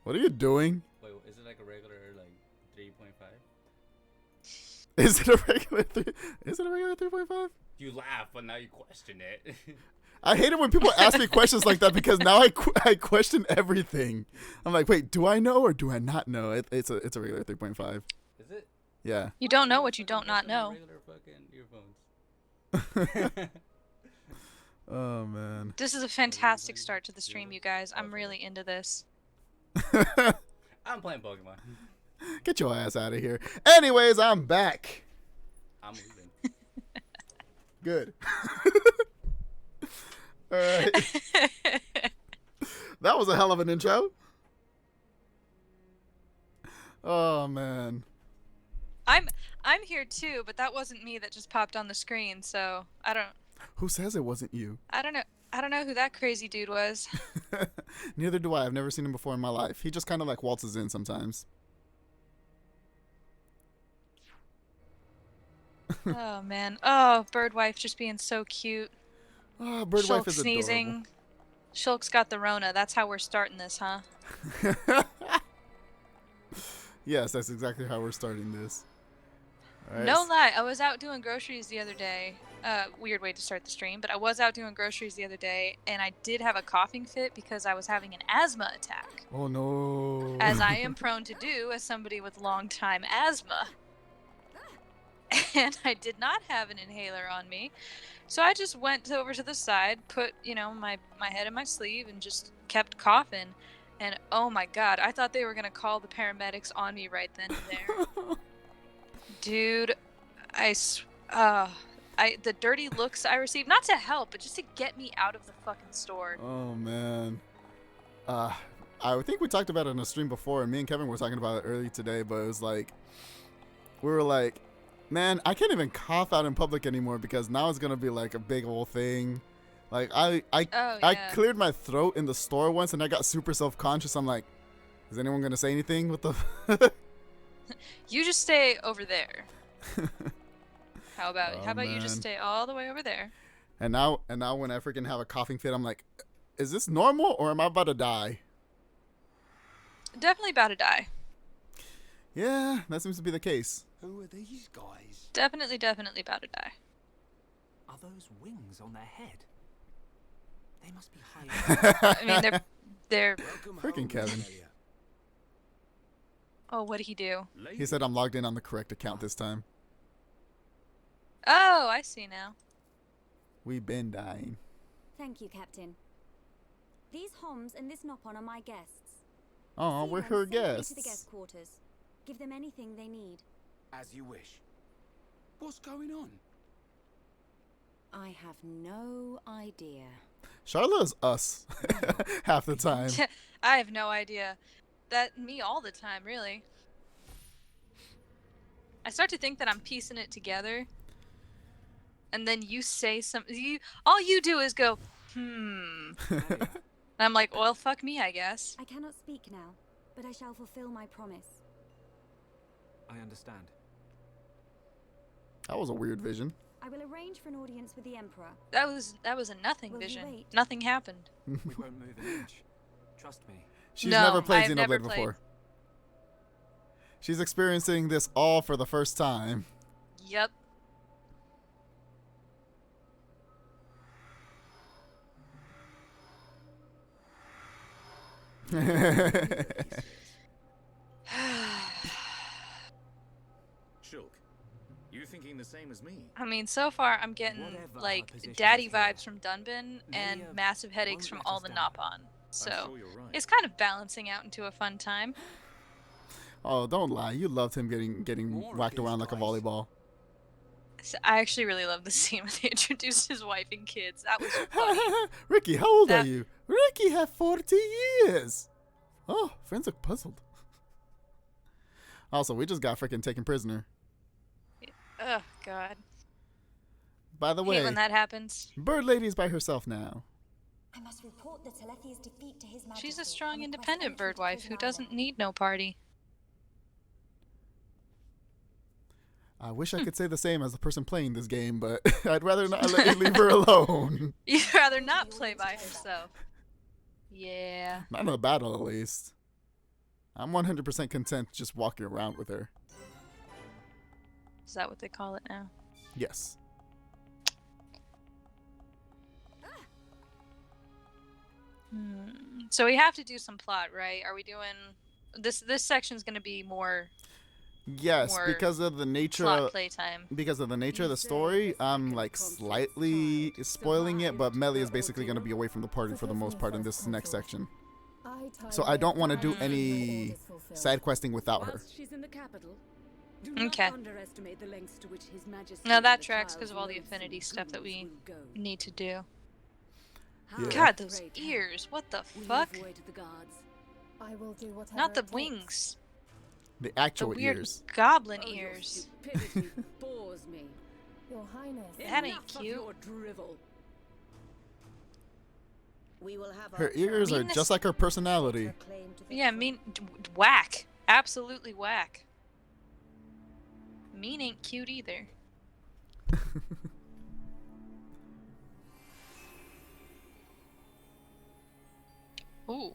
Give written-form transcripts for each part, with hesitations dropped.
What are you doing? Wait, is it like a regular like 3.5? Is it a regular three? Is it a regular 3.5? You laugh, but now you question it. I hate it when people ask me questions like that because now I question everything. I'm like, wait, do I know or do I not know? It's a regular 3.5. Is it? Yeah. You don't know what you don't not know. Regular fucking earphones. Oh man. This is a fantastic start to the stream, you guys. I'm really into this. I'm playing Pokemon. Get your ass out of here. Anyways, I'm back. I'm leaving. Good. All right. That was a hell of an intro. Oh man. I'm here too, but that wasn't me that just popped on the screen, so I don't Who says it wasn't you? I don't know who that crazy dude was. Neither do I. I've never seen him before in my life. He just kind of like waltzes in sometimes. Oh man. Oh, Birdwife just being so cute. Oh, Birdwife is sneezing. Shulk's got the Rona. That's how we're starting this, huh? adorable. Yes, that's exactly how we're starting this. All right. No lie, I was out doing groceries the other day. Weird way to start the stream, but I was out doing groceries the other day, and I did have a coughing fit because I was having an asthma attack. Oh no. As I am prone to do as somebody with long-time asthma. And I did not have an inhaler on me. So I just went over to the side, put, my head in my sleeve, and just kept coughing. And oh my god, I thought they were going to call the paramedics on me right then and there. Dude, the dirty looks I received, not to help, but just to get me out of the fucking store. Oh man. I think we talked about it in a stream before, and me and Kevin were talking about it early today, but it was like, we were like, man, I can't even cough out in public anymore because now it's gonna be like a big old thing. Like I cleared my throat in the store once, and I got super self-conscious. I'm like, is anyone gonna say anything? What the? You just stay over there. How about man. you just stay all the way over there? And now when I freaking have a coughing fit, I'm like, is this normal or am I about to die? Definitely about to die. Yeah, that seems to be the case. Who are these guys? Definitely about to die. Are those wings on their head? They must be high. I mean, they're. Freaking Kevin. Oh, what did he do? He said I'm logged in on the correct account this time. Oh, I see now. We've been dying. Thank you, Captain. These Homs and this Nopon are my guests. Oh, See we're them her safely guests. to the guest quarters. Give them anything they need. As you wish. What's going on? I have no idea. Charlotte's us half the time. I have no idea. Me all the time, really. I start to think that I'm piecing it together, and then you say something. All you do is go, And I'm like, well, fuck me, I guess. I cannot speak now, but I shall fulfill my promise. I understand. That was a weird vision. I will arrange for an audience with the Emperor. That was a nothing Will you vision. wait? Nothing happened. We won't move an inch. Trust me. She's No, never played I've never Xenoblade played. before. She's experiencing this all for the first time. Yep. Shulk, you thinking the same as me? I mean, so far I'm getting Whatever our like position daddy is here, vibes from Dunbin and Leah massive headaches won't from let all us the down. Nopon. I'm So sure you're right. it's kind of balancing out into a fun time. Oh, don't lie. You loved him getting More of whacked these around like a guys. volleyball. So I actually really love the scene when they introduced his wife and kids. That was funny. Ricky, how old are That- you? Ricky had 40 years. Oh, friends look puzzled. Also, we just got freaking taken prisoner. Oh God. By the Hate way, when that happens. Bird Lady's by herself now. I must report the Telethia's defeat to His Majesty. She's a strong, and request independent entry to birdwife his who manor. doesn't need no party. I wish I could say the same as the person playing this game, but I'd rather not let you leave her alone. You'd rather not play by herself. Yeah. Not in a battle, at least. I'm 100% content just walking around with her. Is that what they call it now? Yes. So we have to do some plot, right? Are we doing this? This section's going to be more Yes, more because of the nature plot playtime. because of the nature of the story, I'm like slightly spoiling it, but Melly is basically going to be away from the party for the most part in this next section. So I don't want to do any side questing without her. Whilst she's in the capital, do Okay. not underestimate the lengths to which His Majesty Now and that the tracks Child's because of all the loathsome affinity stuff that we ghouls will go. need to do. How, God, those pray tell, ears! What the will you fuck? avoid the guards? I will do whatever Not the it takes. wings. The The actual weird ears. goblin Oh, your ears. stupidity bores me. Your Highness. That ain't Enough of cute. your drivel. We will have Her ears are Meanness- just like her personality. Yeah, whack. Absolutely whack. Mean ain't cute either. Ooh.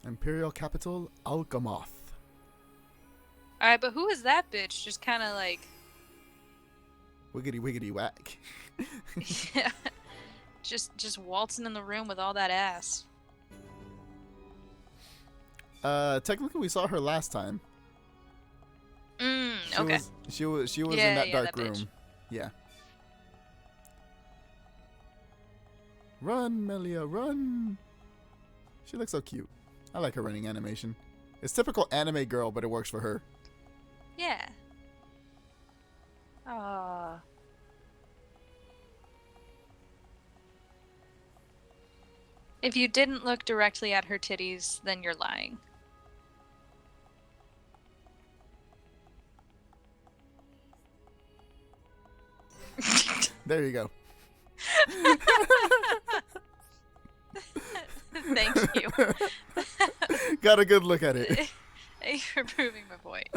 Imperial capital, Alcamoth. Alright, but who is that bitch? Just kind of like... Wiggity wiggity whack. yeah. Just waltzing in the room with all that ass. Technically we saw her last time. Okay. She was in Yeah, that yeah, dark that bitch. room. Yeah. Run, Melia, run. She looks so cute. I like her running animation. It's typical anime girl, but it works for her. Yeah. Ah. If you didn't look directly at her titties, then you're lying. There you go. Thank you. Got a good look at it. Thank you for proving my point.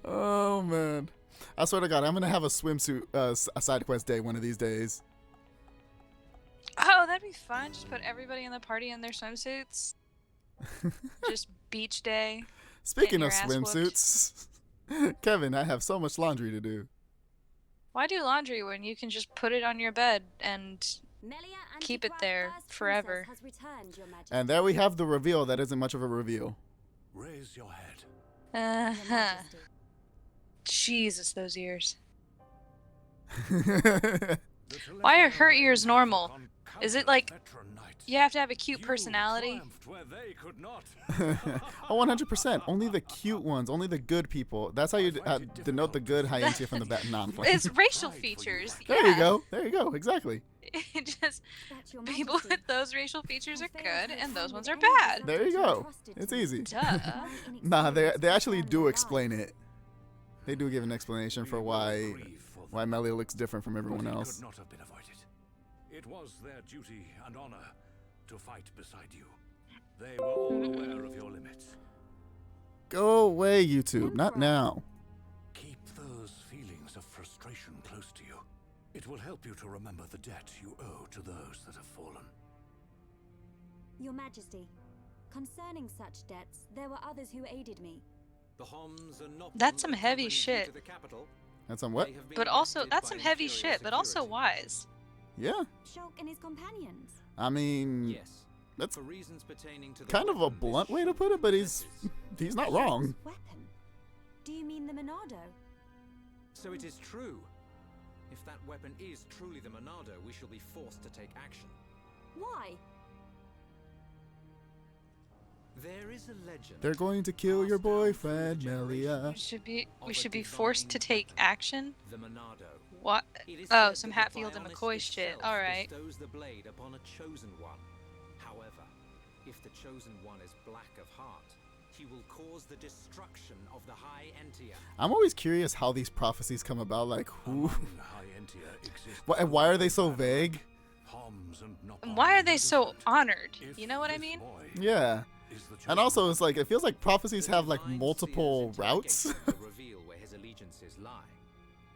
Oh man, I swear to God, I'm gonna have a swimsuit a side quest day one of these days. Oh, that'd be fun. Just put everybody in the party in their swimsuits. Just beach day. Speaking Getting of your ass whooped. swimsuits, Kevin, I have so much laundry to do. Why do laundry when you can just put it on your bed and Melia keep it Antiqua's there first forever? princess has returned, Your Majesty. And there we have the reveal that isn't much of a reveal. Raise your head. Your Uh-huh. Majesty. Jesus, those ears. The Why are her Telepathy ears normal? Is it like veteran knight. you have to have a cute You personality? triumphed where they could not. Oh, 100%. Only the cute ones, only the good people. That's how you denote the good Hyentia from the bad non-flame. It's racial features. There yeah. you go. There you go. Exactly. It just That's Your people Majesty. with those racial features are I failed good to and those attend ones with are any bad. There you subjects go. entrusted It's to me. easy. Duh. Nah, they Inexperienced actually defend do their explain lives. it. They do give an explanation for why Melia looks different from everyone But it else. could not have been avoided. It was their duty and honor to fight beside you. They were all aware of your limits. Go away, YouTube. Not now. Keep those feelings of frustration close to you. It will help you to remember the debt you owe to those that have fallen. Your Majesty, concerning such debts, there were others who aided me. The Homs are not That's some heavy shit. To the capital. That's on what? They have been But also, elected that's by some heavy Imperial shit, but also security. wise. Yeah. Shulk and his companions. I mean, Yes. that's For reasons pertaining to the kind of a weapon this blunt way to ship put it, but he's possesses. not wrong. Weapon? Do you mean the Monado? So it is true. If that weapon is truly the Monado, we shall be forced to take action. Why? There is a legend. They're going to kill your passed down through boyfriend, the Melia. We should be forced to take action. The Monado. What? It is Oh, said some that the Hatfield and Bionis McCoy shit. itself All right. bestows the blade upon a chosen one. However, if the chosen one is black of heart, he will cause the destruction of the High Entia. I'm always curious how these prophecies come about. Like, who? Among Hyentia exists And why are they so vague? Homs and And why are they so different. honored? If You know what I this mean? boy Yeah. is the And chosen also, one, it's like, it feels like prophecies The have like divine multiple seer's routes. interrogation will reveal where his allegiances lie.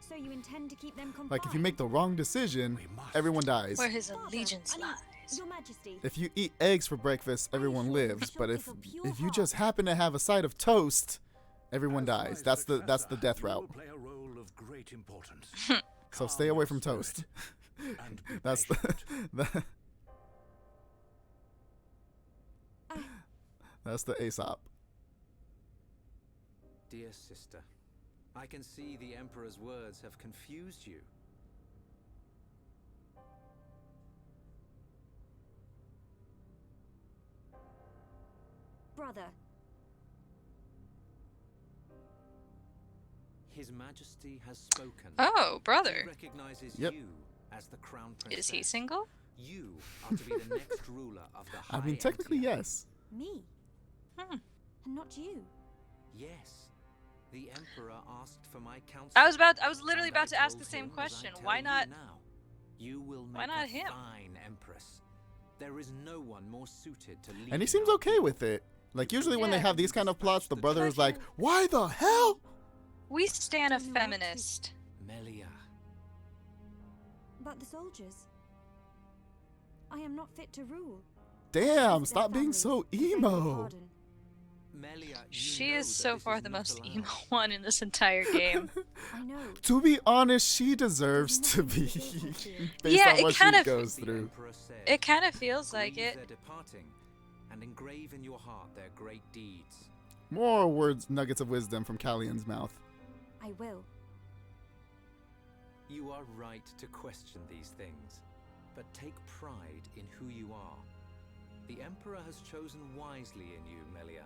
So you intend to keep them confined? Like, if you make the wrong decision, we must. everyone dies. Where his Father, allegiance I mean, lies. eyes. Your Majesty. If you eat eggs for breakfast, everyone sure lives. the But shulk if is of pure if you just heart. happen to have a side of toast, everyone As my dies. That's the successor, death you will route. play a role of great importance. So Calm stay away your from spirit toast. and be That's the, patient. that's the Aesop. Dear sister, I can see the Emperor's words have confused you. Brother. His Majesty has spoken. Oh, He brother. recognizes Yep. you as the crown princess. Is he single? You are to be the next ruler of the High I mean, technically, Empire. yes. Me. Hmm. And not you. Yes. The Emperor asked for my counsel. I was literally and about I to ask the told same him as I question. tell Why you not? now. You will make Why not a him? fine empress. There is no one more suited to lead. And he seems our okay people. with it. Like, usually when they Yeah. have these kind of plots, the brother is like, Fucking- why the hell? We stand a Don't know what to- feminist. Melia. But the soldiers. I am not fit to rule. Damn, Their stop being families, so they beg your emo. pardon. Melia, you She know is that so this far is the not most allowed. emo one in this entire game. I know. To be honest, she deserves to be. Based Yeah, on it what kind she of- goes The through. Emperor said, It kind of feels like "Grieve it. their departing, and engrave in your heart their great deeds." More words, nuggets of wisdom from Callion's mouth. I will. You are right to question these things, but take pride in who you are. The Emperor has chosen wisely in you, Melia.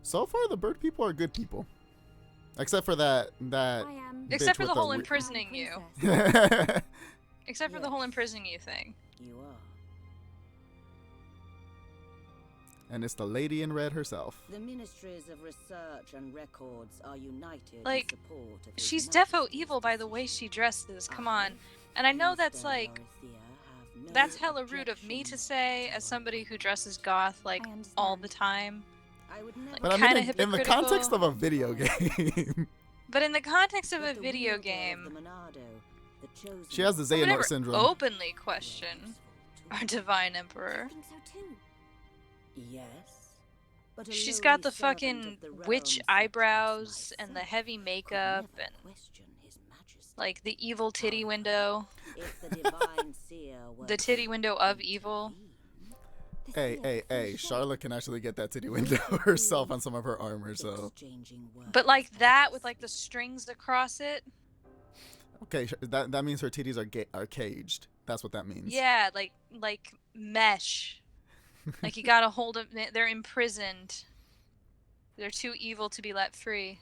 So far, the bird people are good people. Except for that I am. Except bitch for the with whole we- imprisoning you. princess. Except for the whole imprisoning you thing. You are. And it's the lady in red herself. The Ministries of Research and Records are united Like, in support of His She's Majesty's defo evil by the way decision. she dresses. Come I, on. And I know Mr. that's like, Dorothea, have no that's hella rude of me to objection say to as her somebody who dresses goth like I all the understand. time. I would never But I kinda mean, in the context of a video game, But in the context of a But the video wielder of the game, Monado, the chosen she has the I would Xehanort never syndrome. openly question our divine I emperor. think so too. Yes. But a She's lowly got the servant fucking of the witch realm such as eyebrows and the myself heavy could makeup never and question His Majesty. like the evil titty However, window. If the divine seer were The to titty window of evil. intervene, The Hey, seer hey, from hey! shape. Charlotte can actually get that titty window herself on some of her armor, so exchanging words But like as that we with like the speak. strings across it. okay. That means her titties are caged. That's what that means. Yeah, like mesh. Like you gotta hold them. They're imprisoned. They're too evil to be let free.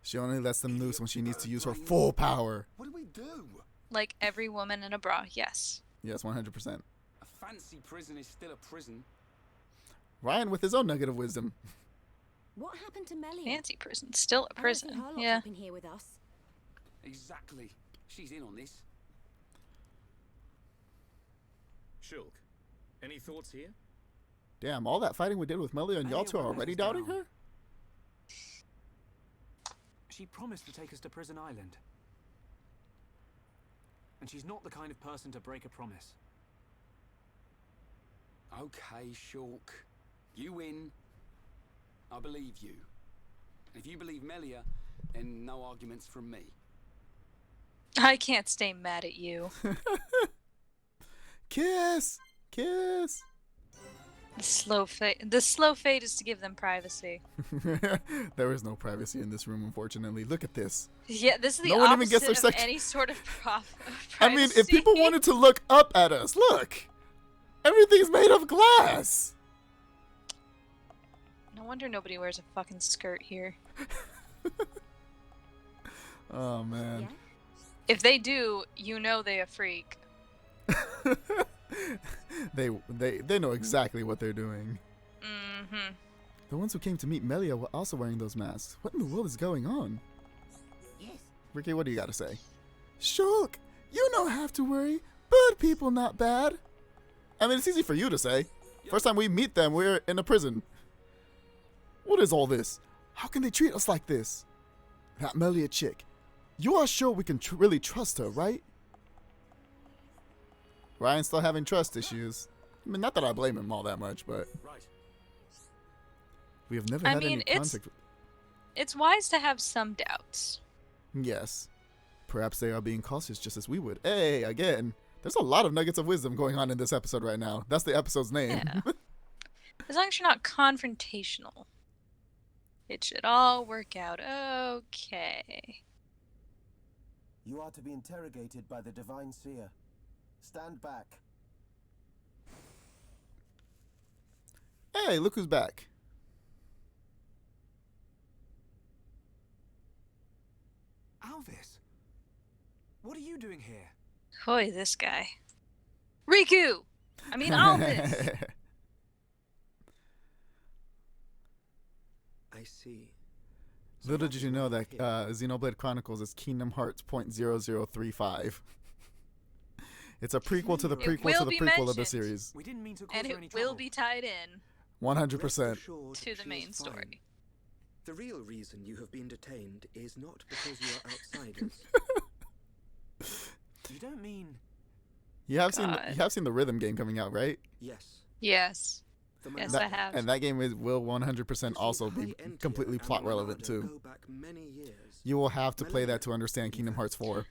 She only lets them loose when she needs to use her full power. What do we do? Like every woman in a bra. Yes. Yes, 100%. A fancy prison is still a prison. Ryan with his own nugget of wisdom. What happened to Melia? Fancy prison. Still a I don't see prison. her locked Yeah. up in here with us. Exactly. She's in on this. Shulk, any thoughts here? Damn, all that fighting we did with Melia and y'all two are already doubting her? She promised to take us to Prison Island. And she's not the kind of person to break a promise. Okay, Shulk. You win. I believe you. If you believe Melia, then no arguments from me. I can't stay mad at you. Kiss! Kiss! The slow fate. The slow fate is to give them privacy. There is no privacy in this room, unfortunately. Look at this. Yeah, this is the No one even opposite gets their of section. any sort of I mean, if privacy. people wanted to look up at us, look! Everything's made of glass! No wonder nobody wears a fucking skirt here. Oh, man. Yeah? If they do, you know they a freak. They know exactly what they're doing. Mm-hmm. The ones who came to meet Melia were also wearing those masks. What in the world is going on? Yes. Ricky, what do you got to say? Shulk, you don't have to worry. Bird people not bad. I mean, it's easy for you to say. First time we meet them, we're in a prison. What is all this? How can they treat us like this? That Melia chick. You are sure we can really trust her, right? Ryan's still having trust issues. I mean, not that I blame him all that much, but Right. we have never I had mean, any it's contact. it's wise to have some doubts. Yes. Perhaps they are being cautious just as we would. Hey, again, there's a lot of nuggets of wisdom going on in this episode right now. That's the episode's name. Yeah. As long as you're not confrontational, it should all work out okay. You are to be interrogated by the Divine Seer. Stand back. Hey, look who's back. Alvis, what are you doing here? Hoy, this guy. Riku! I mean, Alvis! I see. Little did you know that Xenoblade Chronicles is Kingdom Hearts .0035. It's a prequel to the prequel to the prequel of the series. We didn't mean to cause And her any it will trouble. be tied in 100%. to the main story. The real reason you have been detained is not because you are outsiders. You don't mean... You have seen the rhythm game coming out, right? Yes. Yes. Yes, I have. And that game will 100% also be completely plot relevant too. You will have to play that to understand Kingdom Hearts 4.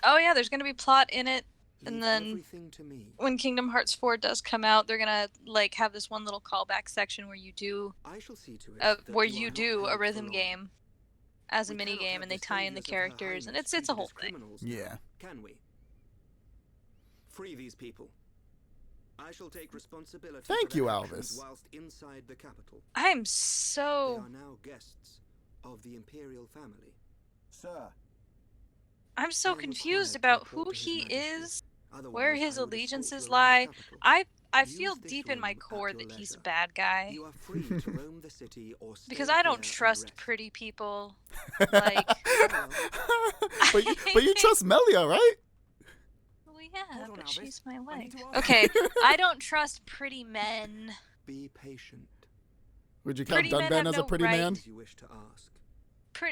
Oh yeah, there's gonna be plot in it, and then when Kingdom Hearts 4 does come out, they're gonna like have this one little callback section where you do a rhythm game as a mini game, and they tie in the characters, and it's a whole thing. Yeah. Can we free these people? I shall take responsibility. Thank for you, their actions Alvis. whilst inside the capital. I'm so. They are now guests of the imperial family. Sir. I'm so confused about who he is, where his allegiances lie. I feel deep in my core that he's a bad guy. You are free to roam the city or stay Because I don't here and trust rest. pretty people. Like, but you trust Melia, right? well, yeah, on, but Alvis. she's my I need wife. to ask Okay, I don't trust pretty men. Be patient. Would you count Pretty men Dunban have as a no pretty right. man? You wish to ask.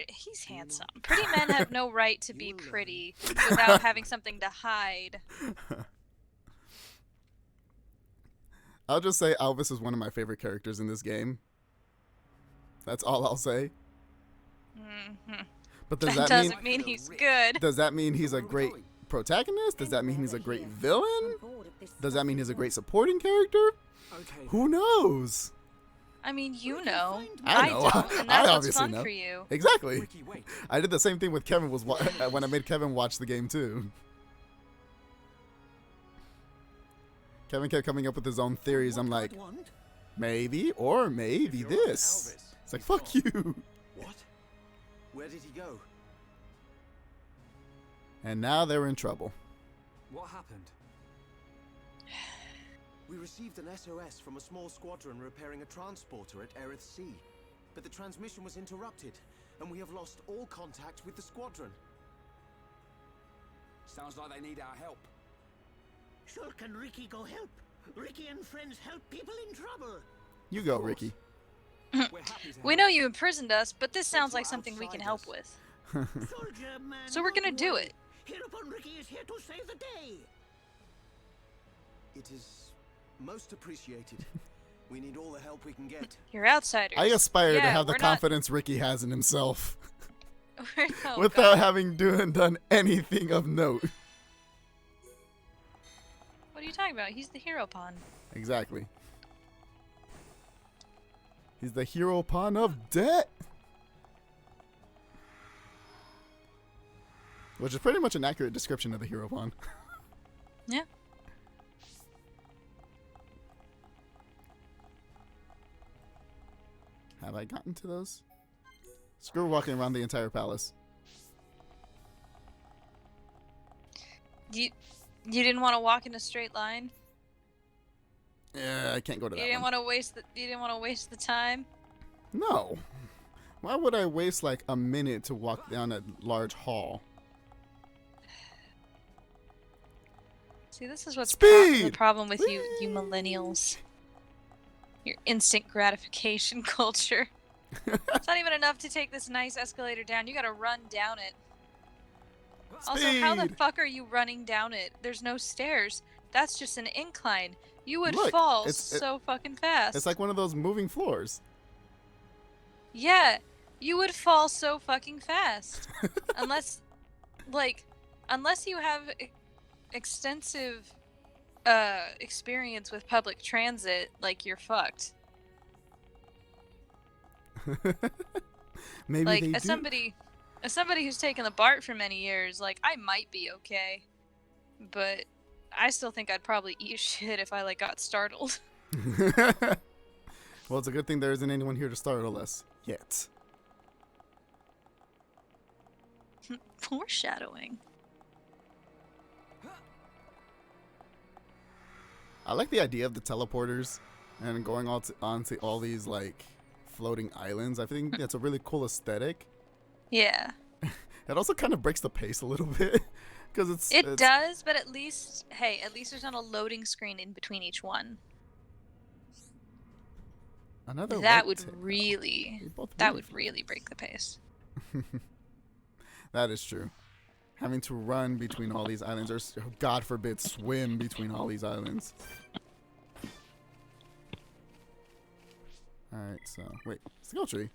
He's handsome. Pretty men have no right to be pretty without having something to hide. I'll just say Alvis is one of my favorite characters in this game. That's all I'll say. Mm-hmm. But does That that doesn't mean he's good. Does that mean he's a great protagonist? Does that mean he's a great villain? Does that mean he's a great supporting character? Okay. Who knows? I mean, you know. I know. don't, and I that's what's obviously fun know. for you. Exactly. Ricky, wait. I did the same thing with Kevin when I made Kevin watch the game too. Kevin kept coming up with his own theories. I'm like, maybe or maybe this. It's like, fuck you. What? Where did he go? And now they're in trouble. What happened? We received an SOS from a small squadron repairing a transporter at Aerith Sea. But the transmission was interrupted, and we have lost all contact with the squadron. Sounds like they need our help. Shulk and Ricky go help. Ricky and friends help people in trouble. You go, Ricky. We're happy to We help. know you imprisoned us, but this sounds like something we can help with. Soldier man, So we're gonna don't do worry. it. Hereupon Ricky is here to save the day. It is most appreciated. We need all the help we can get. You're outsiders. I aspire to Yeah, have the we're not- confidence Ricky has in himself Oh, without God. having done anything of note. What are you talking about? He's the hero pawn. Exactly. He's the hero pawn of debt. Which is pretty much an accurate description of the hero pawn. Yeah. Have I gotten to those? Screw walking around the entire palace. You didn't want to walk in a straight line? Yeah, I can't go to You that didn't one. want to waste the time? No. Why would I waste like a minute to walk down a large hall? See, this is what's Speed! the problem with you millennials. Your instant gratification culture. It's not even enough to take this nice escalator down. You gotta run down it. Also, how the Speed. fuck are you running down it? There's no stairs. That's just an incline. You would Look, fall it's- so fucking fast. It's like one of those moving floors. Yeah, you would fall so fucking fast. unless you have extensive experience with public transit, like, you're fucked. Maybe Like, they as do. somebody who's taken the BART for many years, like, I might be okay, but I still think I'd probably eat shit if I, like, got startled. Well, it's a good thing there isn't anyone here to startle us yet. Foreshadowing. I like the idea of the teleporters and going onto all these like floating islands. I think that's a really cool aesthetic. Yeah. It also kind of breaks the pace a little bit because It does, but at least there's not a loading screen in between each one. Another That white would tail. really break the pace. That is true. Having to run between all these islands, or God forbid, swim between all these islands. Alright, so, wait, skill tree.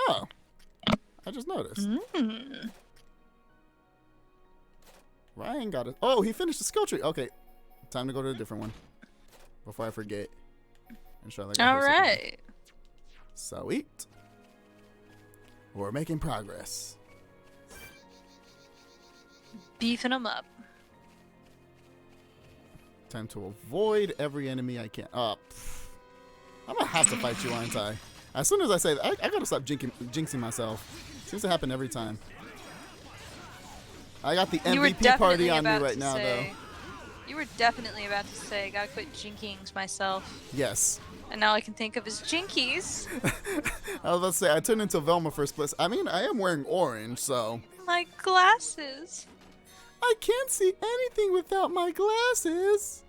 Oh, I just noticed. Ryan got it. Oh, he finished the skill tree. Okay, time to go to a different one before I forget. And try like All right. Sweet. We're making progress. Beefing them up. Time to avoid every enemy I can. I'm gonna have to fight you, aren't I? As soon as I say that, I gotta stop jinxing myself. Seems to happen every time. I got the MVP party on me right now, though. You were definitely about to say, gotta quit jinking myself. Yes. And now I can think of as jinkies. I was about to say, I turned into Velma first place. I mean, I am wearing orange, so. My glasses. I can't see anything without my glasses.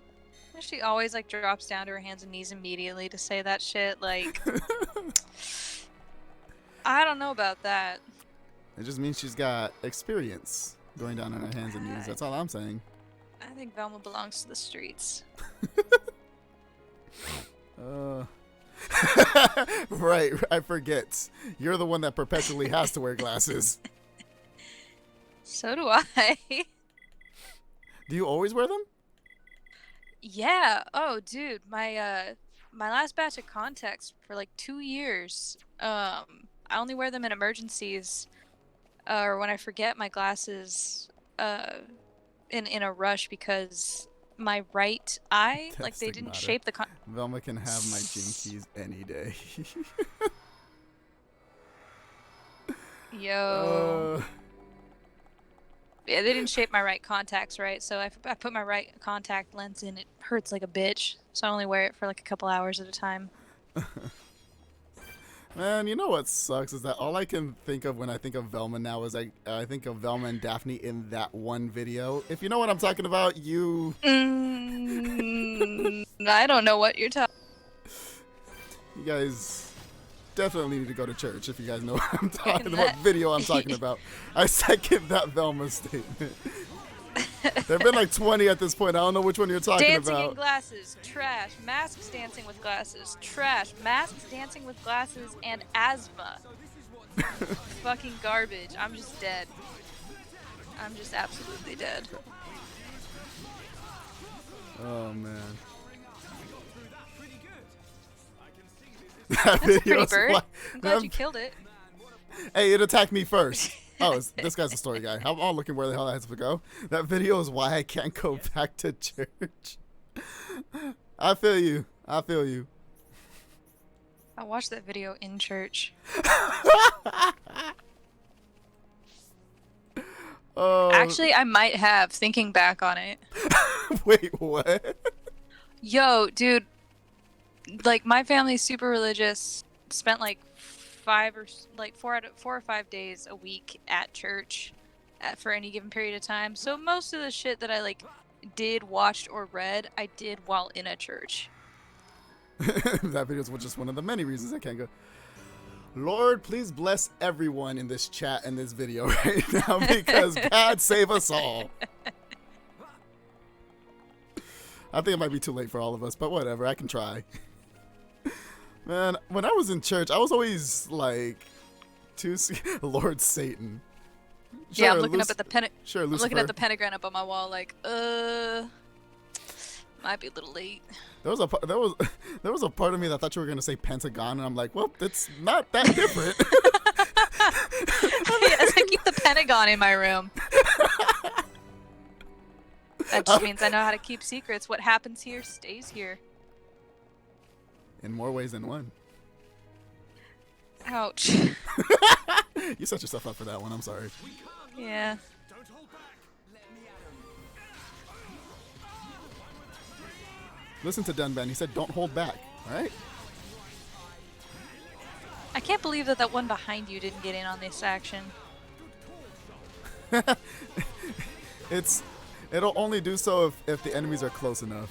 She always, like, drops down to her hands and knees immediately to say that shit. Like, I don't know about that. It just means she's got experience going down on her hands and knees. That's all I'm saying. I think Velma belongs to the streets. Right, I forget. You're the one that perpetually has to wear glasses. So do I. Do you always wear them? Yeah. Oh, dude, my last batch of contacts for like 2 years. I only wear them in emergencies, or when I forget my glasses, in a rush because my right eye, like, they didn't shape the Velma can have my jinkies any day. Yo. Yeah, they didn't shape my right contacts right, so I put my right contact lens in. It hurts like a bitch, so I only wear it for like a couple hours at a time. Man, you know what sucks is that all I can think of when I think of Velma now is I think of Velma and Daphne in that one video. If you know what I'm talking about, you... I don't know what you're talking. You guys definitely need to go to church if you guys know what I'm talking about. What video I'm talking about. I second that Velma statement. There've been like 20 at this point. I don't know which one you're talking Dancing about. in glasses, trash. Masks dancing with glasses, trash. Masks dancing with glasses and asthma. Fucking garbage. I'm just dead. I'm just absolutely dead. Oh man. That's a pretty bird. I'm glad you killed it. Hey, it attacked me first. Oh, this guy's a story guy. I'm all looking where the hell I have to go. That video is why I can't go back to church. I feel you. I feel you. I watched that video in church. Actually, I might have, thinking back on it. Wait, what? Yo, dude. Like, my family's super religious. Spent like 4 or 5 days a week at church for any given period of time. So most of the shit that I like did, watched, or read, I did while in a church. That video is just one of the many reasons I can't go. Lord, please bless everyone in this chat and this video right now, because God save us all. I think it might be too late for all of us, but whatever, I can try. Man, when I was in church, I was always like, Lord Satan. Sure, Yeah, I'm looking up at the Sure, I'm looking Lucifer. at the pentagram up on my wall, like, might be a little late. There was a part of me that thought you were gonna say Pentagon, and I'm like, well, it's not that different. Yes, I keep the Pentagon in my room. That just means I know how to keep secrets. What happens here stays here. In more ways than one. Ouch. You set yourself up for that one. I'm sorry. Yeah. Listen to Dunban. He said, "Don't hold back." All right. I can't believe that that one behind you didn't get in on this action. It'll only do so if the enemies are close enough.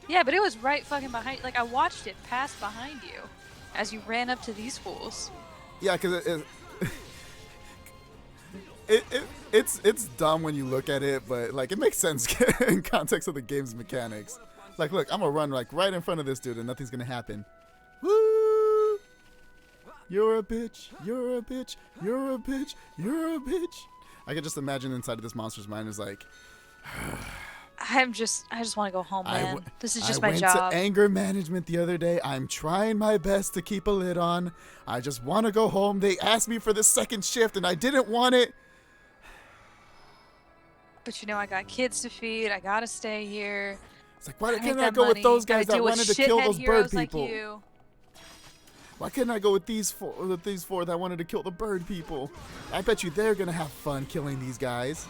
Yeah, but it was right fucking behind. Like, I watched it pass behind you as you ran up to these fools. Yeah, because it's dumb when you look at it, but like it makes sense in context of the game's mechanics. Like, look, I'm gonna run like right in front of this dude, and nothing's gonna happen. Woo! You're a bitch. You're a bitch. You're a bitch. You're a bitch. I can just imagine inside of this monster's mind is like. I just want to go home, man. This is just I my job. went to anger management the other day. I'm trying my best to keep a lid on. I just want to go home. They asked me for the second shift, and I didn't want it. But you know, I got kids to feed. I gotta stay here. It's like, why can't I go with those guys that wanted to kill those bird people? Like you. Why couldn't I go with these four that wanted to kill the bird people? I bet you they're gonna have fun killing these guys.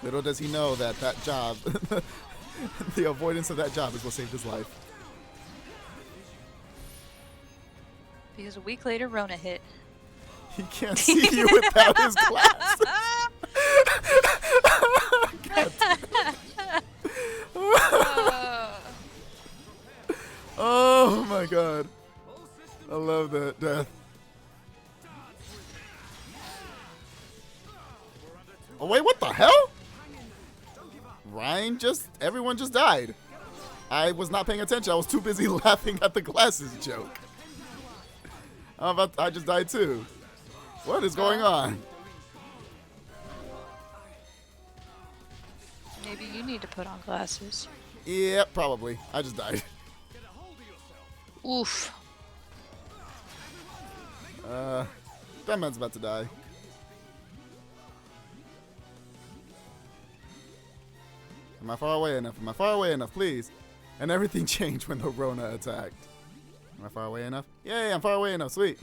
Little does he know that that job, the avoidance of that job is what saved his life. Because a week later, Rona hit. He can't see you without his glasses. Oh my god. I love that death. Oh wait, what the hell? Everyone just died. I was not paying attention. I was too busy laughing at the glasses joke. I just died too. What is going on? Maybe you need to put on glasses. Yeah, probably. I just died. Oof. That man's about to die. Am I far away enough? Am I far away enough, please? And everything changed when the Rona attacked. Am I far away enough? Yay, I'm far away enough. Sweet.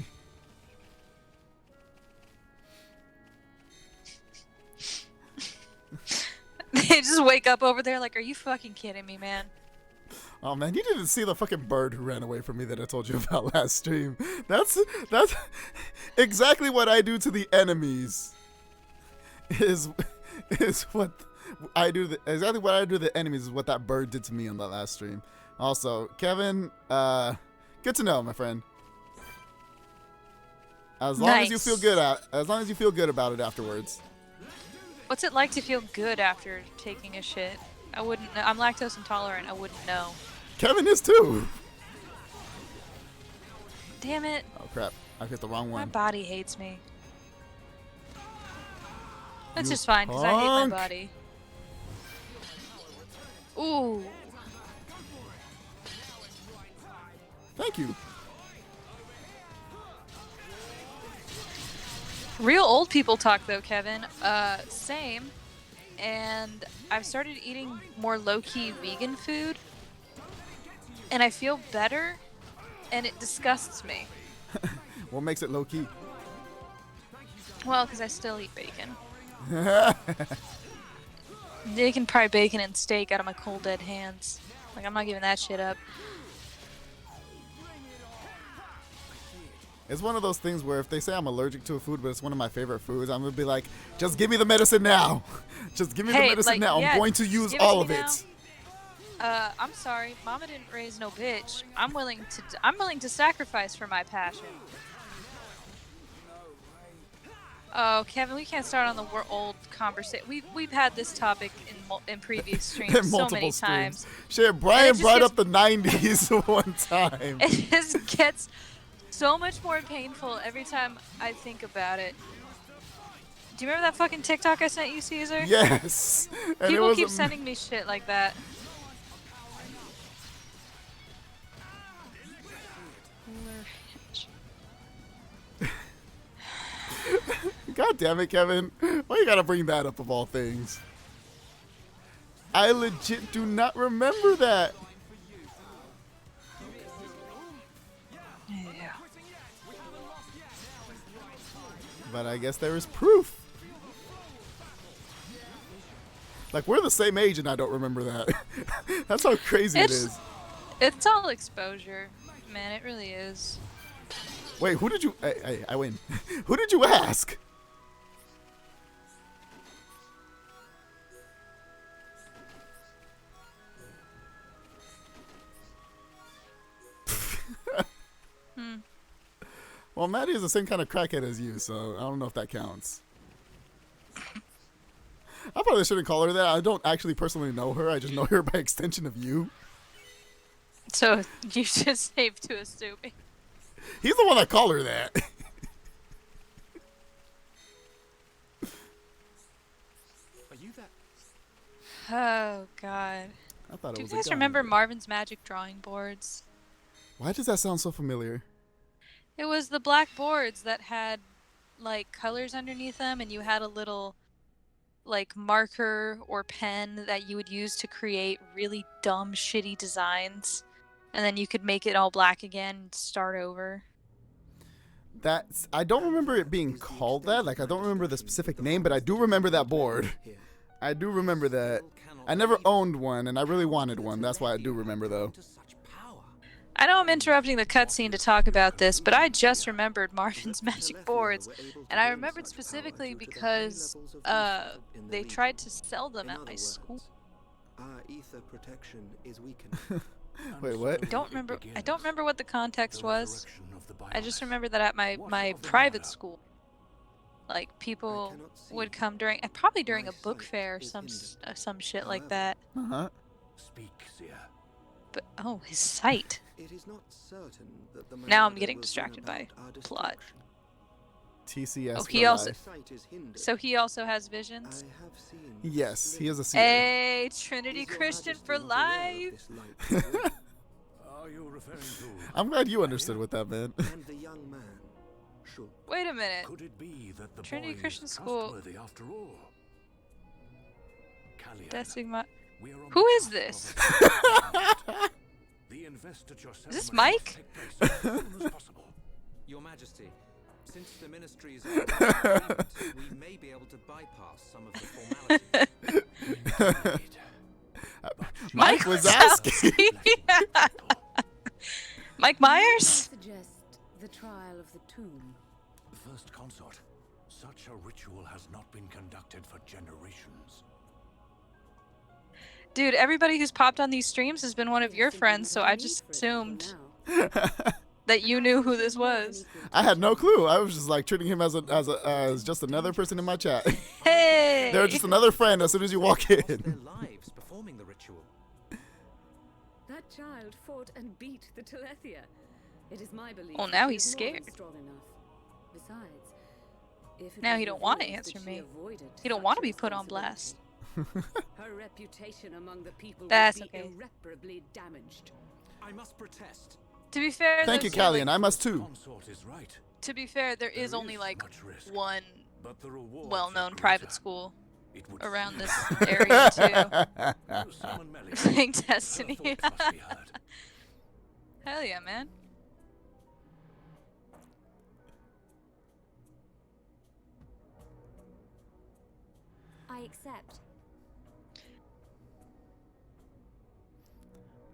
They just wake up over there like, are you fucking kidding me, man? Oh man, you didn't see the fucking bird who ran away from me that I told you about last stream. That's exactly what I do to the enemies. Is what I do. Exactly what I do to the enemies is what that bird did to me on that last stream. Also, Kevin, good to know, my friend. As long as you feel good about it afterwards. What's it like to feel good after taking a shit? I wouldn't know. I'm lactose intolerant. I wouldn't know. Kevin is too. Damn it. Oh crap! I hit the wrong one. My body hates me. That's just fine because I hate my body. Ooh. Thank you. Real old people talk though, Kevin. Same. And I've started eating more low-key vegan food. And I feel better. And it disgusts me. What makes it low-key? Well, because I still eat bacon. They can pry bacon and steak out of my cold dead hands. Like, I'm not giving that shit up. It's one of those things where if they say I'm allergic to a food, but it's one of my favorite foods, I'm going to be like, just give me the medicine now. Just give me the medicine now. Yeah, I'm going to use all of now. it. I'm sorry, Mama didn't raise no bitch. I'm willing to sacrifice for my passion. Oh, Kevin, we can't start on the old conversation. We've had this topic in previous streams so many times. Shit, Brian brought up the 90s one time. It just gets so much more painful every time I think about it. Do you remember that fucking TikTok I sent you, Caesar? Yes. And people keep sending me shit like that. God damn it, Kevin. Why you gotta bring that up of all things? I legit do not remember that. Yeah. But I guess there is proof. Like, we're the same age and I don't remember that. That's how crazy it is. It's all exposure. Man, it really is. Wait, who did you... Hey, I win. Who did you ask? Well, Maddie is the same kind of crackhead as you, so I don't know if that counts. I probably shouldn't call her that. I don't actually personally know her. I just know her by extension of you. So you just safe to assume. He's the one that called her that. Are you that? Oh, God. I thought it was Do you guys remember Marvin's Magic drawing boards? Why does that sound so familiar? It was the black boards that had, like, colors underneath them, and you had a little, like, marker or pen that you would use to create really dumb, shitty designs. And then you could make it all black again and start over. I don't remember it being called that. Like, I don't remember the specific name, but I do remember that board. I do remember that. I never owned one, and I really wanted one. That's why I do remember, though. I know I'm interrupting the cutscene to talk about this, but I just remembered Marvin's Magic boards, and I remembered specifically because they tried to sell them at my school. Our ether protection is weakened. Wait, what? I don't remember what the context was. I just remember that at my private school, like, people would come probably during a book fair or some shit like that. Uh-huh. Speak, Seer. But oh, his sight. It is not certain that the Now I'm getting distracted by plot. TCS. Oh, he also. So he also has visions. Yes, he is a seer. Hey, Trinity Christian for life. Are you referring to? I'm glad you understood what that meant. And the young man. Sure. Wait a minute. Could it be that the Trinity boy Christian is School. trustworthy after all? Callian, Decima. we are on Who the is cusp this? of the investiture Is this ceremony Mike? must take place as soon as possible. Your Majesty, since the ministries are in agreement, we may be able to bypass some of the formalities. Mike Wazowski. Mike Myers? Suggest the trial of the tomb. First consort, such a ritual has not been conducted for generations. Dude, everybody who's popped on these streams has been one of your friends, so I just assumed that you knew who this was. I had no clue. I was just like treating him as just another person in my chat. Hey! They're just another friend as soon as you walk in. Their lives performing the ritual. That child fought and beat the Telethia. It is my belief. Well, now she he's is more than scared. strong enough. Besides, if it Now was he don't want to revealed answer that she me. avoided He don't such want to be put on responsibility, blast. her reputation among the people That's would be okay. irreparably damaged. I must protest. To be fair, Thank you, there's, Callian. I must too. Consort is right, to be fair, there is only like much risk, one but the rewards well-known are private greater. school It would around this seem- area too. Now summon Melia. Playing Her Destiny. thoughts must be heard. Hell yeah, man. I accept.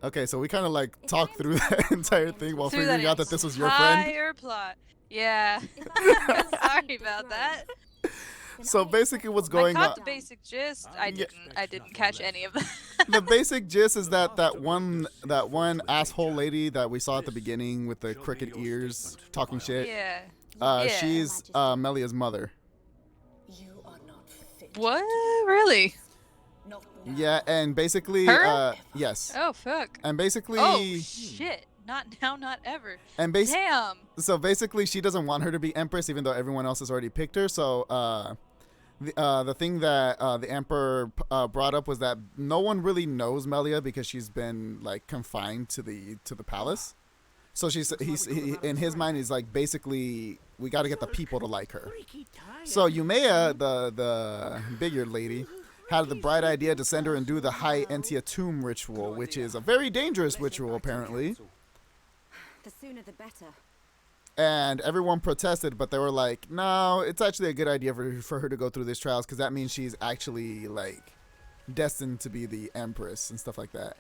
Okay, so we kind of like talked through that entire thing while Through figuring out that this was your friend. entire plot. Yeah. If I am Sorry the about throne, that. So basically, what's I going on? caught the basic gist. I didn't catch any of that. The basic gist is that one asshole lady that we saw at the beginning with the crooked ears talking shit. Yeah. She's Melia's mother. What? Really? Yeah, and basically, Her? yes. Oh fuck. And basically. Oh shit! Not now, not ever. And damn. So basically, she doesn't want her to be empress, even though everyone else has already picked her. So the thing that the emperor brought up was that no one really knows Melia because she's been like confined to the palace. So in his mind, he's like, basically, we got to get the people to like her. So Yumea, the bigger lady, had the bright idea to send her and do the High Entia tomb ritual, which is a very dangerous ritual, apparently. The sooner the better. And everyone protested, but they were like, no, it's actually a good idea for her to go through these trials because that means she's actually, like, destined to be the empress and stuff like that.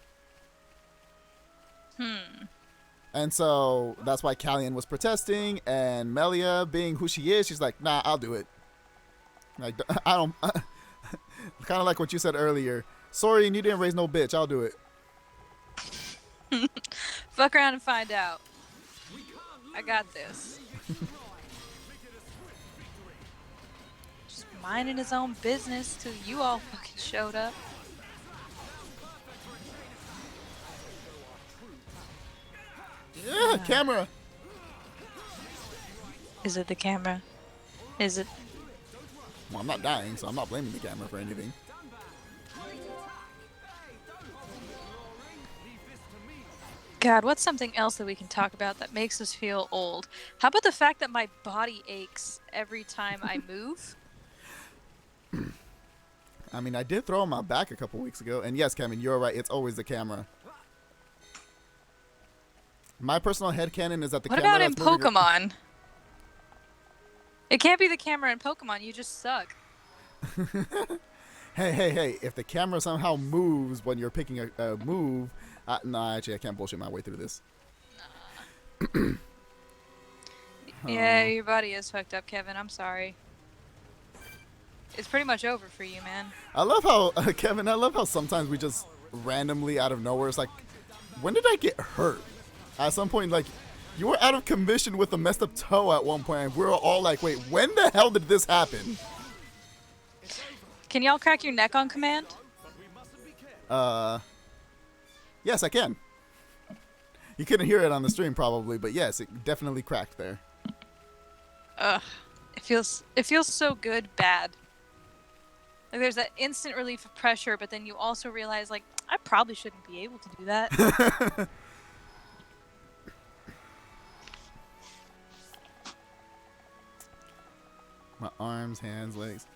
And so that's why Callian was protesting, and Melia, being who she is, she's like, nah, I'll do it. Like, I don't... kind of like what you said earlier. Sorry, you didn't raise no bitch. I'll do it. Fuck around and find out. I got this. Just minding his own business till you all fucking showed up. Yeah, camera. Is it the camera? Is it? Well, I'm not dying, so I'm not blaming the camera for anything. God, what's something else that we can talk about that makes us feel old? How about the fact that my body aches every time I move? I mean, I did throw on my back a couple weeks ago, and yes, Kevin, you're right. It's always the camera. My personal headcanon is that the What camera... about in Pokemon? It can't be the camera in Pokemon. You just suck. Hey, if the camera somehow moves when you're picking a move... no, actually, I can't bullshit my way through this. Yeah, your body is fucked up, Kevin. I'm sorry. It's pretty much over for you, man. I love how, Kevin, I love how sometimes we just randomly out of nowhere, it's like, when did I get hurt? At some point, like, you were out of commission with a messed up toe at one point, and we were all like, wait, when the hell did this happen? Can y'all crack your neck on command? Yes, I can. You couldn't hear it on the stream probably, but yes, it definitely cracked there. Ugh. It feels so good, bad. Like there's that instant relief of pressure, but then you also realize, like, I probably shouldn't be able to do that. My arms, hands, legs.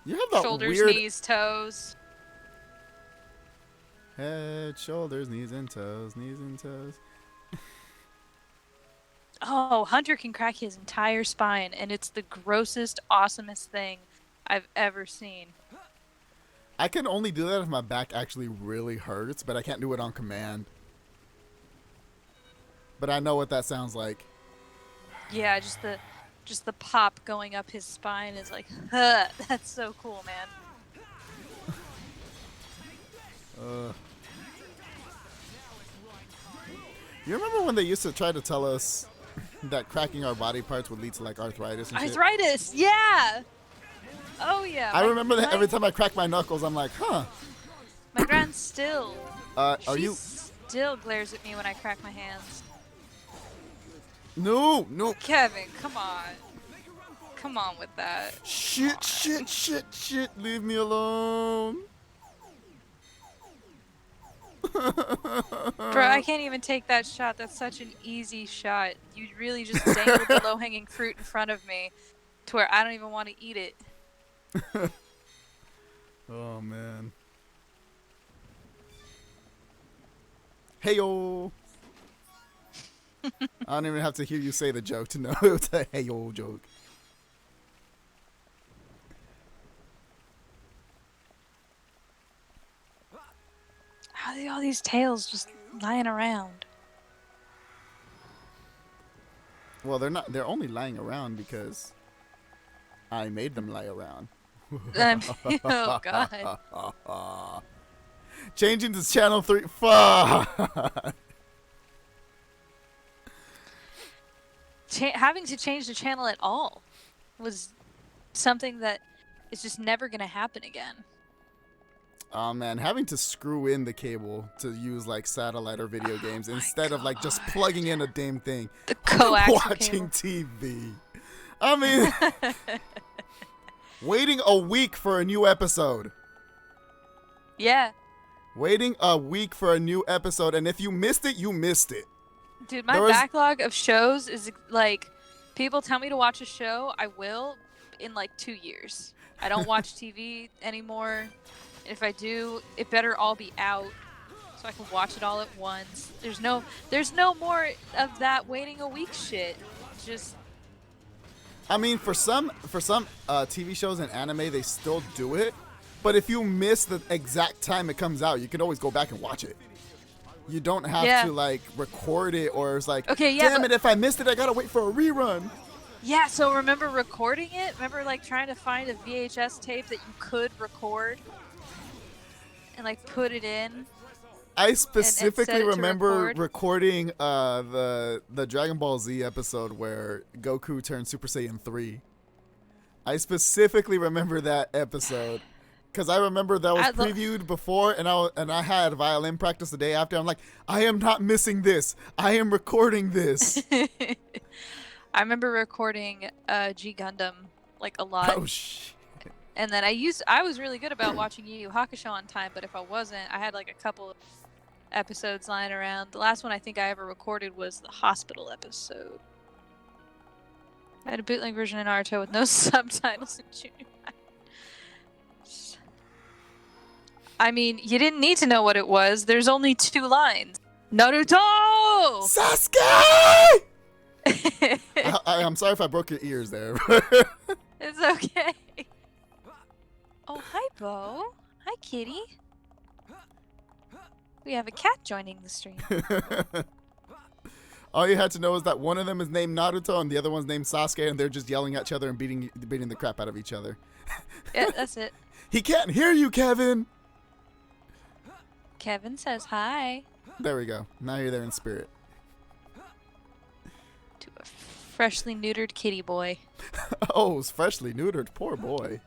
You have that Shoulders, weird... knees, toes. Head, shoulders, knees and toes, knees and toes. Oh, Hunter can crack his entire spine, and it's the grossest, awesomest thing I've ever seen. I can only do that if my back actually really hurts, but I can't do it on command. But I know what that sounds like. Yeah, just the pop going up his spine is like, huh, that's so cool, man. You remember when they used to try to tell us that cracking our body parts would lead to like arthritis and shit? Arthritis, yeah. Oh yeah. I remember that every time I crack my knuckles, I'm like, huh. My grand still. She still glares at me when I crack my hands. No. Kevin, come on. Come on with that. Shit. Leave me alone. Bro, I can't even take that shot. That's such an easy shot. You really just dangled the low-hanging fruit in front of me to where I don't even want to eat it. Oh, man. Hey-yo. I don't even have to hear you say the joke to know it's a hey-yo joke. How are all these tails just lying around? Well, they're not. They're only lying around because I made them lie around. Oh God. Changing to channel 3. Fuck. Having to change the channel at all was something that is just never going to happen again. Oh man, having to screw in the cable to use like satellite or video games instead of like just plugging in a damn thing. The coaxial watching TV. I mean, waiting a week for a new episode. Yeah. Waiting a week for a new episode, and if you missed it, you missed it. Dude, my backlog of shows is like, people tell me to watch a show, I will in like 2 years. I don't watch TV anymore. If I do, it better all be out so I can watch it all at once. There's no more of that waiting a week shit. Just, I mean, for some TV shows and anime, they still do it. But if you miss the exact time it comes out, you can always go back and watch it. You don't have to like record it, or it's like, okay, yeah, damn it, if I missed it, I gotta wait for a rerun. Yeah, so remember recording it? Remember like trying to find a VHS tape that you could record and like put it in? I specifically remember record? recording the Dragon Ball Z episode where Goku turned Super Saiyan 3. I specifically remember that episode because I remember that was previewed before, and I had violin practice the day after. I'm like, I am not missing this. I am recording this. I remember recording G Gundam like a lot. Oh shit. And then I was really good about watching Yu Yu Hakusho on time, but if I wasn't, I had like a couple of episodes lying around. The last one I think I ever recorded was the hospital episode. I had a bootleg version of Naruto with no subtitles in junior high. I mean, you didn't need to know what it was. There's only 2 lines. Naruto! Sasuke! I'm sorry if I broke your ears there. It's okay. Oh, hi, Bo. Hi, kitty. We have a cat joining the stream. All you had to know is that one of them is named Naruto and the other one's named Sasuke, and they're just yelling at each other and beating the crap out of each other. Yeah, that's it. He can't hear you, Kevin. Kevin says hi. There we go. Now you're there in spirit. To a freshly neutered kitty boy. Oh, it's freshly neutered. Poor boy.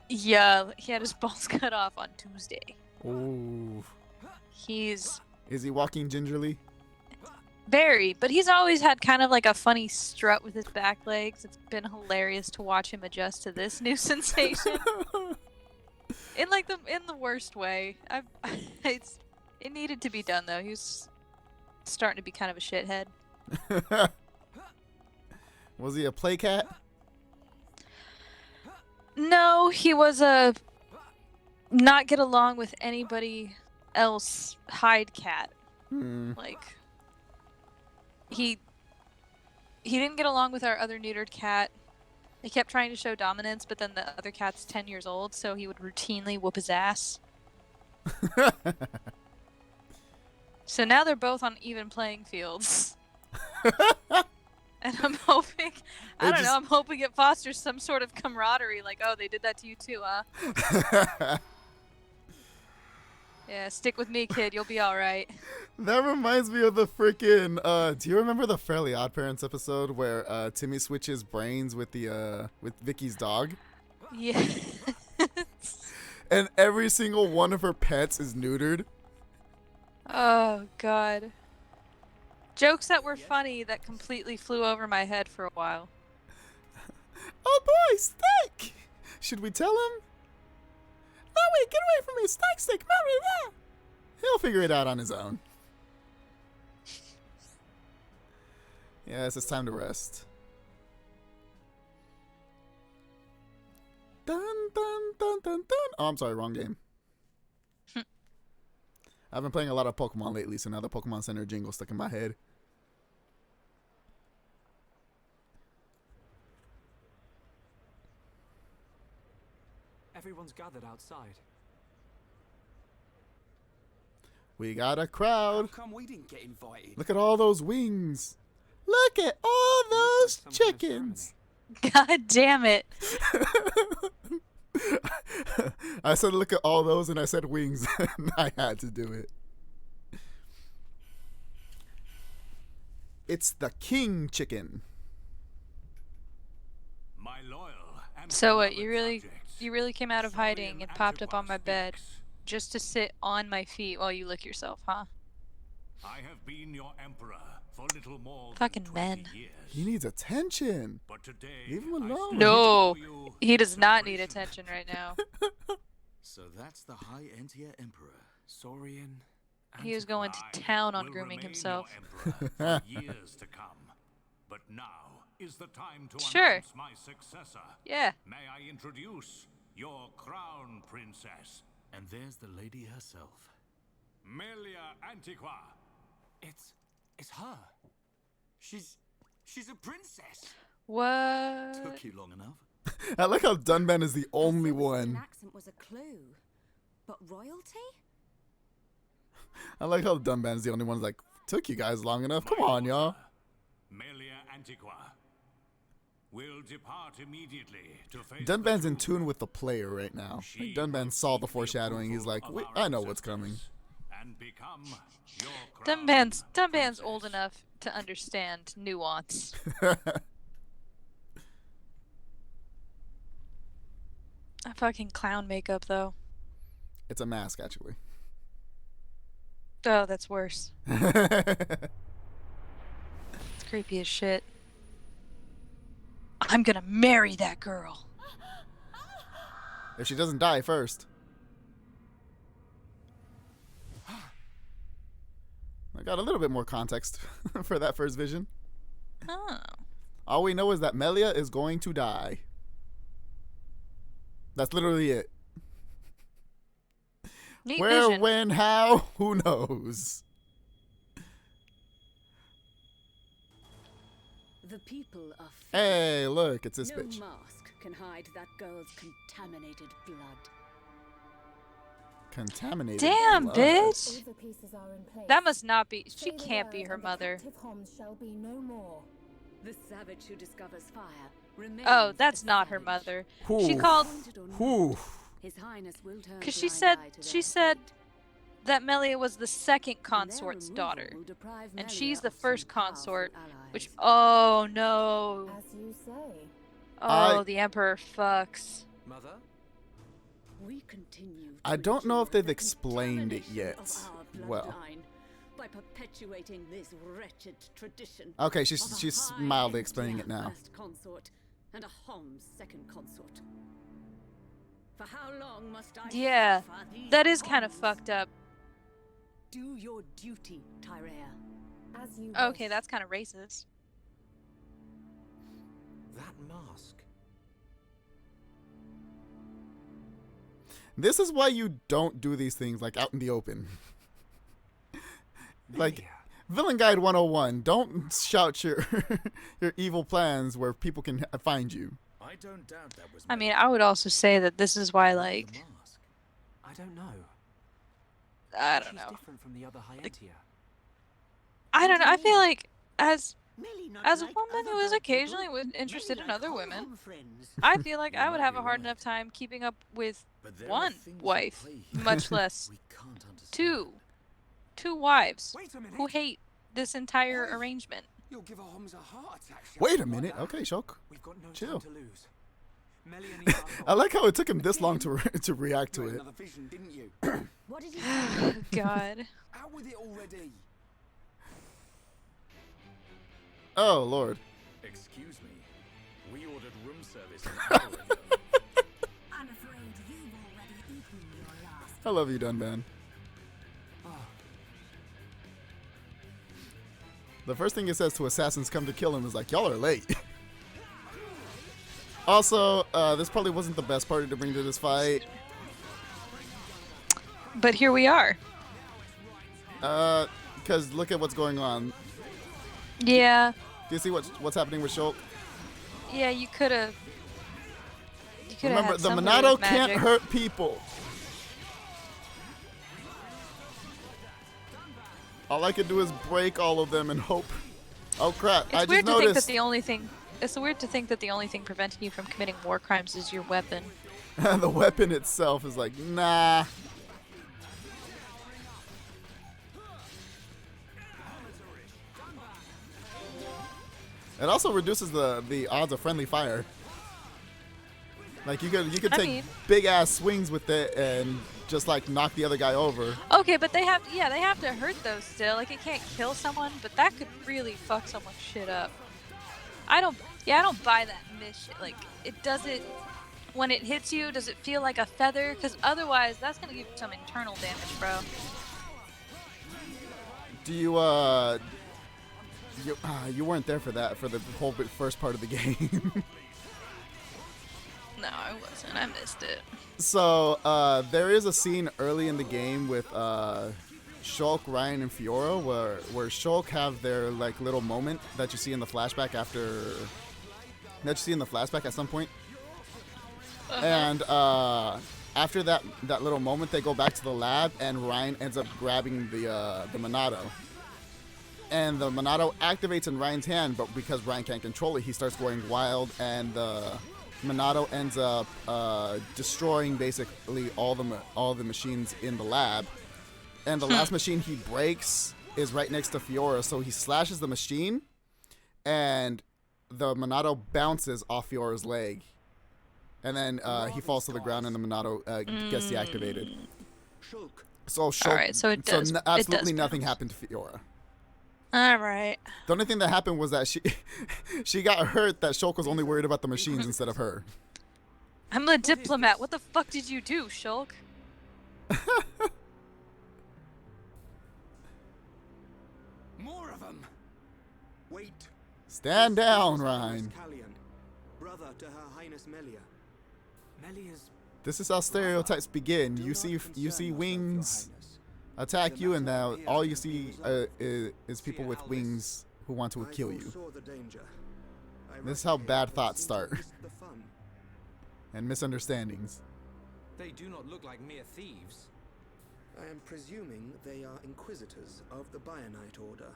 Yeah, he had his balls cut off on Tuesday. Ooh. Is he walking gingerly? Very, but he's always had kind of like a funny strut with his back legs. It's been hilarious to watch him adjust to this new sensation. In the worst way. It needed to be done though. He was starting to be kind of a shithead. Was he a play cat? No, he was a not get along with anybody else hide cat. Like he didn't get along with our other neutered cat. He kept trying to show dominance, but then the other cat's 10 years old, so he would routinely whoop his ass. So now they're both on even playing fields. And I'm hoping, I'm hoping it fosters some sort of camaraderie, like, oh, they did that to you too, huh? Yeah, stick with me, kid. You'll be all right. That reminds me of the freaking. Do you remember the Fairly Odd Parents episode where Timmy switches brains with with Vicky's dog? Yeah. And every single one of her pets is neutered. Oh God. Jokes that were funny that completely flew over my head for a while. Oh boy, Steak! Should we tell him? No, wait, get away from me, Steak, come over there! He'll figure it out on his own. Yes, it's time to rest. Dun dun dun dun dun. Oh, I'm sorry, wrong game. I've been playing a lot of Pokemon lately, so now the Pokemon Center jingle stuck in my head. Everyone's gathered outside. We got a crowd. How come we didn't get invited? Look at all those wings. Look at all those chickens. God damn it. I said, look at all those, and I said wings, and I had to do it. It's the king chicken. My loyal and So what, beloved you really came out of hiding and popped up on my bed just to sit on my feet while you lick yourself, huh? I have been your emperor for little more Fucking than men. 20 years. He needs attention. But today, Leave him alone. No, he does not need attention right now. So that's the High Entia Emperor, Saurian. He was going to town on grooming himself. For years to come. But now is the time to Sure. announce my successor. Yeah. May I introduce your crown princess? And there's the lady herself. Melia Antiqua. It's her. She's a princess. What? Took you long enough. I like how Dunban is the only An one. accent was a clue. But royalty? I like how Dunban's the only one who's like, took you guys long enough. Come on, y'all. Melia Antiqua will depart immediately to face Dunban's in tune with the player right now. Like Dunban saw the foreshadowing. He's like, wait, I know what's coming. and become your Dunban's old enough to understand nuance. A fucking clown makeup, though. It's a mask, actually. Oh, that's worse. It's creepy as shit. I'm gonna marry that girl. If she doesn't die first. I got a little bit more context for that first vision. Oh. All we know is that Melia is going to die. That's literally it. Neat Where, vision. when, how, who knows? The people are Hey, look, it's this no bitch. mask can hide that girl's contaminated blood. Contaminated. Damn, blood. bitch. All the pieces are in place. That must not be. She Say the can't be word her and the mother. captive Homs shall be no more. The savage who discovers fire remains Oh, that's a not her savage. mother. Who? She called. Who? His Highness will turn Because a she blind said eye to she their said fate. that Melia was the second And their consort's removal daughter, will deprive and Melia she's the of some first powerful consort. allies. Which, oh no, As you say. oh the Emperor fucks. Mother? We continue I to don't know if ensure they've the explained it contamination yet. of our Well. bloodline by perpetuating this wretched tradition. Okay, of she's a she's high mildly explaining it Entia now. First consort and a Homs second consort. For how long must I Yeah, suffer these that is kind of Homs? fucked up. Do your duty, Tyrea. As you Okay, wish. that's kind of racist. That mask. This is why you don't do these things like out in the open. Like Villain Guide 101, don't shout your your evil plans where people can find you. I don't doubt that was I mean, I would also say that this is why, like, The mask. I don't know. I don't She's know. different from the other Hyentia. I don't know. I feel like as Millie not as a like woman other who is bird occasionally people. interested Millie in like other all women, home friends. I feel like You I would might have be a hard right. enough time keeping up with But there are one things at wife, play here much less we can't understand. two wives Wait a minute. who hate this entire Oi. arrangement. You'll give a Homs a heart attack. Wait a shouting like minute. that. Okay, Shulk. We've got no Chill. time to lose. Melia needs our I help. like how it took him this long to to react You to had it. another vision, didn't you? What did you say? God. Out with it already. Oh Lord. Excuse me. We ordered room service an hour ago. I'm afraid you've already eaten your last. I love you, Dunban. The first thing it says to assassins come to kill him is like, y'all are late. Also, this probably wasn't the best party to bring to this fight. But here we are. Because look at what's going on. Yeah. Do you see what's happening with Shulk? Yeah, you could have. Remember, the Monado can't hurt people. All I could do is break all of them and hope. Oh crap! It's I weird just to think that noticed. the only thing It's weird to think that the only thing preventing you from committing war crimes is your weapon. The weapon itself is like, nah. It also reduces the odds of friendly fire. Like you could take big ass swings with it and just like knock the other guy over. Okay, but they have to hurt those still. Like it can't kill someone, but that could really fuck someone's shit up. I don't buy that mission. Like it doesn't. When it hits you, does it feel like a feather? Because otherwise, that's gonna give you some internal damage, bro. Do you you weren't there for that for the whole first part of the game. No, I wasn't. I missed it. So there is a scene early in the game with Shulk, Ryan, and Fiora where Shulk have their like little moment that you see in the flashback at some point. And after that little moment, they go back to the lab, and Ryan ends up grabbing the Monado. And the Monado activates in Ryan's hand, but because Ryan can't control it, he starts going wild, and the Monado ends up destroying basically all the machines in the lab. And the last machine he breaks is right next to Fiora, so he slashes the machine, and the Monado bounces off Fiora's leg. And then he falls to the ground, and the Monado gets deactivated. So Shulk, Alright, so it does. Absolutely nothing happened to Fiora. Alright. The only thing that happened was that she got hurt. That Shulk was only worried about the machines instead of her. I'm the diplomat. What the fuck did you do, Shulk? More of them. Wait. Stand down, Ryan. Brother to Her Highness Melia. Melia's. This is how stereotypes begin. You see wings attack you, and now all you see is people with wings who want to kill you. This is how bad thoughts start. And misunderstandings. They do not look like mere thieves. I am presuming they are inquisitors of the Bionite Order.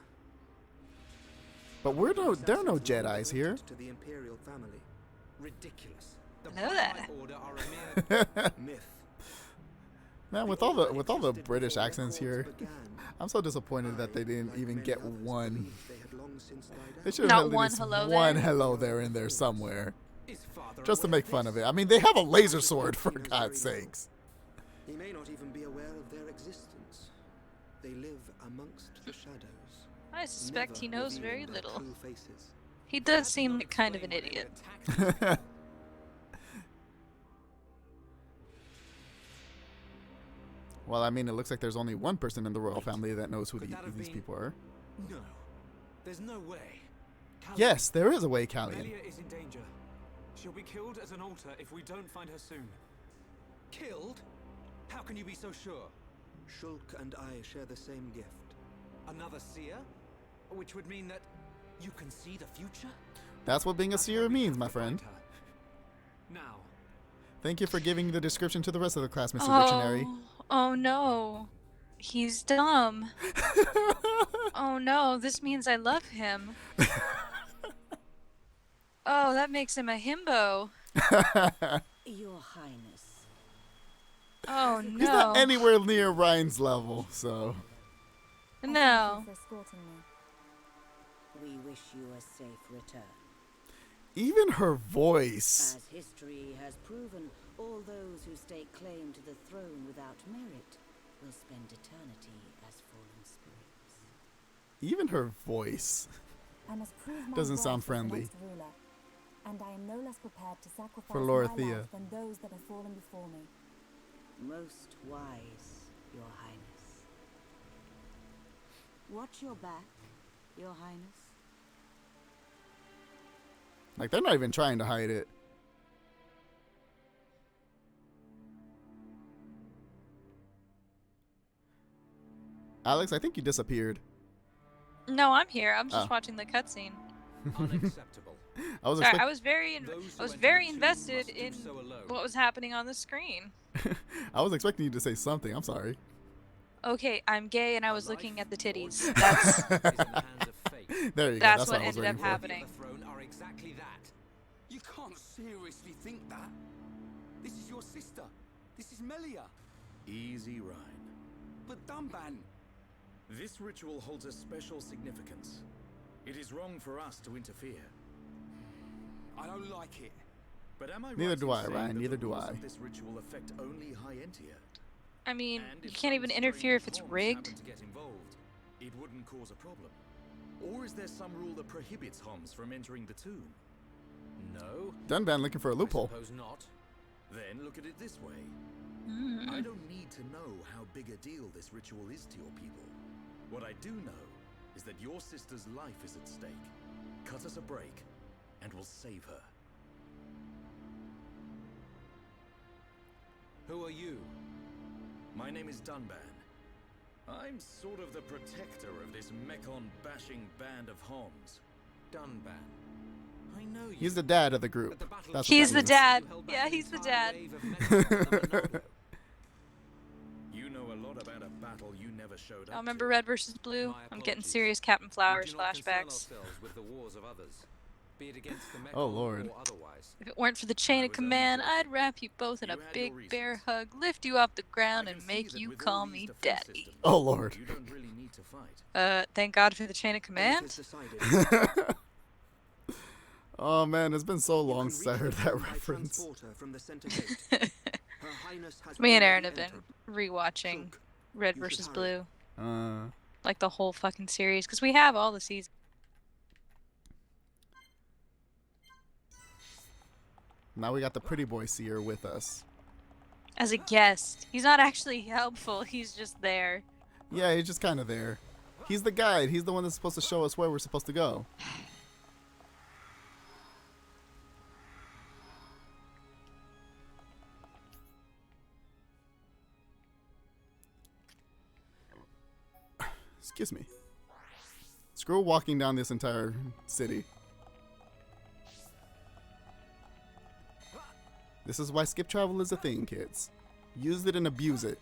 But there are no Jedis here. To the Imperial family. Ridiculous. I know that. Order are a mere myth. Man, with all the British accents here, I'm so disappointed that they didn't even get one. They should have had at least one hello there in there somewhere, just to make fun of it. I mean, they have a laser sword, for God's sakes. He may not even be aware of their existence. They live amongst the shadows. I suspect he knows very little. He does seem like kind of an idiot. Well, I mean, it looks like there's only one person in the royal family that knows who these people are. No, there's no way. Yes, there is a way, Callian. Melia is in danger. She'll be killed at an altar if we don't find her soon. Killed? How can you be so sure? Shulk and I share the same gift. Another seer? Which would mean that you can see the future? That's what being a seer means, my friend. Now. Thank you for giving the description to the rest of the class, Mr. Dictionary. Oh no. He's dumb. Oh no, this means I love him. Oh, that makes him a himbo. Your Highness. Oh no. He's not anywhere near Ryan's level, so. No. We wish you a safe return. Even her voice. As history has proven, all those who stake claim to the throne without merit will spend eternity as fallen spirits. Even her voice I must prove my doesn't worth sound as the friendly. next ruler, and I am no less prepared to sacrifice For my Lorithia. life than those that have fallen before me. Most wise, Your Highness. Watch your back, Your Highness. Like, they're not even trying to hide it. Alex, I think you disappeared. No, I'm here. I'm just watching the cutscene. Unacceptable. I was Sorry, I was very invested in what was happening on the screen. I was expecting you to say something. I'm sorry. Okay, I'm gay and I was looking at the titties. That's There you go. That's what what ended up happening. Are exactly that. seriously think that? This is your sister. This is Melia. Easy, Ryan. But Dunban. This ritual holds a special significance. It is wrong for us to interfere. I don't like it. But am I Neither right do in I, saying Ryan. that Neither the do rules I. of this ritual affect only High Entia? I mean, And you if can't even some interfere if strange it's Homs rigged. happen to get involved, it wouldn't cause a problem. Or is there some rule that prohibits Homs from entering the tomb? No. Dunban looking for a loophole. I suppose not. Then look at it this way. Mm. I don't need to know how big a deal this ritual is to your people. What I do know is that your sister's life is at stake. Cut us a break, and we'll save her. Who are you? My name is Dunban. I'm sort of the protector of this Mekon-bashing band of Homs. Dunban. I know you. He's the dad of the group. That's He's what the that dad. Yeah, he's the dad. You know a lot about a battle you never showed I up remember to. Red versus Blue. My I'm getting apologies. serious Captain Flowers We do not concern flashbacks. ourselves with the wars of others, be it against the Oh, Mekon Lord. or otherwise. If it weren't for the chain of command, I'd wrap you both in a big bear hug, lift you off the ground, and make you call me daddy. Oh, Lord. You don't really need to fight. Thank God for the chain of command. Oh, man, it's been so long since I heard that reference. Me and Aaron have been rewatching Red versus Blue, like the whole fucking series, because we have all the seasons. Now we got the pretty boy seer with us. As a guest, he's not actually helpful. He's just there. Yeah, he's just kind of there. He's the guide. He's the one that's supposed to show us where we're supposed to go. Excuse me. Screw walking down this entire city. This is why skip travel is a thing, kids. Use it and abuse it.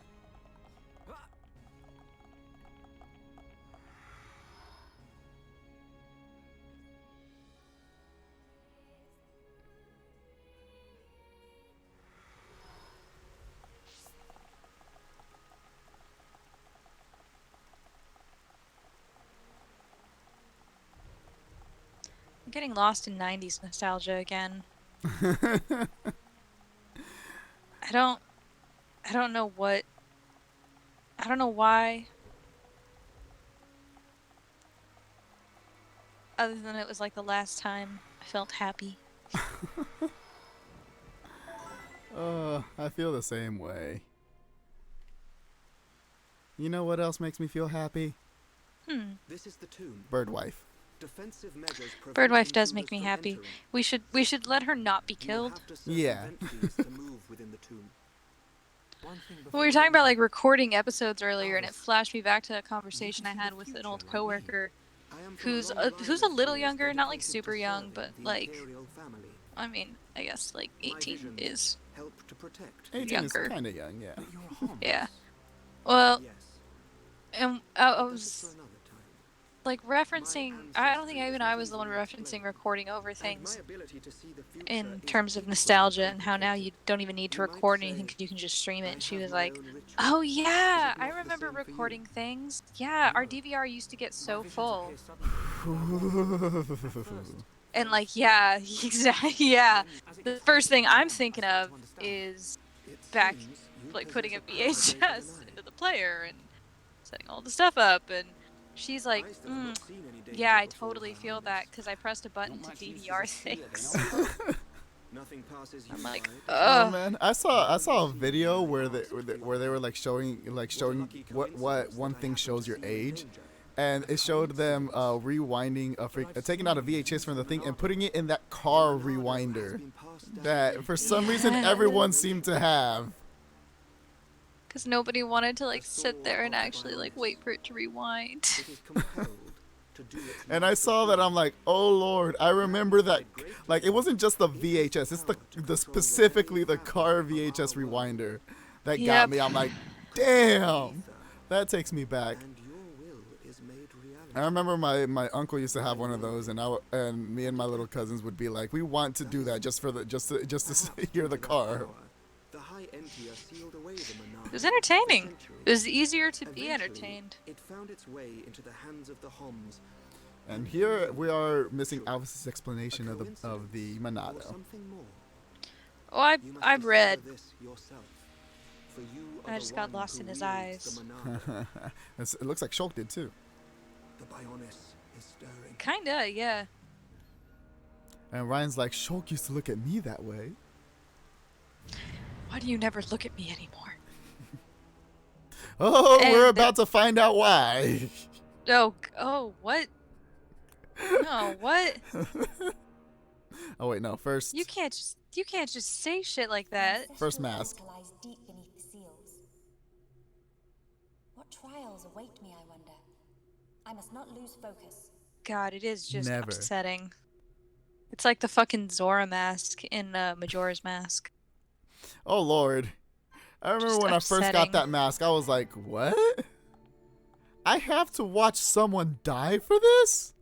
I'm getting lost in 90s nostalgia again. I don't know what, I don't know why, other than it was like the last time I felt happy. I feel the same way. You know what else makes me feel happy? This is the tomb. Birdwife. Defensive measures Birdwife does make me happy. We should let her not be killed. Yeah. We were talking about like recording episodes earlier, and it flashed me back to a conversation I had with an old coworker who's a little younger, not like super young, but like, I mean, I guess like 18 is 18 younger. is kind of young, yeah. Yeah. Well, and I was like referencing, I don't think even I was the one referencing recording over things in terms of nostalgia and how now you don't even need to record anything because you can just stream it. And she was like, oh yeah, I remember recording things. Yeah, our DVR used to get so full. And like, yeah, exactly, yeah. The first thing I'm thinking of is back, like putting a VHS into the player and setting all the stuff up, and she's like, yeah, I totally feel that because I pressed a button to DVR things. I'm like, oh man, I saw a video where they were like showing what one thing shows your age, and it showed them rewinding taking out a VHS from the thing and putting it in that car rewinder that for some reason everyone seemed to have. Because nobody wanted to like sit there and actually like wait for it to rewind. And I saw that, I'm like, oh Lord, I remember that. Like, it wasn't just the VHS, it's the specifically the car VHS rewinder that got me. I'm like, damn, that takes me back. I remember my uncle used to have one of those, and and me and my little cousins would be like, we want to do that just to hear the car. The High Empire sealed away the Monarch. It was entertaining. For centuries. It was easier to be Eventually, entertained. It found its way into the hands of the Homs. And here we are missing Alvis's explanation of the Monado. Something more. Oh, I've read. This yourself. For you are I the just got one lost who in his wields eyes. the Monado. It looks like Shulk did too. The Bionis is stirring. Kinda, yeah. And Ryan's like, Shulk used to look at me that way. Why do you never look at me anymore? Oh, we're about to find out why. Oh, what? No, what? Oh wait, no. First. You can't just say shit like that. First mask. Lies deep beneath the seals. What trials await me, I wonder? I must not lose focus. God, it is just Never. upsetting. It's like the fucking Zora mask in Majora's Mask. Oh Lord. I remember Just when I first got upsetting. that mask, I was like, what? I have to watch someone die for this?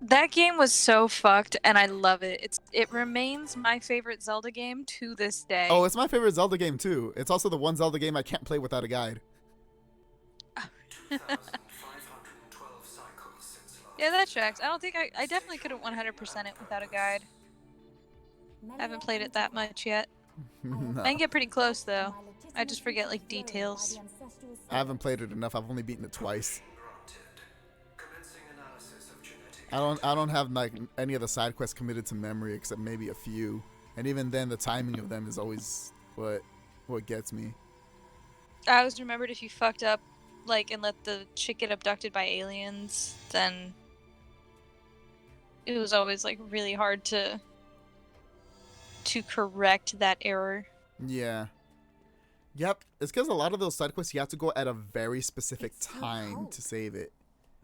That game was so fucked, and I love it. It remains my favorite Zelda game to this day. Oh, it's my favorite Zelda game too. It's also the one Zelda game I can't play without a guide. Yeah, that tracks. I don't think I definitely couldn't 100% it without a guide. I haven't played it that much yet. No. I can get pretty close though. I just forget like details. I haven't played it enough. I've only beaten it twice. I don't have like any of the side quests committed to memory except maybe a few, and even then the timing of them is always what gets me. I always remembered if you fucked up, like, and let the chick get abducted by aliens, then it was always like really hard to correct that error. Yeah. Yep. It's because a lot of those side quests you have to go at a very specific time to save it.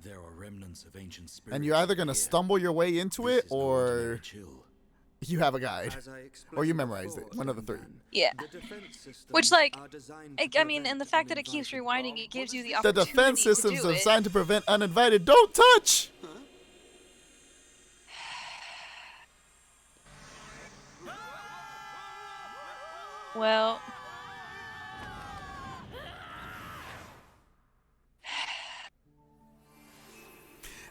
There are remnants of ancient spirits. And you're either gonna stumble your way into it, or you have a guide, or you memorized it. One of the three. Yeah. Which, like, I mean, and the fact that it keeps rewinding, it gives you the The opportunity defense to systems do are it. designed to prevent uninvited. Don't touch. Well,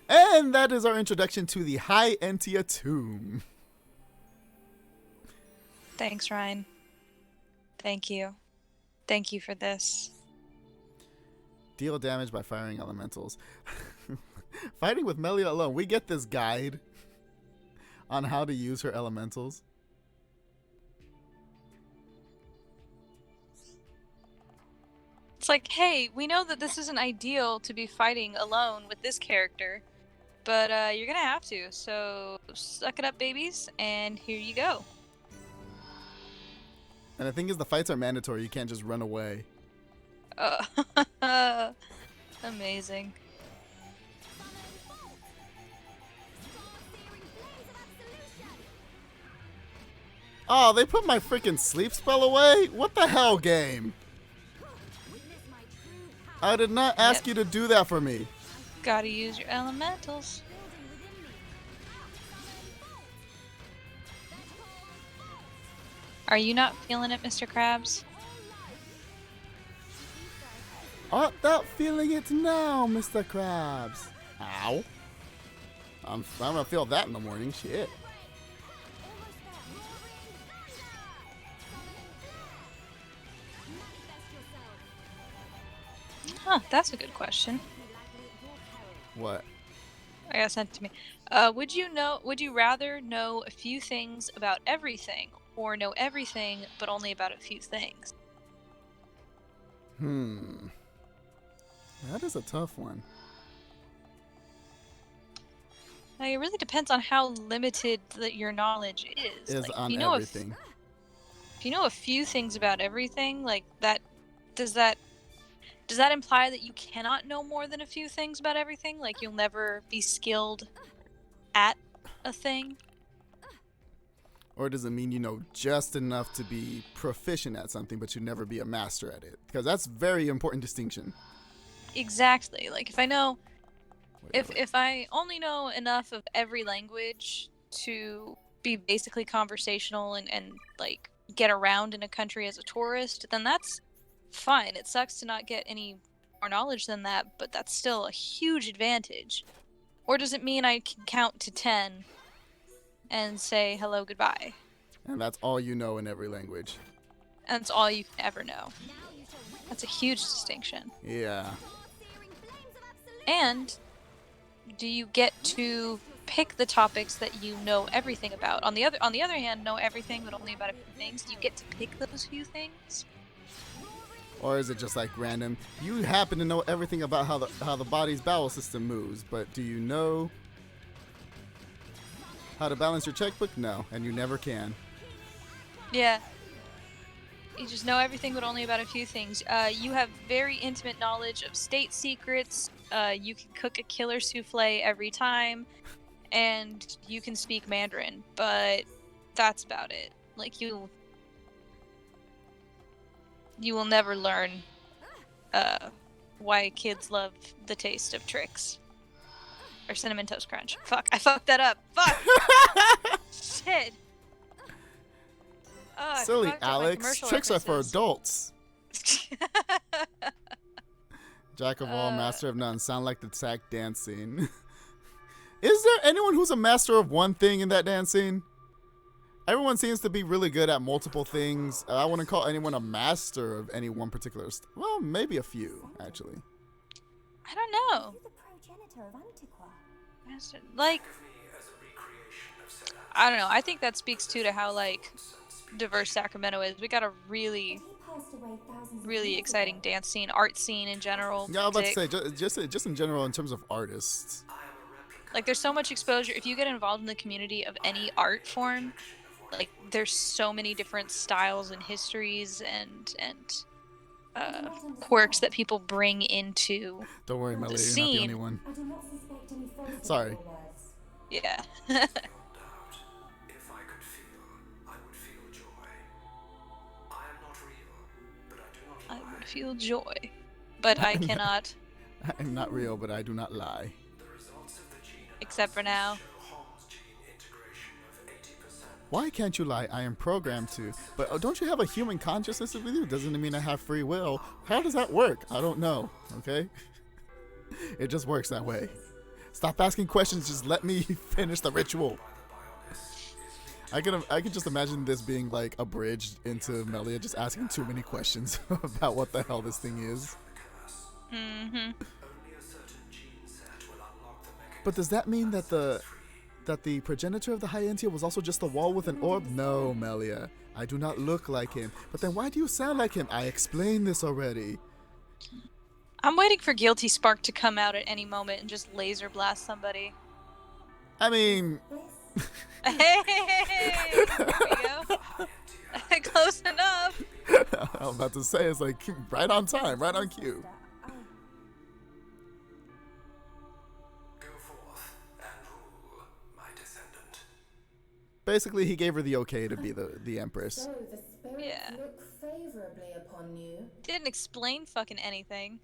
And that is our introduction to the High Entia Tomb. thanks, Ryan. Thank you. Thank you for this. Deal damage by firing elementals. Fighting with Melia alone. We get this guide on how to use her elementals. It's like, hey, we know that this isn't ideal to be fighting alone with this character, but you're gonna have to, so suck it up, babies, and here you go. And the thing is, the fights are mandatory. You can't just run away. Amazing. Oh, they put my freaking sleep spell away? What the hell, game? I did not ask you to do that for me. Gotta use your elementals. Are you not feeling it, Mr. Krabs? Art thou feeling it now, Mr. Krabs? Ow. I'm gonna feel that in the morning. Shit. Huh, that's a good question. What? I got sent to me. Would you rather know a few things about everything, or know everything but only about a few things? That is a tough one. Like, it really depends on how limited your knowledge is. Is Like, on if you know everything. if you know a few things about everything, like that, does that imply that you cannot know more than a few things about everything? Like, you'll never be skilled at a thing? Or does it mean you know just enough to be proficient at something, but you never be a master at it? Because that's very important distinction. Exactly. Like, if I know If I only know enough of every language to be basically conversational and like get around in a country as a tourist, then that's fine. It sucks to not get any more knowledge than that, but that's still a huge advantage. Or does it mean I can count to 10 and say hello, goodbye? And that's all you know in every language. And that's all you can ever know. That's a huge distinction. Yeah. And do you get to pick the topics that you know everything about? On the other hand, know everything but only about a few things. Do you get to pick those few things? Or is it just like random? You happen to know everything about how the body's bowel system moves, but do you know how to balance your checkbook? No, and you never can. Yeah. You just know everything but only about a few things. You have very intimate knowledge of state secrets. You can cook a killer souffle every time. And you can speak Mandarin. But that's about it. Like, you will never learn why kids love the taste of Trix. Or Cinnamon Toast Crunch. Fuck, I fucked that up. Fuck! Shit! Oh, Silly Alex, Tricks are for adults. Jack of all, master of none. Sound like the tag dance scene. Is there anyone who's a master of one thing in that dance scene? Everyone seems to be really good at multiple things. I wouldn't call anyone a master of any one particular. Well, maybe a few, actually. I don't know. Like, I don't know. I think that speaks to how like diverse Sacramento is. We got a really exciting dance scene, art scene in general. Yeah, I was about to say just in general in terms of artists. Like, there's so much exposure. If you get involved in the community of any art form, like, there's so many different styles and histories and quirks that people bring into Don't worry, Melly, you're not the only one. Sorry. Yeah. If I could feel, I would feel joy. I am not real, but I do not lie. I would feel joy, but I cannot. I am not real, but I do not lie. Except for now. Why can't you lie? I am programmed to. But don't you have a human consciousness with you? Doesn't it mean I have free will? How does that work? I don't know. Okay? It just works that way. Stop asking questions. Just let me finish the ritual. I can just imagine this being like abridged into Melia just asking too many questions about what the hell this thing is. Mm-hmm. But does that mean that the progenitor of the Hyentia was also just a wall with an orb? No, Melia. I do not look like him. But then why do you sound like him? I explained this already. I'm waiting for Guilty Spark to come out at any moment and just laser blast somebody. I mean... Hey! There we go. Close enough. I was about to say, it's like right on time, right on cue. Basically, he gave her the okay to be the Empress. So the spirits Yeah. look favorably upon you. Didn't explain fucking anything.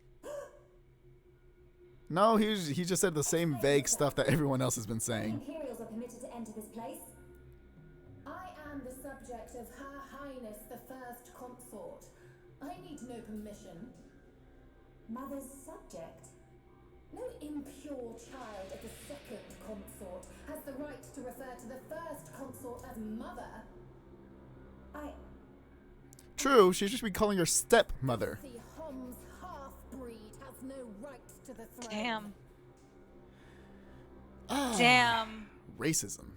No, he just said the same vague stuff that everyone else has been saying. Imperials are permitted to enter this place. I am the subject of Her Highness the First Consort. I need no permission. Mother's subject? No impure child of the second consort has the right to refer to the first consort as mother. True, she should be calling her stepmother. The Hom's half-breed has no right to the throne. Damn. Ah, Damn. Racism.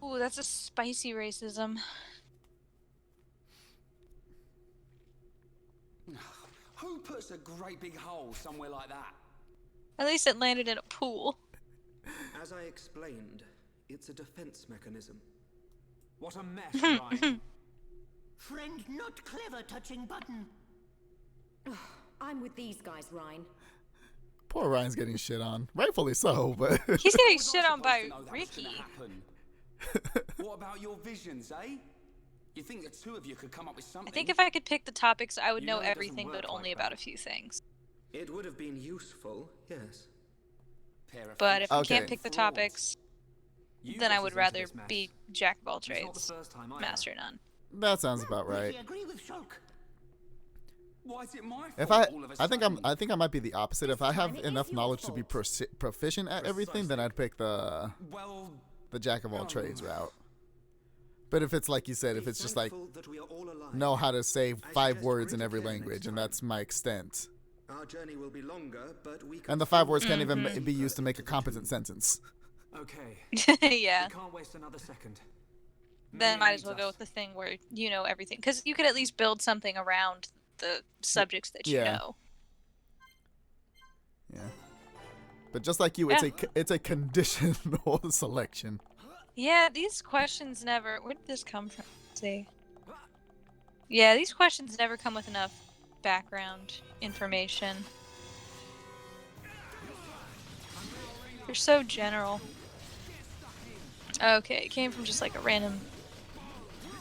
Ooh, that's a spicy racism. Who puts a great big hole somewhere like that? At least it landed in a pool. As I explained, it's a defense mechanism. What a mess, Ryan. Friend not clever touching button. I'm with these guys, Ryan. Poor Ryan's getting shit on. Rightfully so, but... He's getting shit on by Ricky. What about your visions, eh? You think the two of you could come up with something? I think if I could pick the topics, I would You know know it doesn't everything, work but only like about that. a few things. It would have been useful, yes. But if you Okay. can't pick the topics, then I would rather be jack of all trades, master of none. That sounds about right. I agree with Shulk. Why is it my fault If I all of a think sudden? I think I might be the opposite. If I have enough knowledge to be proficient at everything, then I'd pick the jack of all trades route. But if it's like you said, if it's just like know how to say 5 words in every language, and that's my extent. Our journey will be longer, but we can And the 5 words can't even be used to make a competent sentence. Okay. Yeah. We can't waste another second. Then might as well go with the thing where you know everything, because you could at least build something around the subjects that you know. Yeah. But just like you, it's a conditional selection. Yeah, these questions never. Where did this come from? Let's see. Yeah, these questions never come with enough background information. They're so general. Okay, it came from just like a random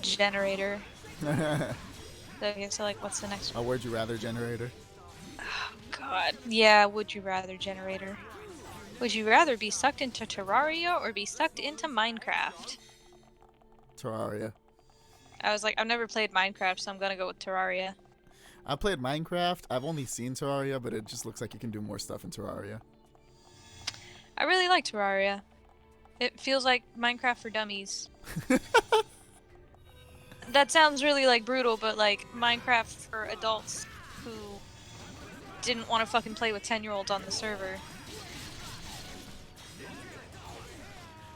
generator. Okay, so like, what's the next one? A would you rather generator. Oh, God. Yeah, would you rather generator. Would you rather be sucked into Terraria or be sucked into Minecraft? Terraria. I was like, I've never played Minecraft, so I'm gonna go with Terraria. I played Minecraft. I've only seen Terraria, but it just looks like you can do more stuff in Terraria. I really like Terraria. It feels like Minecraft for dummies. That sounds really like brutal, but like Minecraft for adults who didn't want to fucking play with 10-year-olds on the server.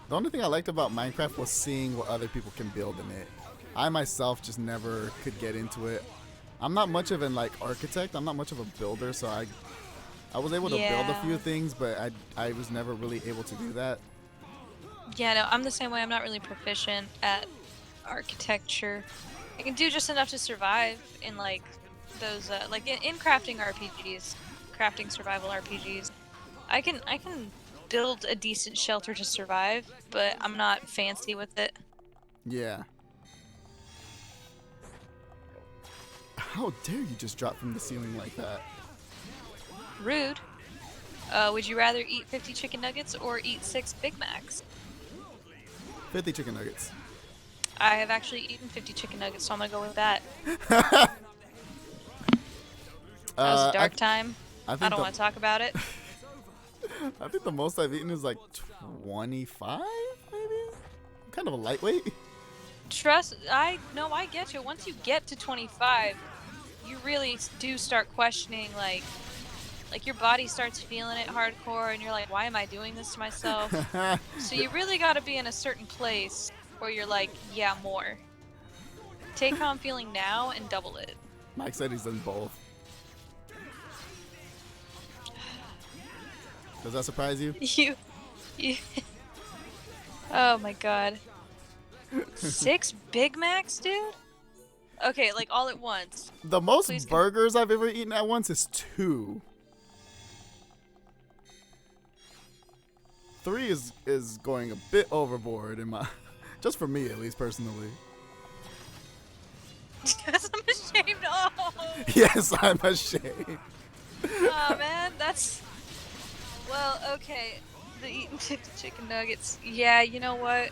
The only thing I liked about Minecraft was seeing what other people can build in it. I myself just never could get into it. I'm not much of an architect. I'm not much of a builder, so I was able to build a few things, but I was never really able to do that. Yeah, no, I'm the same way. I'm not really proficient at architecture. I can do just enough to survive in like those in crafting RPGs, crafting survival RPGs. I can build a decent shelter to survive, but I'm not fancy with it. Yeah. How dare you just drop from the ceiling like that? Rude. Would you rather eat 50 chicken nuggets or eat 6 Big Macs? 50 chicken nuggets. I have actually eaten 50 chicken nuggets, so I'm gonna go with that. That was a dark time. I don't want to talk about it. I think the most I've eaten is like 25, maybe? I'm kind of a lightweight. I get you. Once you get to 25, you really do start questioning, like your body starts feeling it hardcore, and you're like, why am I doing this to myself? So you really got to be in a certain place where you're like, yeah, more. Take how I'm feeling now and double it. Mike said he's done both. Does that surprise you? You. Oh my god. 6 Big Macs, dude? Okay, like all at once. The most burgers I've ever eaten at once is 2. 3 is going a bit overboard in my, just for me at least personally. Because I'm ashamed. Oh. Yes, I'm ashamed. Oh man, that's. Well, okay. The eating 50 chicken nuggets. Yeah, you know what?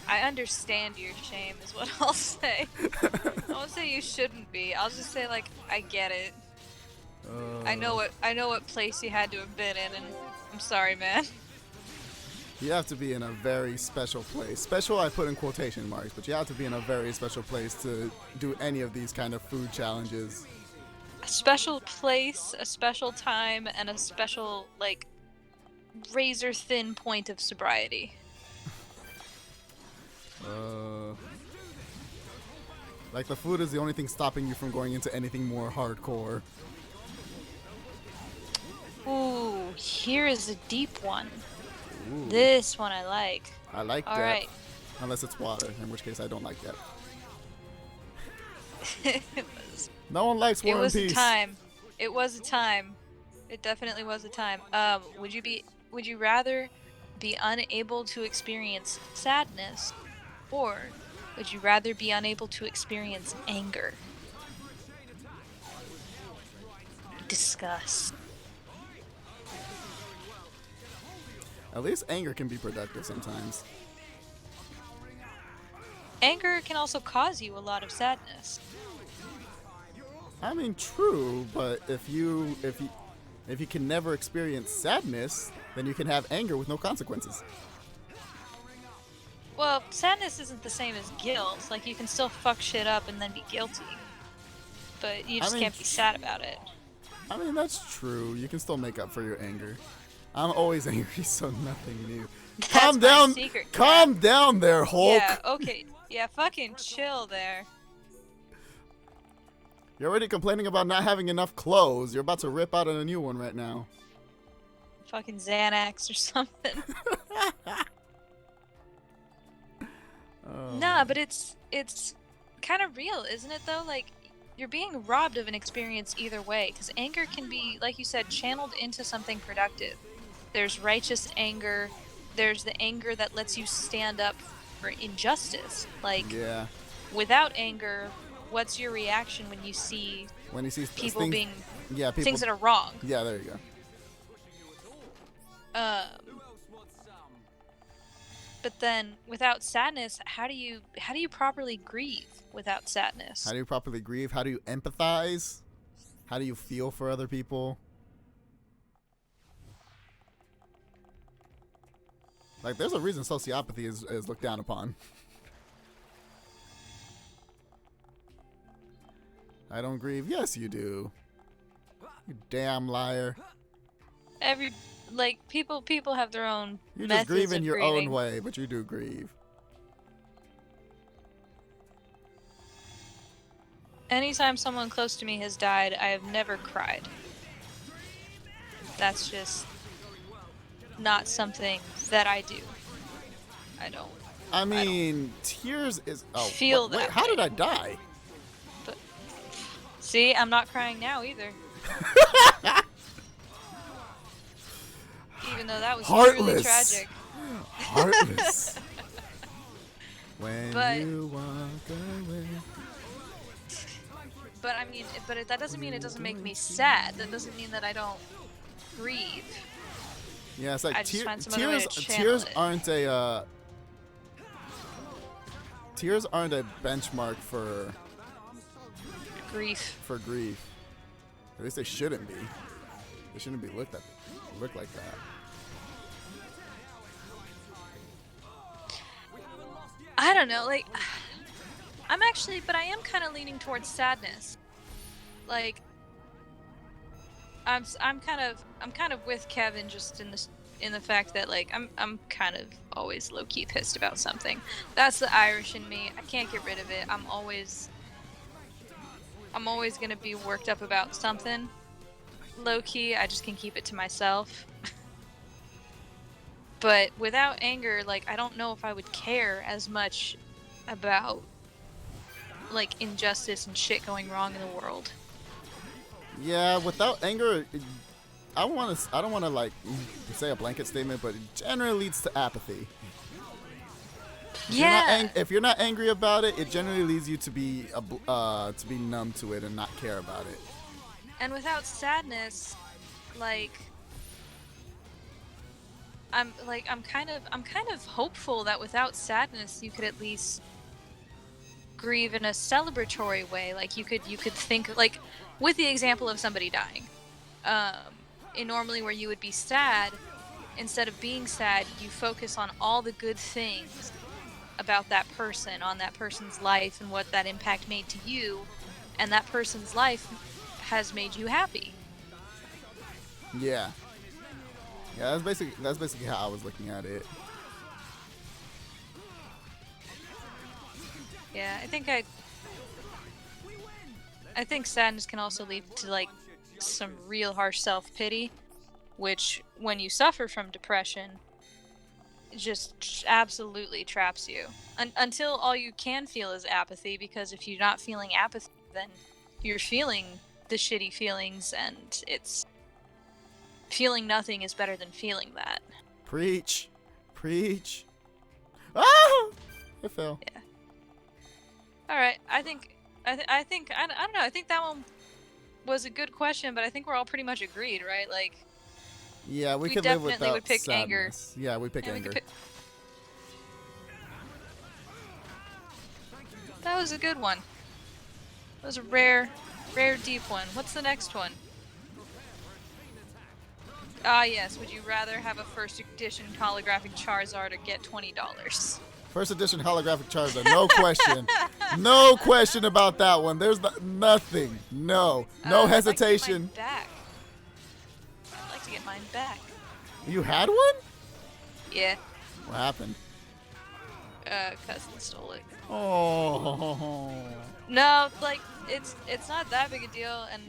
I understand your shame, is what I'll say. I won't say you shouldn't be. I'll just say I get it. I know what place you had to have been in, and I'm sorry, man. You have to be in a very special place. Special, I put in quotation marks, but you have to be in a very special place to do any of these kind of food challenges. A special place, a special time, and a special, razor thin point of sobriety. The food is the only thing stopping you from going into anything more hardcore. Ooh, here is a deep one. Ooh. This one I like. I like All that. right. Unless it's water, in which case I don't like that. It was. No one likes War and Peace. It was a time. It was a time. It definitely was a time. Would you rather be unable to experience sadness, or would you rather be unable to experience anger? Disgust. At least anger can be productive sometimes. Anger can also cause you a lot of sadness. I mean, true, but if you can never experience sadness, then you can have anger with no consequences. Well, sadness isn't the same as guilt. Like, you can still fuck shit up and then be guilty. But you just can't be sad about it. I mean, that's true. You can still make up for your anger. I'm always angry, so nothing new. Calm down. Secret, calm down there, Hulk. Yeah, okay. Yeah, fucking chill there. You're already complaining about not having enough clothes. You're about to rip out a new one right now. Fucking Xanax or something. Nah, but it's kind of real, isn't it, though? Like, you're being robbed of an experience either way, because anger can be, like you said, channeled into something productive. There's righteous anger. There's the anger that lets you stand up for injustice. Like, without anger, what's your reaction when you see people things, being people, things that are wrong? Yeah, there you go. But then, without sadness, how do you properly grieve without sadness? How do you properly grieve? How do you empathize? How do you feel for other people? Like, there's a reason sociopathy is looked down upon. I don't grieve. Yes, you do. You damn liar. People have their own You methods just grieve in of your grieving. own way, but you do grieve. Anytime someone close to me has died, I have never cried. That's just not something that I do. I don't. I mean, tears is. Oh, feel wait, that how way. did I die? But see, I'm not crying now either. Even though that was truly tragic. Heartless. When But- you walk away. But I mean, that doesn't mean it doesn't make me sad. That doesn't mean that I don't grieve. Yeah, it's like I just find some other way to channel tears it. aren't a benchmark for grief. For grief. At least they shouldn't be. They shouldn't be looked like that. I don't know, like, but I am kind of leaning towards sadness. Like, I'm kind of with Kevin just in the fact that, like, I'm kind of always low key pissed about something. That's the Irish in me. I can't get rid of it. I'm always gonna be worked up about something. Low key, I just can keep it to myself. But without anger, like, I don't know if I would care as much about, like, injustice and shit going wrong in the world. Yeah, without anger, I don't want to like say a blanket statement, but it generally leads to apathy. If you're not angry about it, it generally leads you to be numb to it and not care about it. And without sadness, like, I'm kind of hopeful that without sadness you could at least grieve in a celebratory way. Like, you could think, like, with the example of somebody dying, normally where you would be sad, instead of being sad, you focus on all the good things about that person, on that person's life, and what that impact made to you, and that person's life has made you happy. Yeah, that's basically how I was looking at it. Yeah, I think sadness can also lead to, like, some real harsh self-pity, which, when you suffer from depression, just absolutely traps you. Until all you can feel is apathy, because if you're not feeling apathy, then you're feeling the shitty feelings, and it's feeling nothing is better than feeling that. Preach. Ah! I fell. Yeah. All right. I don't know. I think that one was a good question, but I think we're all pretty much agreed, right? Like, Yeah, we We could live definitely without would pick anger. sadness. Yeah, we pick Yeah, we anger. could pick- That was a good one. That was a rare deep one. What's the next one? Ah, yes. Would you rather have a first edition holographic Charizard or get $20? First edition holographic Charizard, no question. No question about that one. There's nothing. No hesitation. I'd like to get mine back. You had one? Yeah. What happened? Cousin stole it. Oh. No, like it's not that big a deal, and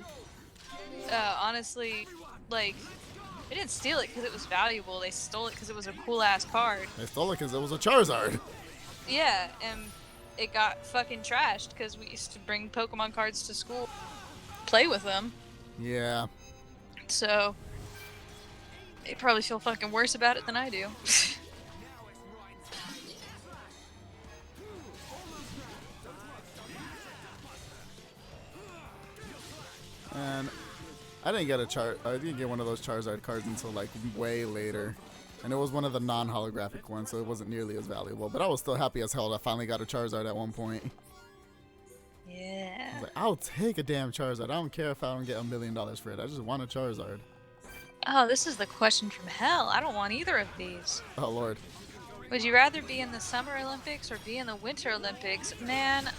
honestly, like they didn't steal it because it was valuable. They stole it because it was a cool ass card. They stole it because it was a Charizard. Yeah, and it got fucking trashed because we used to bring Pokemon cards to school, play with them. Yeah. So they probably feel fucking worse about it than I do. And I didn't get one of those Charizard cards until like way later. And it was one of the non-holographic ones, so it wasn't nearly as valuable. But I was still happy as hell that I finally got a Charizard at one point. Yeah. I was like, I'll take a damn Charizard. I don't care if I don't get $1 million for it. I just want a Charizard. Oh, this is the question from hell. I don't want either of these. Oh, Lord. Would you rather be in the Summer Olympics or be in the Winter Olympics? Man,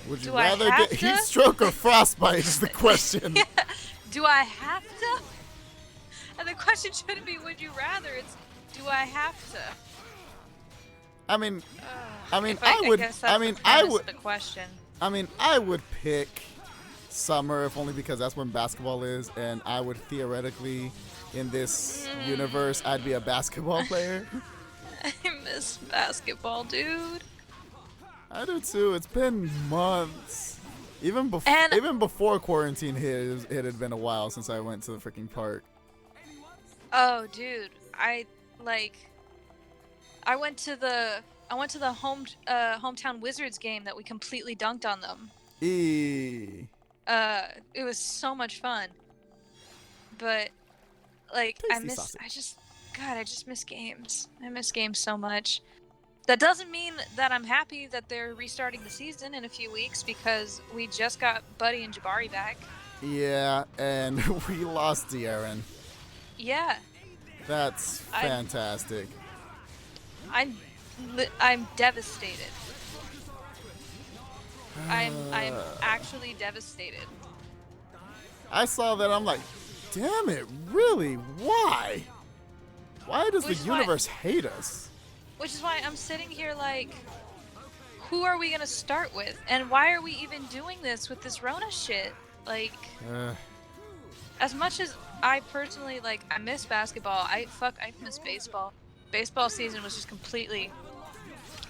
Would you Do I rather have get to? heat stroke or frostbite is the question. do I have to? And the question shouldn't be would you rather, it's do I have to? I mean, If I would. guess that's I mean, the I premise would. of the question. I mean, I would pick summer if only because that's when basketball is, and I would theoretically, in this universe, I'd be a basketball player. I miss basketball, dude. I do too. It's been months. Even before quarantine hit, it had been a while since I went to the freaking park. Oh, dude, I went to the hometown Wizards game that we completely dunked on them. Eee. It was so much fun. But like Tasty sausage. I just miss games. I miss games so much. That doesn't mean that I'm happy that they're restarting the season in a few weeks because we just got Buddy and Jabari back. Yeah, and we lost De'Aaron. Yeah. That's fantastic. I'm devastated. I'm actually devastated. I saw that. I'm like, damn it, really? Why? Why does the universe hate us? Which is why I'm sitting here like, who are we gonna start with? And why are we even doing this with this Rona shit? Like, as much as I personally, like, I miss basketball, I miss baseball. Baseball season was just completely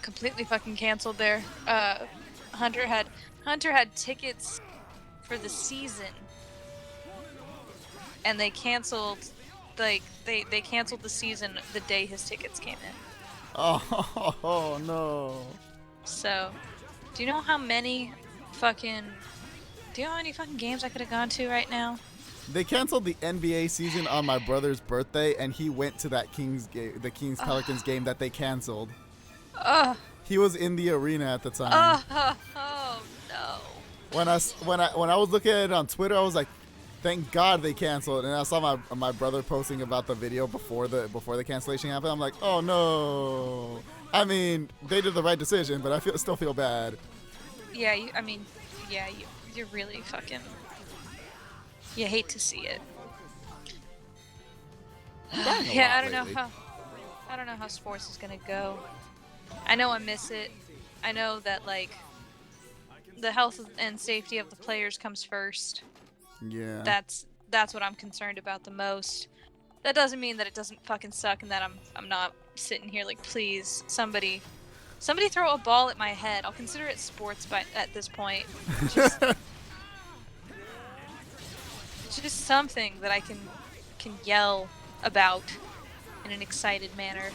fucking canceled there. Hunter had tickets for the season, and they canceled, like, they canceled the season the day his tickets came in. Oh no. So, do you know how many fucking games I could have gone to right now? They canceled the NBA season on my brother's birthday, and he went to that the Kings Pelicans game that they canceled. He was in the arena at the time. Oh no. When I was looking at it on Twitter, I was like, thank God they canceled. And I saw my brother posting about the video before the cancellation happened. I'm like, oh no. I mean, they did the right decision, but I still feel bad. Yeah, you're really fucking. You hate to see it. Yeah, I don't know how sports is gonna go. I know I miss it. I know that, like, the health and safety of the players comes first. Yeah. That's what I'm concerned about the most. That doesn't mean that it doesn't fucking suck and that I'm not sitting here like, please, somebody throw a ball at my head. I'll consider it sports at this point. Just something that I can yell about in an excited manner.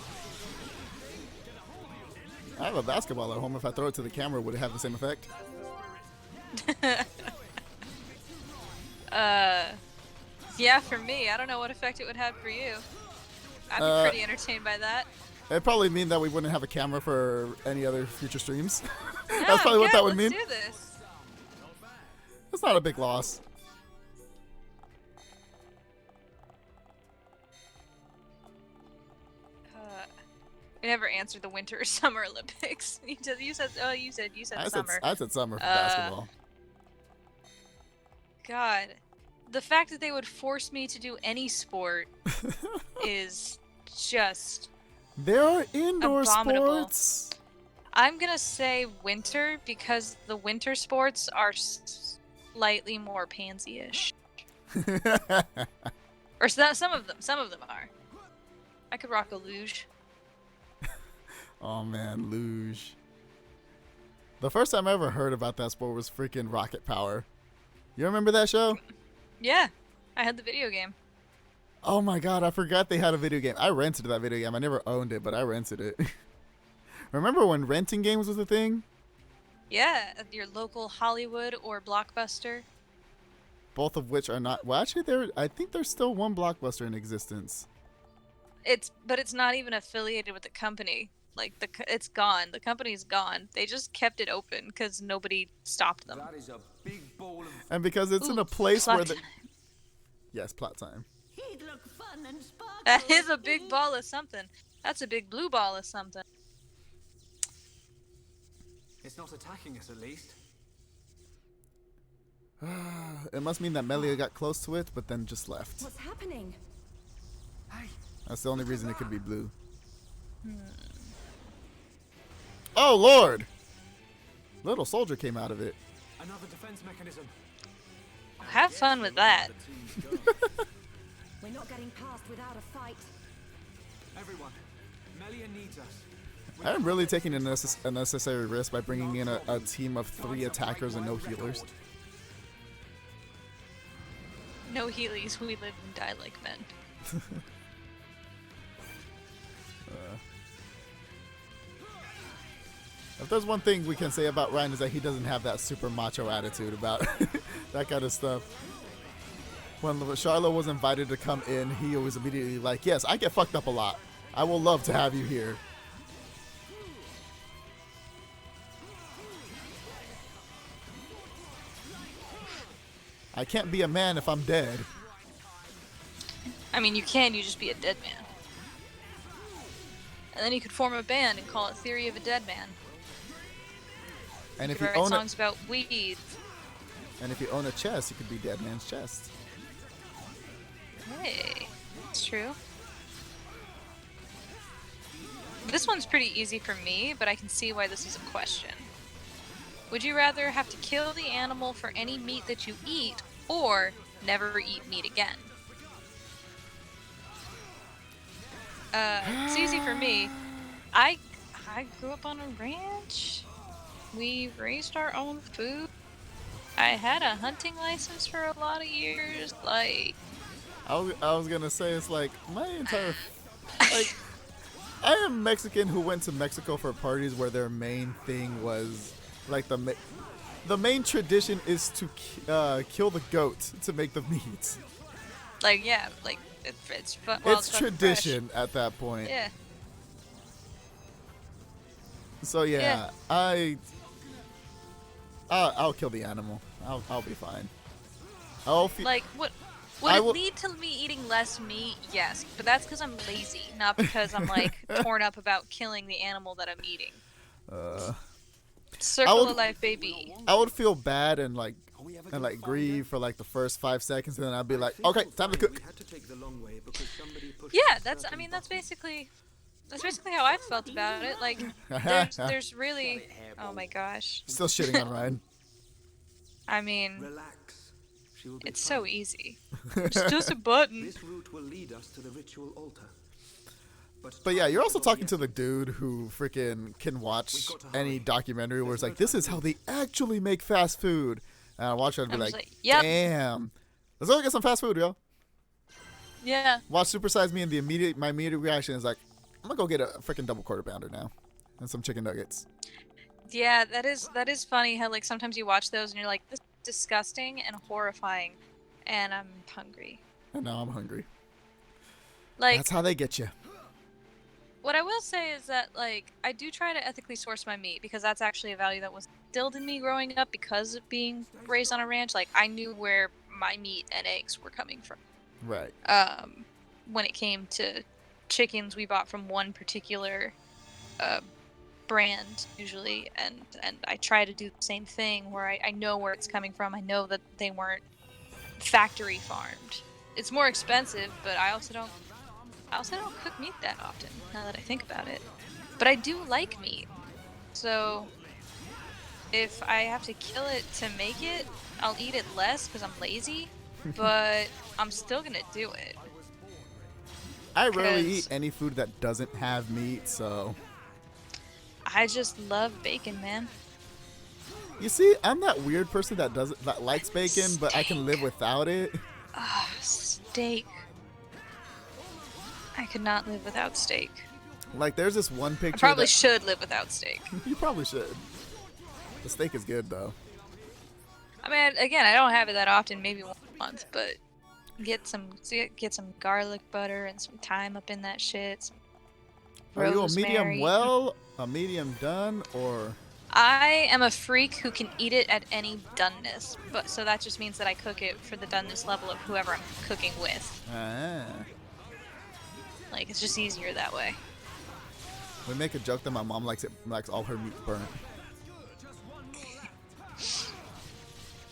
I have a basketball at home. If I throw it to the camera, would it have the same effect? Yeah, for me. I don't know what effect it would have for you. I'd be pretty entertained by that. It'd probably mean that we wouldn't have a camera for any other future streams. No, That's probably what that would mean. Let's do this. It's not a big loss. We never answered the Winter or Summer Olympics. You said summer. I said summer for basketball. God, the fact that they would force me to do any sport is just There are indoor abominable. sports. I'm gonna say winter because the winter sports are slightly more pansy-ish. Or some of them are. I could rock a luge. Oh man, luge. The first time I ever heard about that sport was freaking Rocket Power. You remember that show? Yeah, I had the video game. Oh my god, I forgot they had a video game. I rented that video game. I never owned it, but I rented it. Remember when renting games was a thing? Yeah, at your local Hollywood or Blockbuster. Both of which are not. Well, actually, I think there's still one Blockbuster in existence. But it's not even affiliated with the company. Like it's gone. The company's gone. They just kept it open because nobody stopped them. That is a big ball of... And because it's in a place where plot the. time. Yes, plot time. He'd look fun and sparkle. That is a big ball of something. That's a big blue ball of something. It's not attacking us, at least. It must mean that Melia got close to it, but then just left. What's happening? That's the only reason it could be blue. Oh Lord! Little soldier came out of it. Another defense mechanism. Have fun with that. We're not getting past without a fight. Everyone, Melia needs us. I'm really taking a necessary risk by bringing in a team of 3 attackers and no healers. No healies. We live and die like men. If there's one thing we can say about Ryan is that he doesn't have that super macho attitude about that kind of stuff. When Charlotte was invited to come in, he was immediately like, yes, I get fucked up a lot. I will love to have you here. I can't be a man if I'm dead. I mean, you just be a dead man. And then you could form a band and call it Theory of a Dead Man. And if you you write own songs about weed. And if you own a chest, it could be Dead Man's Chest. Hey, it's true. This one's pretty easy for me, but I can see why this is a question. Would you rather have to kill the animal for any meat that you eat, or never eat meat again? It's easy for me. I grew up on a ranch. We raised our own food. I had a hunting license for a lot of years. Like, I was gonna say, it's like my entire like I am Mexican who went to Mexico for parties where their main thing was like the main tradition is to kill the goat to make the meat. like yeah, like it's fun. It's tradition at that point. Yeah. So yeah. I'll kill the animal. I'll be fine. Like, would it lead to me eating less meat? Yes, but that's because I'm lazy, not because I'm like torn up about killing the animal that I'm eating. Circle of life, baby. I would feel bad and grieve for like the first 5 seconds, and then I'd be like, okay, time to cook. Yeah, that's basically how I felt about it. Like, there's really, oh my gosh. Still shitting on Ryan. I mean, it's so easy. It's just a button. This route will lead us to the ritual altar. But yeah, you're also talking to the dude who freaking can watch any documentary where it's like, this is how they actually make fast food. And I watch it and be like, yep. Damn. Let's go get some fast food, yo. Yeah. Watch Super Size Me, and my immediate reaction is like, I'm gonna go get a freaking double quarter pounder now. And some chicken nuggets. Yeah, that is funny how like sometimes you watch those and you're like, this is disgusting and horrifying, and I'm hungry. And now I'm hungry. Like, that's how they get you. what I will say is that, like, I do try to ethically source my meat because that's actually a value that was instilled in me growing up because of being raised on a ranch. Like, I knew where my meat and eggs were coming from. Right. When it came to chickens, we bought from one particular brand usually, and I try to do the same thing where I know where it's coming from. I know that they weren't factory farmed. It's more expensive, but I also don't cook meat that often, now that I think about it. But I do like meat. So if I have to kill it to make it, I'll eat it less because I'm lazy, but I'm still gonna do it. I rarely eat any food that doesn't have meat, so... I just love bacon, man. You see, I'm that weird person that likes bacon, but I can live without it. Ah, steak. I could not live without steak. Like, there's this one picture. I probably should live without steak. You probably should. The steak is good, though. I mean, again, I don't have it that often, maybe once a month, but get some garlic butter and some thyme up in that shit. Are you a Rosemary. medium well, a medium done, or? I am a freak who can eat it at any doneness, but so that just means that I cook it for the doneness level of whoever I'm cooking with. Ah. Like, it's just easier that way. We make a joke that my mom likes all her meat burnt.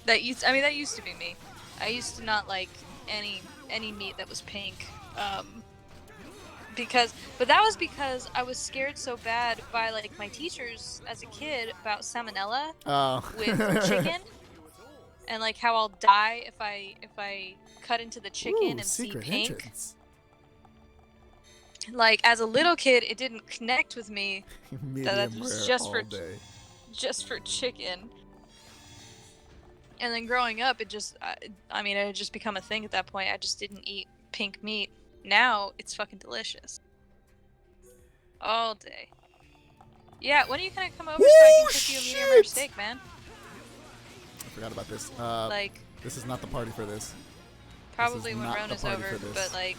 That used to be me. I used to not like any meat that was pink. But that was because I was scared so bad by like my teachers as a kid about salmonella with chicken, and like how I'll die if I cut into the chicken and see pink. Entrance. Like as a little kid, it didn't connect with me that Medium was rare just all for day. just for chicken. And then growing up, it had just become a thing at that point. I just didn't eat pink meat. Now it's fucking delicious. All day. Yeah, when are you gonna come over so I can cook you a medium rare steak, man? I forgot about this. Like, this is not the party for this. probably This is when not Rona's the party over, for this. but like,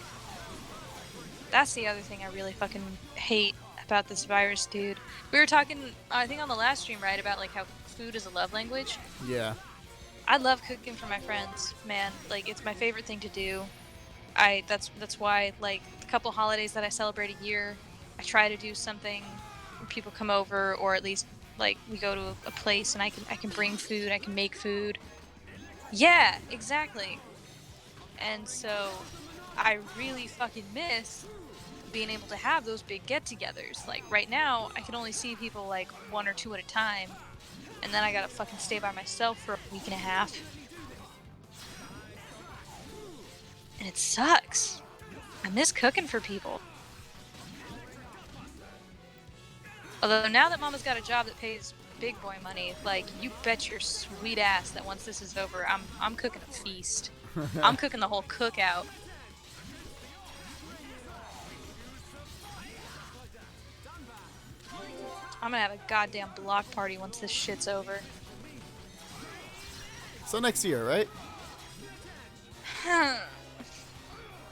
that's the other thing I really fucking hate about this virus, dude. We were talking, I think on the last stream, right, about like how food is a love language. Yeah. I love cooking for my friends, man. Like, it's my favorite thing to do. That's why, like, a couple holidays that I celebrate a year, I try to do something when people come over, or at least like we go to a place and I can bring food, I can make food. Yeah, exactly. And so I really fucking miss being able to have those big get-togethers. Like right now, I can only see people like 1 or 2 at a time, and then I gotta fucking stay by myself for a week and a half. And it sucks. I miss cooking for people. Although now that Mama's got a job that pays big boy money, like, you bet your sweet ass that once this is over, I'm cooking a feast. I'm cooking the whole cookout. I'm gonna have a goddamn block party once this shit's over. So next year, right?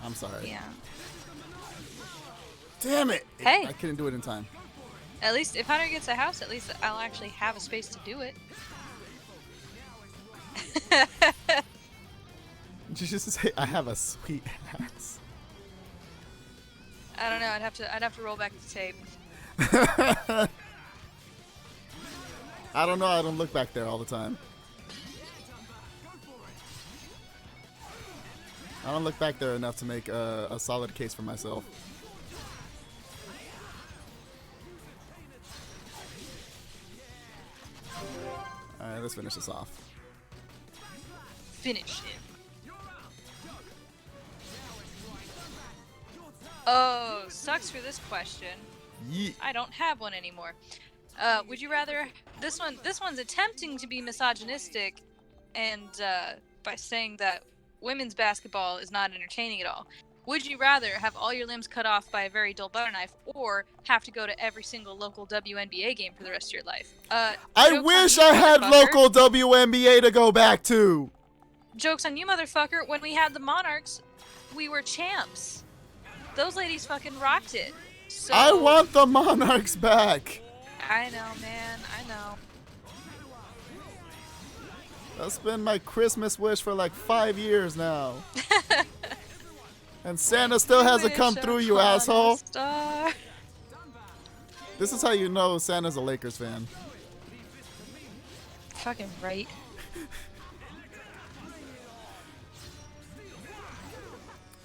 I'm sorry. Yeah. Damn it! Hey. I couldn't do it in time. At least if Hunter gets a house, at least I'll actually have a space to do it. Did you just say I have a sweet ass? I don't know. I'd have to roll back the tape. I don't know. I don't look back there all the time. I don't look back there enough to make a solid case for myself. Alright, let's finish this off. Finish it. Oh, sucks for this question. Yeet. I don't have one anymore. Would you rather... This one's attempting to be misogynistic, and by saying that women's basketball is not entertaining at all. Would you rather have all your limbs cut off by a very dull butter knife, or have to go to every single local WNBA game for the rest of your life? I wish I had local WNBA to go back to! joke's on you, motherfucker. When we had the Monarchs, we were champs. Those ladies fucking rocked it. So I want the Monarchs back. I know, man. I know. That's been my Christmas wish for like 5 years now. And Santa still hasn't come through, you asshole. This is how you know Santa's a Lakers fan. Fucking right.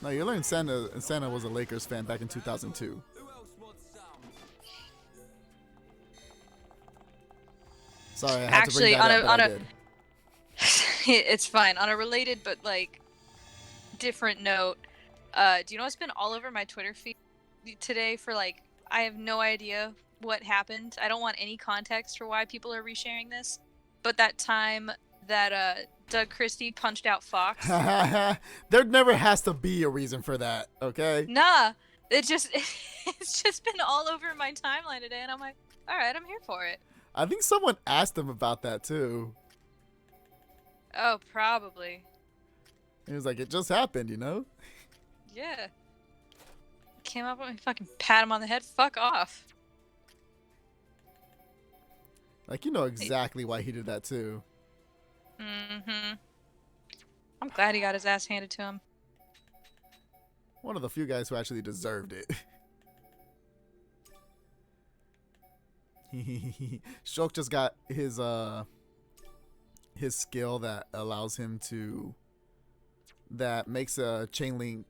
No, you learned Santa was a Lakers fan back in 2002. Sorry, I had to bring that up, but I did. It's fine. On a related but like different note, do you know what's been all over my Twitter feed today for like I have no idea what happened. I don't want any context for why people are resharing this. But that time that Doug Christie punched out Fox. There never has to be a reason for that, okay? Nah. It's just been all over my timeline today and I'm like, all right, I'm here for it. I think someone asked him about that too. Oh, probably. He was like, it just happened, you know? Yeah. Came up with me, fucking pat him on the head. Fuck off. Like, you know exactly why he did that too. Mm-hmm. I'm glad he got his ass handed to him. One of the few guys who actually deserved it. Shulk just got his skill that allows him to makes a chain link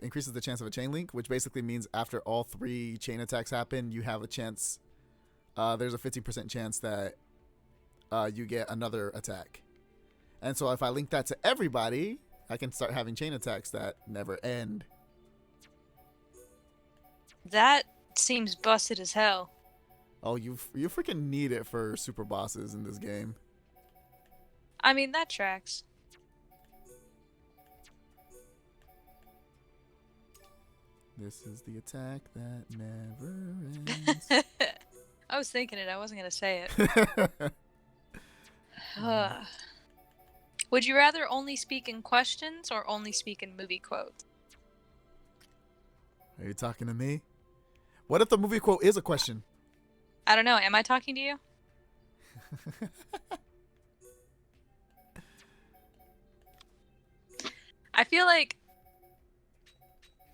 increases the chance of a chain link, which basically means after all 3 chain attacks happen, you have a chance. There's a 50% chance that you get another attack. And so if I link that to everybody, I can start having chain attacks that never end. That seems busted as hell. Oh, you freaking need it for super bosses in this game. I mean, that tracks. This is the attack that never ends. I was thinking it. I wasn't going to say it. Would you rather only speak in questions or only speak in movie quotes? Are you talking to me? What if the movie quote is a question? I don't know. Am I talking to you? I feel like...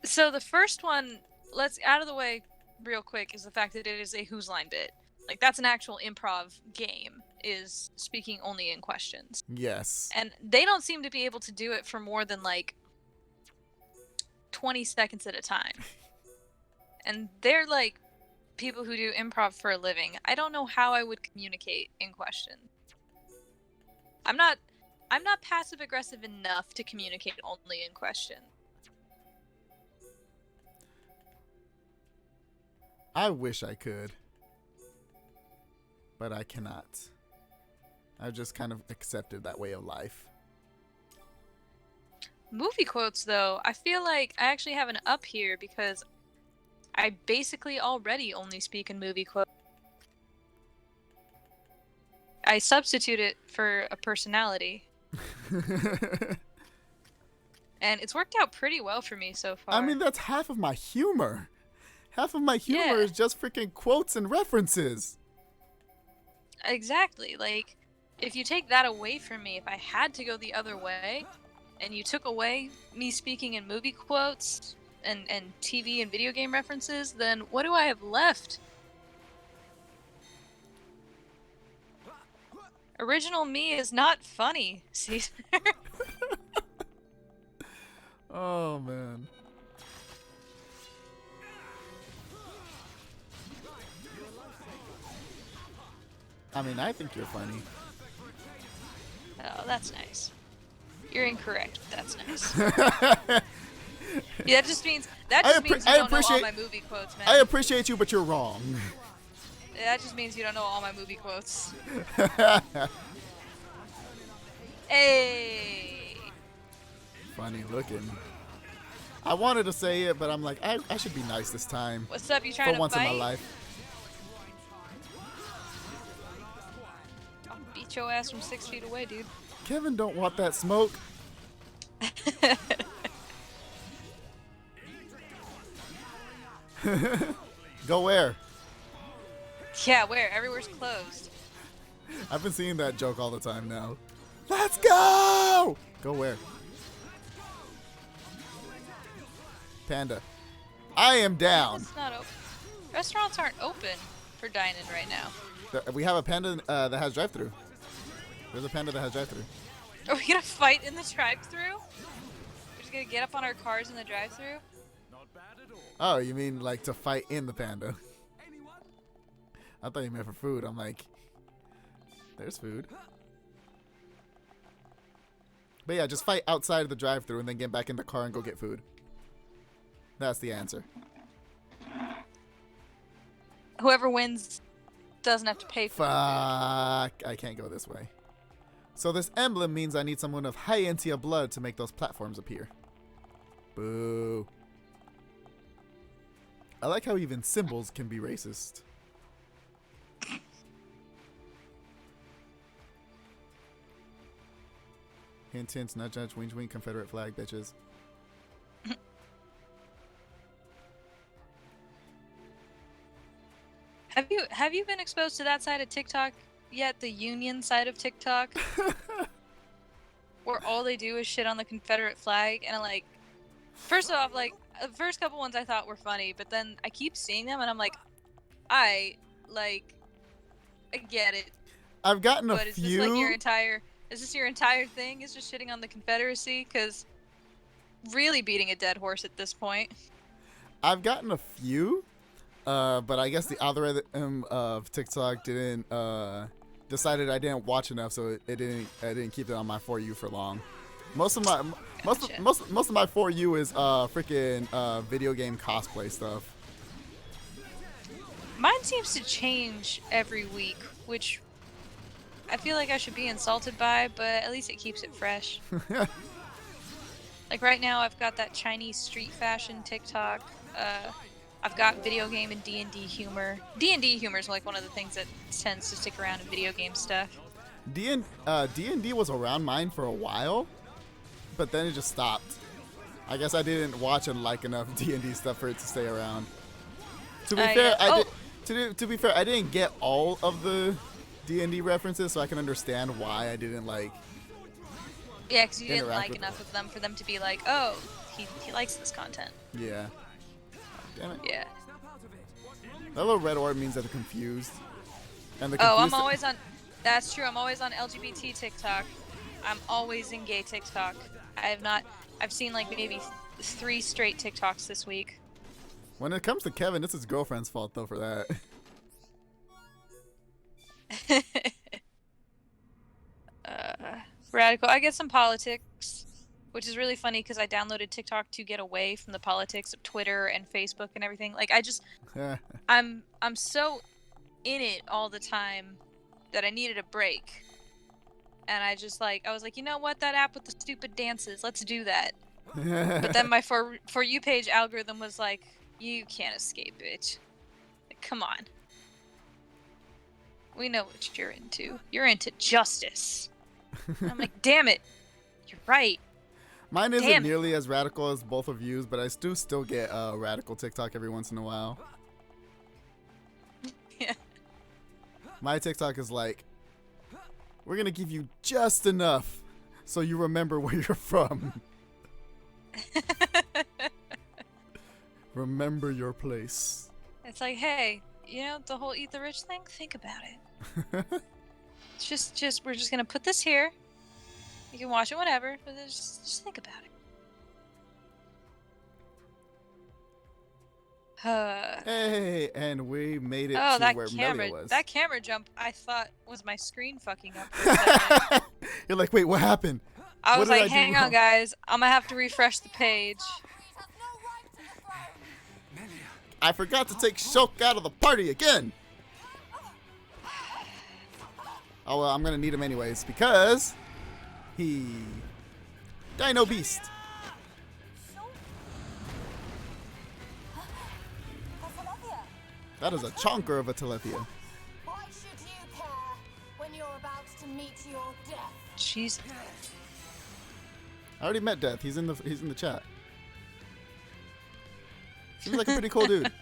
So the first one, let's out of the way real quick, is the fact that it is a Whose Line bit. Like, that's an actual improv game, is speaking only in questions. Yes. And they don't seem to be able to do it for more than, like, 20 seconds at a time. And they're, like, people who do improv for a living. I don't know how I would communicate in question. I'm not passive-aggressive enough to communicate only in question. I wish I could. But I cannot. I've just kind of accepted that way of life. Movie quotes, though, I feel like I actually have an up here because I basically already only speak in movie quotes. I substitute it for a personality. And it's worked out pretty well for me so far. I mean, that's half of my humor. Half of my humor is just freaking quotes and references. Exactly. Like, if you take that away from me, if I had to go the other way, and you took away me speaking in movie quotes and TV and video game references, then what do I have left? Original me is not funny, Caesar. Oh, man. I mean, I think you're funny. Oh, that's nice. You're incorrect, but that's nice. Yeah, that just means you don't know all my movie quotes, man. I appreciate you, but you're wrong. That just means you don't know all my movie quotes. Hey! Funny looking. I wanted to say it, but I'm like, I should be nice this time. What's up? You trying to fight? For once in my life. I'll beat your ass from 6 feet away, dude. Kevin don't want that smoke. Go where? Yeah, where? Everywhere's closed. I've been seeing that joke all the time now. Let's go! Go where? Panda. I am down. It's not open. Restaurants aren't open for dining right now. We have a panda that has drive-thru. There's a panda that has drive-thru. Are we gonna fight in the drive-thru? We're just gonna get up on our cars in the drive-thru? Oh, you mean like to fight in the panda? I thought you meant for food. I'm like, there's food. But yeah, just fight outside of the drive-thru and then get back in the car and go get food. That's the answer. Whoever wins doesn't have to pay for Fuck. I can't go this way. So this emblem means I need someone of high Entia blood to make those platforms appear. Boo. I like how even symbols can be racist. Hint, hint, nudge, nudge, wink, wink, Confederate flag, bitches. Have you been exposed to that side of TikTok yet? The Union side of TikTok, where all they do is shit on the Confederate flag, and first off, like the first couple ones I thought were funny, but then I keep seeing them, and I'm like, I get it. I've gotten a but few. Is this like your entire? Is this your entire thing? Is just shitting on the Confederacy? Because really beating a dead horse at this point. I've gotten a few, but I guess the algorithm of TikTok didn't decided I didn't watch enough, so I didn't keep it on my For You for long. Most of my For You is freaking video game cosplay stuff. Mine seems to change every week, which I feel like I should be insulted by, but at least it keeps it fresh. Like right now, I've got that Chinese street fashion TikTok. I've got video game and D&D humor. D&D humor is like one of the things that tends to stick around in video game stuff. D&D was around mine for a while, but then it just stopped. I guess I didn't watch and like enough D&D stuff for it to stay around. To be fair, to be fair, I didn't get all of the D&D references, so I can understand why I didn't like. Yeah, because you didn't like enough of them for them to be like, oh, he likes this content. Yeah. Damn it. Yeah. That little red orb means that they're confused. And the I'm always on. That's true. I'm always on LGBT TikTok. I'm always in gay TikTok. I've seen like maybe 3 straight TikToks this week. When it comes to Kevin, it's his girlfriend's fault though for that. Radical. I get some politics, which is really funny because I downloaded TikTok to get away from the politics of Twitter and Facebook and everything. Like I'm so in it all the time that I needed a break. And I was like, you know what, that app with the stupid dances, let's do that. But then my for you page algorithm was like, you can't escape it. Like, come on. We know what you're into. You're into justice. And I'm like, damn it. You're right. Mine isn't nearly as radical as both of yous, but I do still get radical TikTok every once in a while. Yeah. My TikTok is like, we're going to give you just enough so you remember where you're from. Remember your place. It's like, hey, you know the whole eat the rich thing? Think about it. It's we're just gonna put this here. You can watch it whenever, but just think about it. Hey, and we made it to that where camera, Melia was. that camera jump, I thought was my screen fucking up for a second. You're like, wait, what happened? I was like, hang on, guys. I'm gonna have to refresh the page. I forgot to take Shulk out of the party again. Oh, well, I'm going to need him anyways because Dino Beast. That is a chonker of a Telethia. Why should you care when you're about to meet your death? Jeez. I already met Death. He's in the chat. Seems like a pretty cool dude.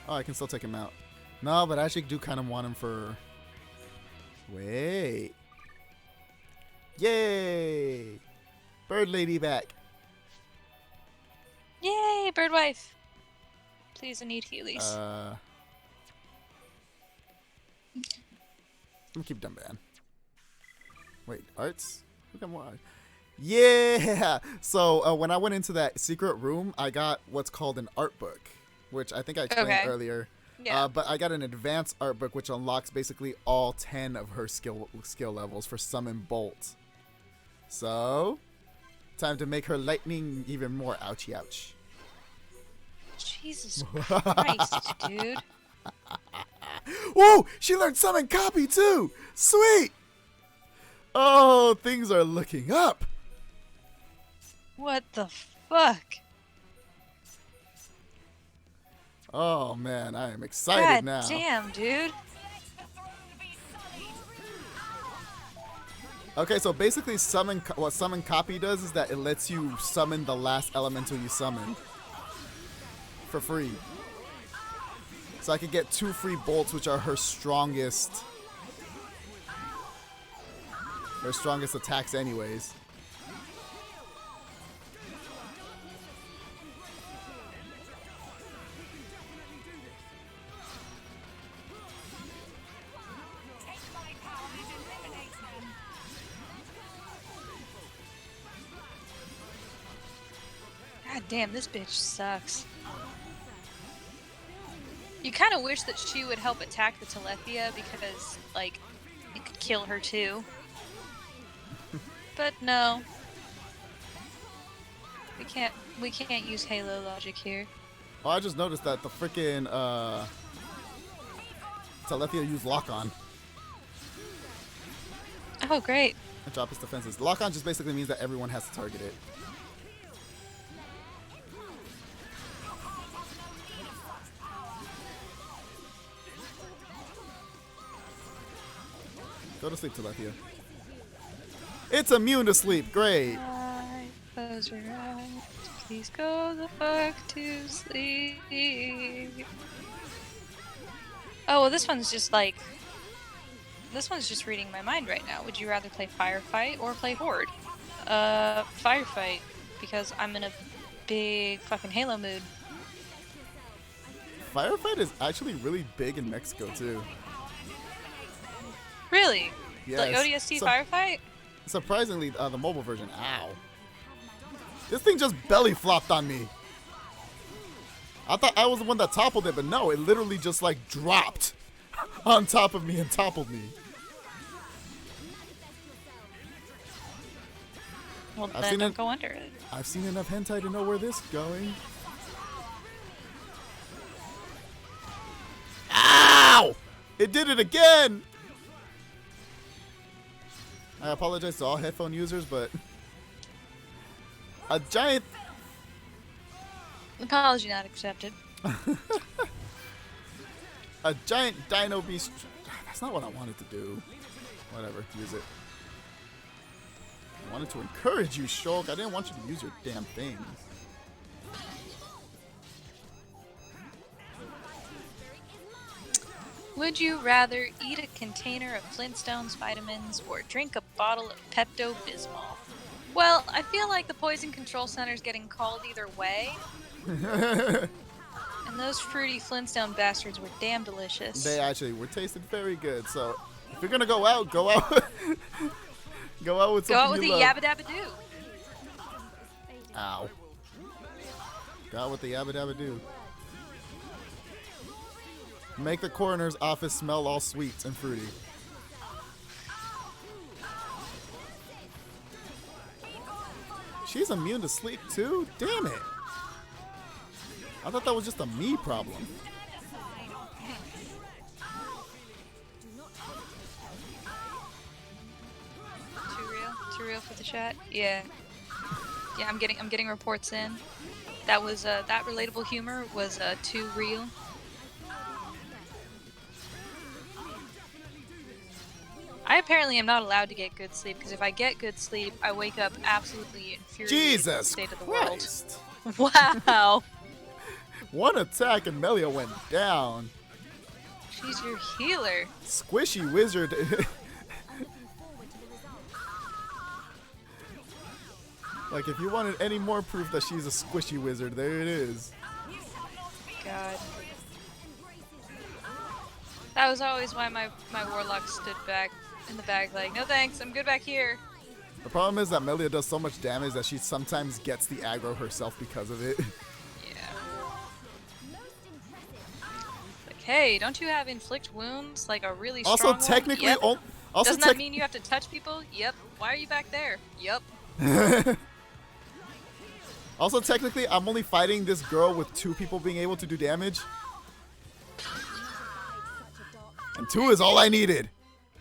Oh, I can still take him out. No, but I actually do kind of want him for... Wait. Yay! Bird lady back. Yay, bird wife. Please, I need Heelys. I'm gonna keep them banned. Wait, arts? Look at more. Yeah! So when I went into that secret room, I got what's called an art book, which I think I explained earlier. Yeah. But I got an advanced art book, which unlocks basically all 10 of her skill levels for Summon Bolt. So, time to make her lightning even more ouchie ouch. Jesus Christ, dude. Whoa! She learned Summon Copy too! Sweet! Oh, things are looking up. What the fuck? Oh man, I am excited now. God damn, dude. Okay, so basically what Summon Copy does is that it lets you summon the last elemental you summon for free. So I could get 2 free bolts, which are her strongest attacks anyways. God damn, this bitch sucks. You kind of wish that she would help attack the Telethia because, like, it could kill her too. But no. We can't use Halo logic here. Oh, I just noticed that the freaking Telethia used Lock On. Oh, great. And drop its defenses. Lock On just basically means that everyone has to target it. Go to sleep, Telethia. It's immune to sleep. Great. Close your eyes. Please go the fuck to sleep. Oh, well, this one's just like... This one's just reading my mind right now. Would you rather play Firefight or play Horde? Firefight. Because I'm in a big fucking Halo mood. Firefight is actually really big in Mexico, too. Really? Yes. Like ODST Firefight? Surprisingly, the mobile version. Ow. This thing just belly flopped on me. I thought I was the one that toppled it, but no, it literally just like dropped on top of me and toppled me. Well, then don't go under it. I've seen enough hentai to know where this is going. Ow! It did it again! I apologize to all headphone users, but a giant... Apology not accepted. A giant dino beast... That's not what I wanted to do. Whatever, use it. I wanted to encourage you, Shulk. I didn't want you to use your damn things. Would you rather eat a container of Flintstones vitamins or drink a bottle of Pepto-Bismol? Well, I feel like the Poison Control Center is getting called either way. And those fruity Flintstone bastards were damn delicious. They actually were tasted very good. So if you're gonna go out, go out. Go out with something Go out with the you love. Yabba Dabba Doo. Ow. Go out with the Yabba Dabba Doo. Make the coroner's office smell all sweet and fruity. She's immune to sleep too? Damn it. I thought that was just a me problem. Too real for the chat? Yeah. Yeah, I'm getting reports in. That was that relatable humor was too real. I apparently am not allowed to get good sleep, because if I get good sleep, I wake up absolutely infuriated with the Jesus state of the Christ! world. Wow! One attack and Melia went down. She's your healer. Squishy wizard. Like, if you wanted any more proof that she's a squishy wizard, there it is. God. That was always why my warlock stood back in the back like, no thanks, I'm good back here. The problem is that Melia does so much damage that she sometimes gets the aggro herself because of it. Like, hey, don't you have inflict wounds? Like a really Also, strong technically, one? Yep. also Doesn't that mean you have to touch people? Yep. Why are you back there? Yep. Also, technically, I'm only fighting this girl with 2 people being able to do damage. And 2 is all I needed.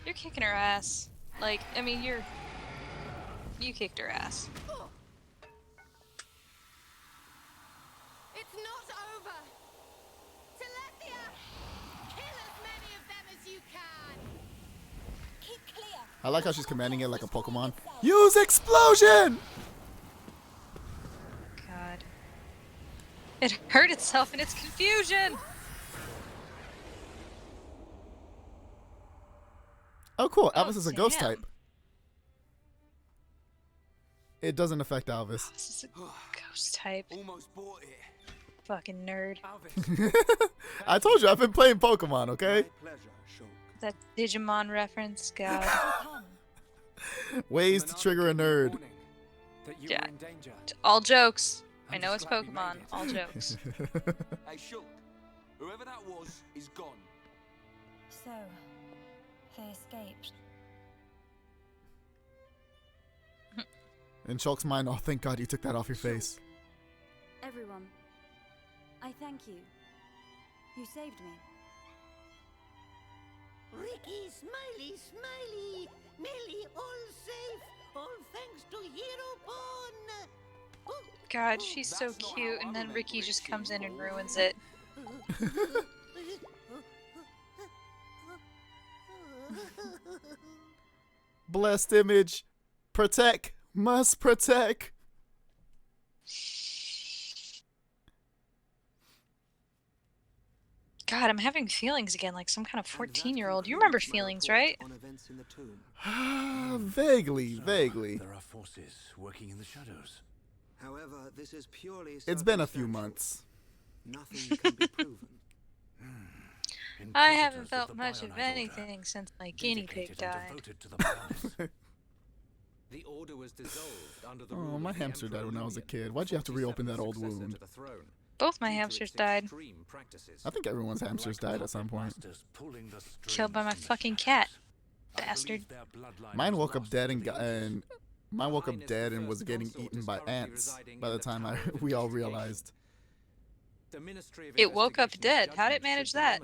You're kicking her ass. Like, I mean, you kicked her ass. It's not over. Telethia, kill as many of them as you can. Keep clear. I like how she's commanding it like a Pokemon. Use explosion! God. It hurt itself in its confusion! Oh, cool. Alvis is a ghost damn. type. It doesn't affect Alvis. This is a ghost type. Almost bought it. Fucking nerd. I told you, I've been playing Pokemon, okay? That Digimon reference, God. Ways to trigger a nerd. Yeah. All jokes. I know it's Pokemon. All jokes. Hey, Shulk. Whoever that was is gone. So, they escaped. In Shulk's mind, oh, thank God you took that off your face. Everyone, I thank you. You saved me. Ricky, Smiley, Smiley! Melly, all safe! All thanks to Hero Pawn! God, she's so cute, and then Ricky just comes in and ruins it. Blessed image. Protect. Must protect. God, I'm having feelings again, like some kind of 14-year-old. You remember feelings, right? Vaguely, vaguely. There are forces working in the shadows. However, this is purely It's been a few months. Nothing can be proven. I haven't felt much of anything since my guinea pig died. The order was dissolved under the Oh, my hamster died when I was a kid. Why'd you have to reopen that old wound? Both my hamsters died. I think everyone's hamsters died at some point. Killed by my fucking cat. Bastard. Mine woke up dead and mine woke up dead and was getting eaten by ants by the time we all realized. It woke up dead. How'd it manage that?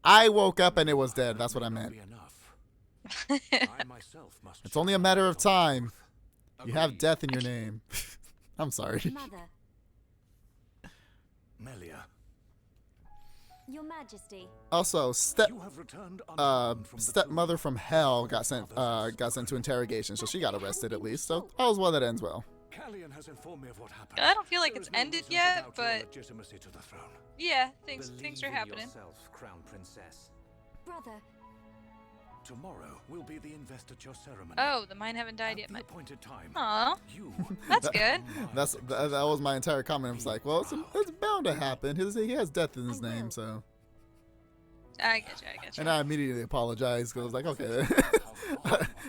I woke up and it was dead. That's what I meant. It's only a matter of time. You have death in your name. I'm sorry. Mother. Melia. Your Majesty. Also, stepmother from hell got sent to interrogation, so she got arrested at least. So all's well that ends well. I don't feel like it's ended yet, but yeah, things are happening. Crown Princess. Brother. Tomorrow will be the investiture ceremony. Oh, the mine haven't died yet. Appointed time. Aw, that's good. That was my entire comment. I was like, well, it's bound to happen. He has death in his name, so. I get you. And I immediately apologized because I was like, okay,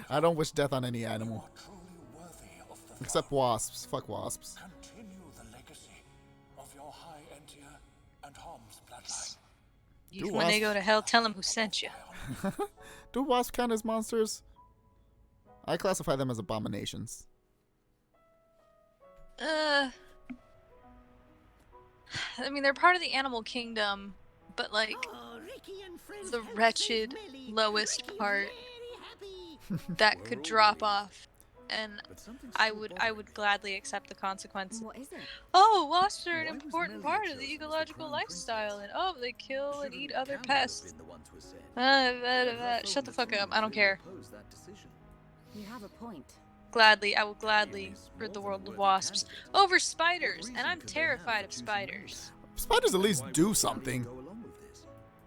I don't wish death on any animal. Except wasps. Fuck wasps. Continue the legacy of your High Entia and Hom's bloodline. When they go to hell, tell them who sent you. Do wasps count as monsters? I classify them as abominations. I mean, they're part of the animal kingdom, but like the wretched lowest part that could drop off and But something's I still would bothering me. gladly accept the consequences. What is it? Oh, wasps are an Why was important Melia part of the chosen as the ecological crown lifestyle, princess? and oh, they kill and Shouldn't eat other Campbell have pests. been the one to have said? Shut the fuck up. I don't Clearly care. opposed that decision. You have a point. Gladly, I will gladly is rid the more world than of a worthy wasps candidate. over spiders, What and I'm reason could they have terrified for of choosing spiders. Spiders at least Why do would something. Go along with this?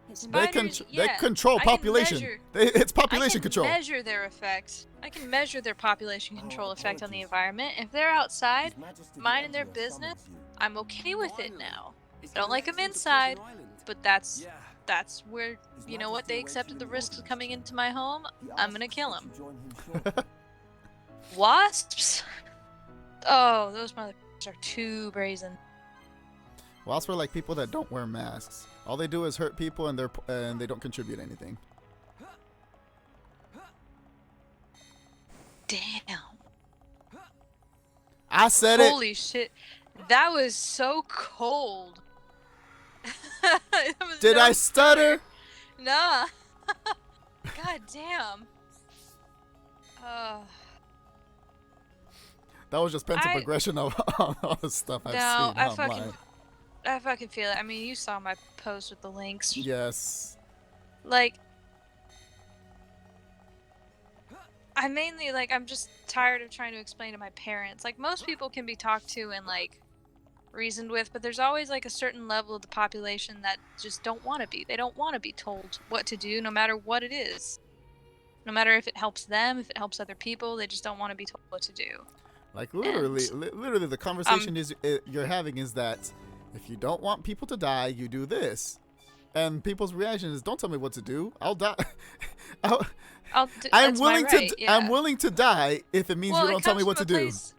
It's They, Spiders, they yeah, control I can population. measure- It's population I can control. measure their effect. I can measure their population control effect on the apologies. environment. If they're outside, His Majesty the minding their Emperor business, summons you. I'm okay with it Finally. now. Is I don't like them Galaxy the inside, prison island? but that's Yeah. where, His you know what, Majesty they awaits you accepted in the the risks of audience coming chamber. into my home. He I'm asks gonna kill that them. you join him shortly. Wasps? Oh, those motherfuckers are too brazen. Wasps are like people that don't wear masks. All they do is hurt people, and they don't contribute anything. Damn. I said it. Holy shit. That was so cold. It was Did no I stutter? fair. Nah. God damn. That was just pent-up I- aggression of all the stuff I've No, seen online. I fucking feel it. I mean, you saw my post with the links. Yes. Like, I'm just tired of trying to explain to my parents. Like, most people can be talked to and, like, reasoned with, but there's always, like, a certain level of the population that just don't want to be. They don't want to be told what to do, no matter what it is. No matter if it helps them, if it helps other people, they just don't want to be told what to do. Like, literally, literally, the conversation you're having is that if you don't want people to die, you do this. And people's reaction is, "Don't tell me what to do. I'll die. I'm that's my willing right, to. yeah. I'm willing to die if it means Well, you it don't tell me comes what to from a do." place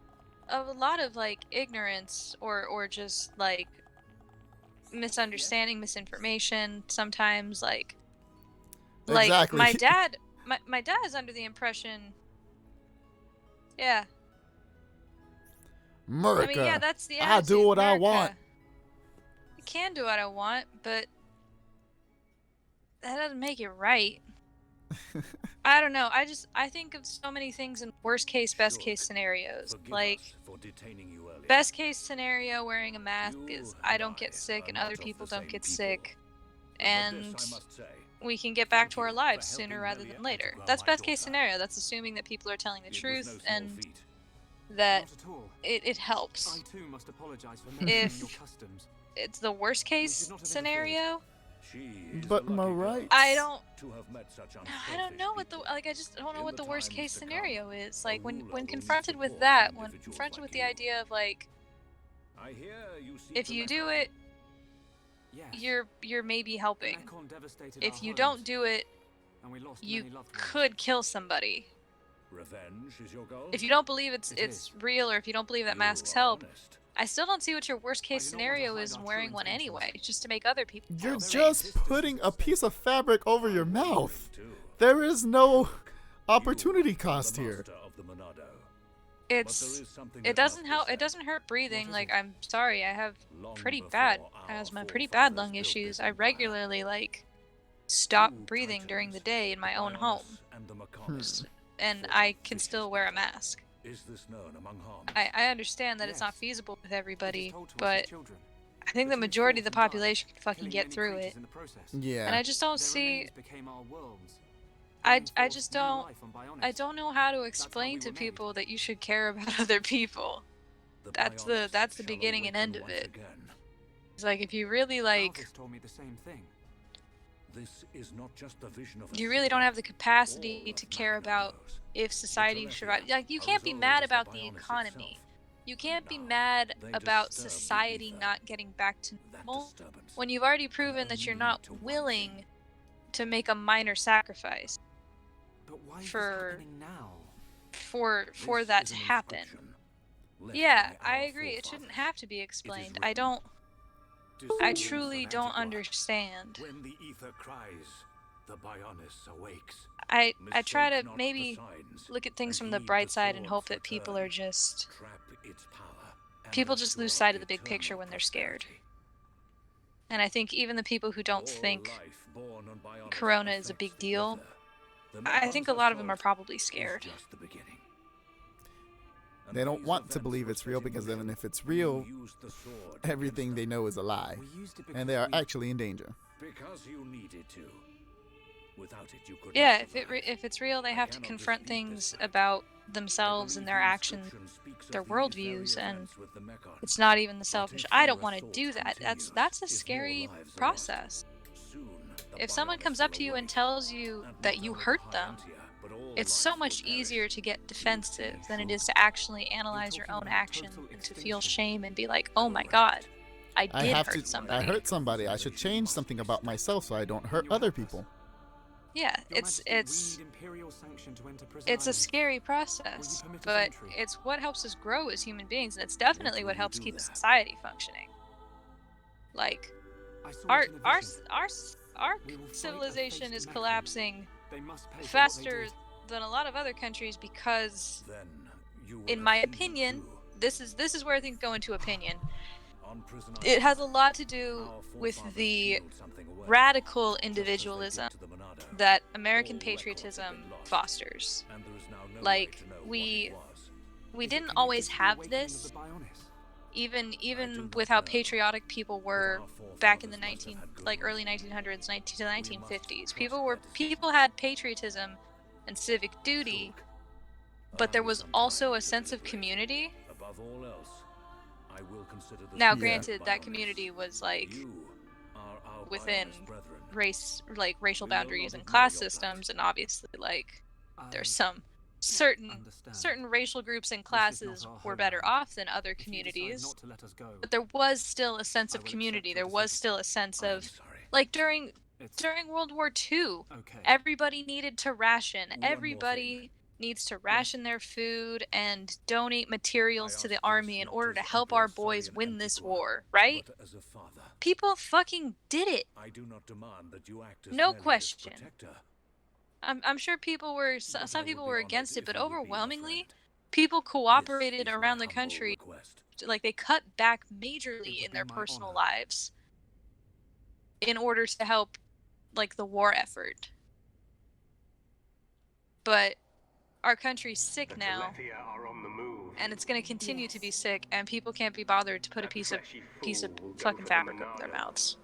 of a lot of, like, ignorance or just, like, misunderstanding, misinformation. Sometimes, like Exactly. my dad is under the impression, yeah. America. I mean, yeah, that's the I do attitude, what I America. want. I can do what I want, but that doesn't make it right. I don't know. I think of so many things in worst case, best case scenarios. Forgive Like, us for detaining you earlier. best case scenario, wearing a mask is I and don't get I sick are and not other of people the don't same get people. sick, But and this I must say, we can get back to our you lives for sooner helping rather Melia than and later. to grow That's my best case daughter. scenario. That's assuming that people are telling the It was truth no small and feat. that Not at all. it helps. I too must apologize for mentioning If your customs. it's the worst case not have scenario, She is But a lucky my girl rights. I don't. to have met such I don't know what the people. like. I just don't know In what the the worst times case to come, scenario is. a Like when ruler will confronted with support that, when individuals confronted like with the you. idea of like, I hear you seek if the you Mecca. do it, Yes. you're maybe helping. Mekon devastated If our you homes, don't do it, and we lost you many loved ones. could kill somebody. Revenge is your goal. If you don't believe it's It real, or if you don't believe that You masks are help, honest. I still don't see what your worst case do not want to scenario hide is our in true wearing one intentions. anyway, just to make other people You're feel safe. just putting a piece of fabric over your mouth. Too. There is no opportunity You are cost the here. master of the Monado. It's But there is something it that doesn't must be help. said. It doesn't hurt breathing. is Like, it? I'm sorry, I have Long pretty before bad our asthma, pretty bad forefathers lung built issues. this I empire. regularly like stop Two breathing during the titans, day in my the own Bionis home, and the Mechonis, and fought I a can vicious still wear a battle. mask. Is this known among harms? I understand that it's not Yes. feasible with It is everybody, told to us but as children. I think the But we majority of the fought and died, population can fucking killing get many through creatures it. in the process. Yeah. And I just don't Their see. remains became our worlds, I bringing forth just new don't. life on Bionis. I don't know how to how explain we to were made. people that you should care about other people. The That's Bionis the shall beginning and end awaken of once it. again. It's like, if you really like, Arthas told me the same thing. This is not just the vision of a you really don't sword. have the capacity All to of care Magna about knows. if society Telephia survives. Like, you are can't as be old mad as the about the Bionis economy. itself. You can't be Now, mad they about disturb the society ether. not getting back to That normal disturbance when you've already proven that you're only not lead to one willing thing. to make a minor sacrifice But why is For- this happening now? for This that is to an happen. inscription left Yeah, by I our agree. It shouldn't forefathers. have to be It is explained. I written, don't. I "Descendants truly of don't Antigua, understand. When the ether cries, the Bionis awakes. I try Mistake to not the maybe signs, look at things and from the heed bright side and thorns hope that people are return. just Trap its power, and people just lose assure sight of the big eternal picture when they're scared. prosperity. And I think even the people who don't All think life born on Bionis Corona is a affects big the deal, ether. The I think a Mekon's lot of them are assault probably is scared. just the beginning. They don't want to believe it's real because then if it's real, everything they know is a lie. And they are actually in danger. Because you needed to. Without it, you could Yeah, if it's real, they have to confront things about themselves and their actions, their worldviews, and it's not even the selfish. I don't want to do that. That's a scary process. If someone comes up to you and tells you that you hurt them, it's so much easier to get defensive than it is to actually analyze your own actions and to feel shame and be like, oh my god, I did hurt somebody. I hurt somebody. I should change something about myself so I don't hurt other people. Yeah, it's a scary process, but it's what helps us grow as human beings, and it's definitely what helps keep a society functioning. Like, our civilization is collapsing faster than a lot of other countries because, in my opinion, this is where things go into opinion. It has a lot to do with the radical individualism that American patriotism fosters. Like, we didn't always have this, even with how patriotic people were back in the early 1900s to the 1950s. People had patriotism and civic duty, but there was also a sense of community. Now, granted, that community was like within racial boundaries and class systems, and obviously, like, there's some certain racial groups and classes were better off than other communities, but there was still a sense of community. There was still a sense of, like, during World War II, everybody needed to ration. Everybody needs to ration their food and donate materials to the army in order to help our boys win this war, right? People fucking did it. No question. I'm sure some people were against it, but overwhelmingly, people cooperated around the country. Like, they cut back majorly in their personal lives in order to help, like, the war effort. But our country's sick now, and it's going to continue to be sick, and people can't be bothered to put a piece of fucking fabric over their mouths.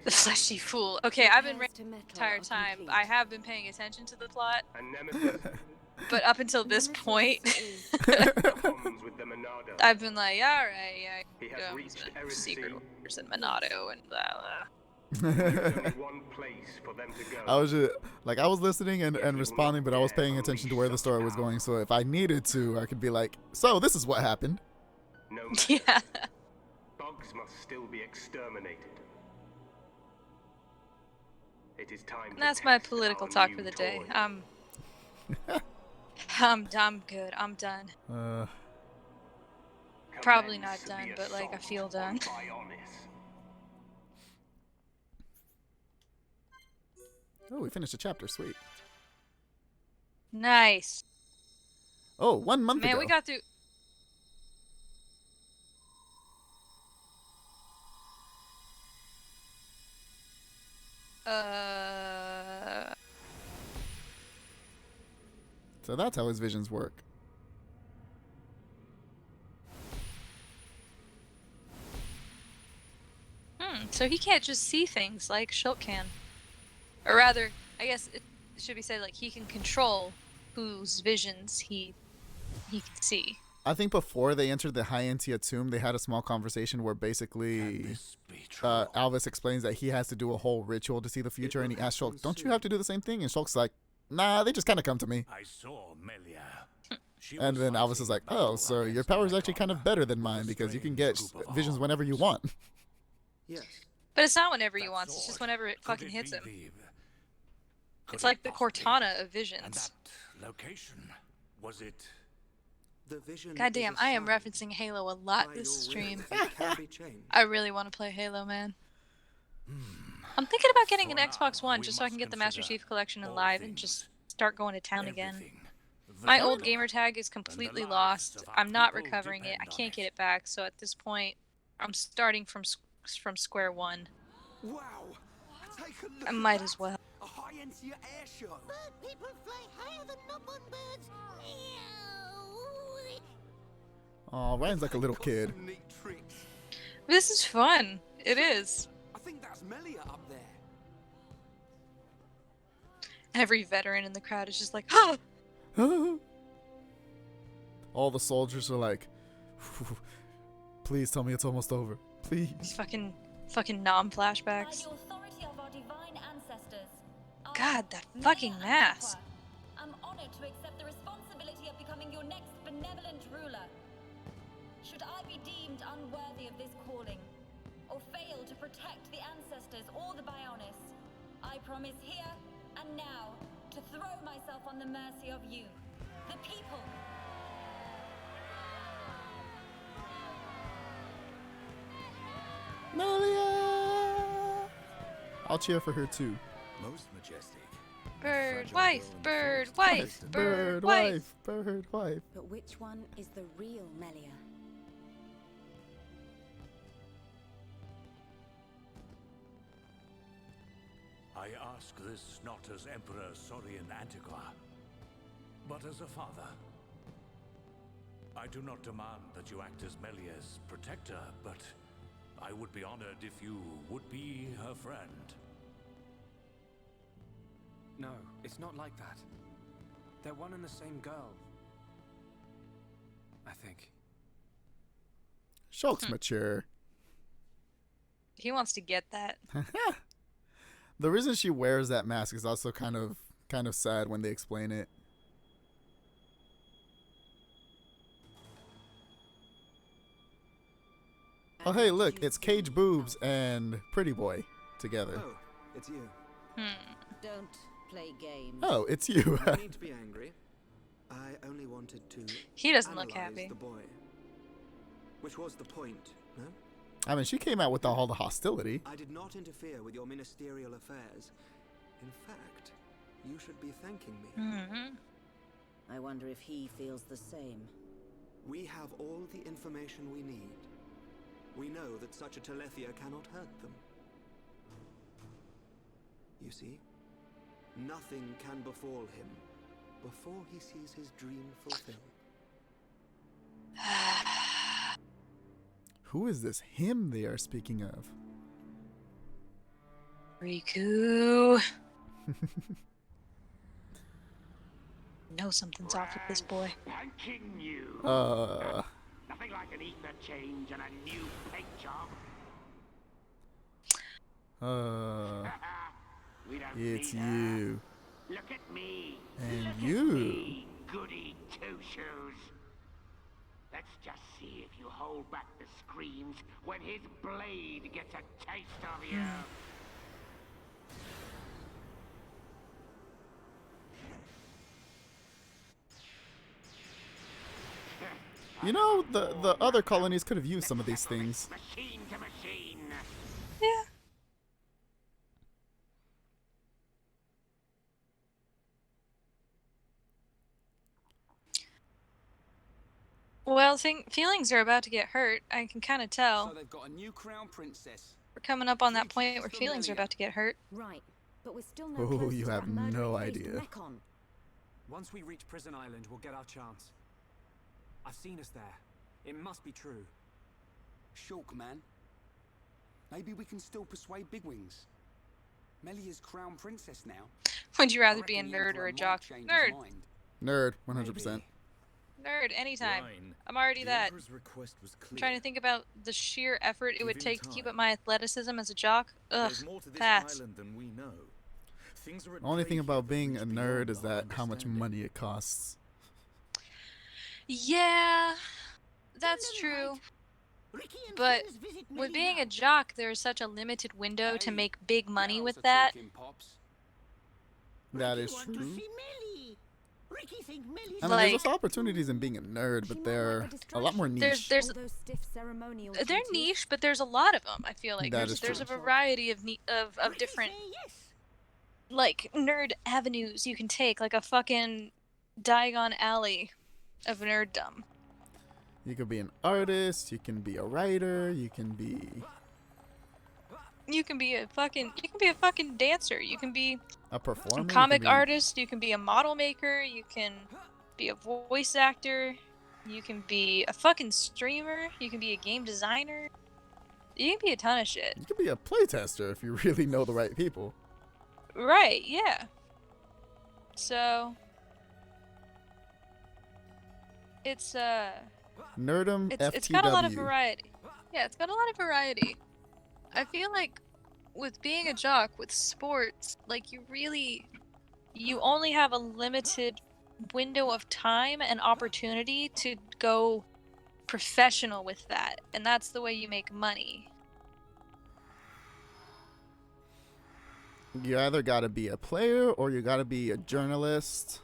The fleshy fool. Okay, I've been the entire time. I have been paying attention to the plot, but up until this point, I've been like, all right, yeah, secret orders in Monado and blah blah. I was listening and responding, but I was paying attention to where the story was going, so if I needed to, I could be like, so this is what happened. Yeah. Bugs must still be exterminated. It is time. And that's my political talk for the day. I'm good. I'm done. Probably not done, but like I feel done. Oh, we finished a chapter. Sweet. Nice. Oh, 1 month ago. Man, we got through. So that's how his visions work. So he can't just see things like Shulk can. Or rather, I guess it should be said, like, he can control whose visions he can see. I think before they entered the High Entia tomb, they had a small conversation where basically Alvis explains that he has to do a whole ritual to see the future, and he asks Shulk, don't you have to do the same thing? And Shulk's like, nah, they just kind of come to me. I saw Melia. And then Alvis is like, oh, so your power is actually kind of better than mine because you can get visions whenever you want. Yes. But it's not whenever you want, it's just whenever it fucking hits him. It's like the Cortana of visions. Location, was it? Goddamn, I am referencing Halo a lot this stream. I really want to play Halo, man. I'm thinking about getting an Xbox One just so I can get the Master Chief Collection in live and just start going to town again. My old gamer tag is completely lost. I'm not recovering it. I can't get it back, so at this point, I'm starting from square one. Wow. I might as well. A high Scientia air show. Bird people fly higher than newborn birds. Oh, Ryan's like a little kid. Neat tricks. This is fun. It is. I think that's Melia up there. Every veteran in the crowd is just like, ah! All the soldiers are like, please tell me it's almost over. Please. Fucking non-flashbacks. God, that fucking mask. I'm honored to accept the responsibility of becoming your next benevolent ruler. Should I be deemed unworthy of this calling, or fail to protect the ancestors or the Bionis, I promise here and now to throw myself on the mercy of you, the people. Melia! I'll cheer for her too. Most majestic. Bird wife, bird wife, bird wife. Bird wife. But which one is the real Melia? I ask this not as Emperor Saurian Antiqua, but as a father. I do not demand that you act as Melia's protector, but I would be honored if you would be her friend. No, it's not like that. They're one and the same girl. I think. Shulk's mature. He wants to get that. The reason she wears that mask is also kind of sad when they explain it. Oh hey, look, it's Cage Boobs and Pretty Boy together. Oh, it's you. Don't play games. Oh, it's you. No need to be angry. I only wanted to. He doesn't look analyze happy. The boy, which was the point, no? I mean, she came out with all the hostility. I did not interfere with your ministerial affairs. In fact, you should be thanking me. Mm-hmm. I wonder if he feels the same. We have all the information we need. We know that such a Telethia cannot hurt them. You see, nothing can befall him before he sees his dream fulfilled. Who is this him they are speaking of? Riku. Know something's off with this boy. Thanking you. Nothing like an ether change and a new paint job. We don't It's need her. you. Look at me. And Look you. At me, goody two-shoes. Let's just see if you hold back the screams when his blade gets a taste of you. You know, the other colonies could have used some of these things. Machine to machine. Yeah. Well, feelings are about to get hurt. I can kind of tell. So they've got a new crown princess. We're coming up on that point where feelings are about to get hurt. Right, but we're still no Oh, closer you to have that murdering no phase to idea. Mekon. Once we reach Prison Island, we'll get our chance. I've seen us there. It must be true. Shulk, man. Maybe we can still persuade Bigwings. Melia's crown princess now. Would you rather I be a reckon the nerd or Emperor a might jock? change his Nerd. mind. Nerd, 100%. Nerd, anytime. Rhine, I'm already the that. Emperor's request was I'm clear. trying to think about the sheer effort it would Give him take to keep time. up my athleticism as a jock. Ugh, There's more to this pass. island than we know. Things are at The only play thing here about that being reach a beyond nerd is our that how much understanding. money it costs. Yeah, that's true. Ricky and But friends visit with Melly being now. a jock, there's such a limited window to Hey, make big money Now with for that. talking, Pops. That Ricky is want to true. see Melly. Ricky think Melly's I mean, Like- there's also opportunities in being a nerd, but they're a lot more niche. There's All those stiff ceremonial they're duties. niche, but there's a lot of them. I feel like That there's is a true. variety of of different Say yes. like nerd avenues you can take, like a fucking Diagon Alley of nerddom. You could be an artist, you can be a writer, you can be You can be a fucking dancer. You can be A performer? A You comic can be- artist. You can be a model maker. You can be a voice actor. You can be a fucking streamer. You can be a game designer. You can be a ton of shit. You can be a playtester if you really know the right people. Right, yeah. So it's Nerdum FTW. it's got a lot of variety. Yeah, it's got a lot of variety. I feel like with being a jock with sports, like you only have a limited window of time and opportunity to go professional with that, and that's the way you make money. You either gotta be a player or you gotta be a journalist.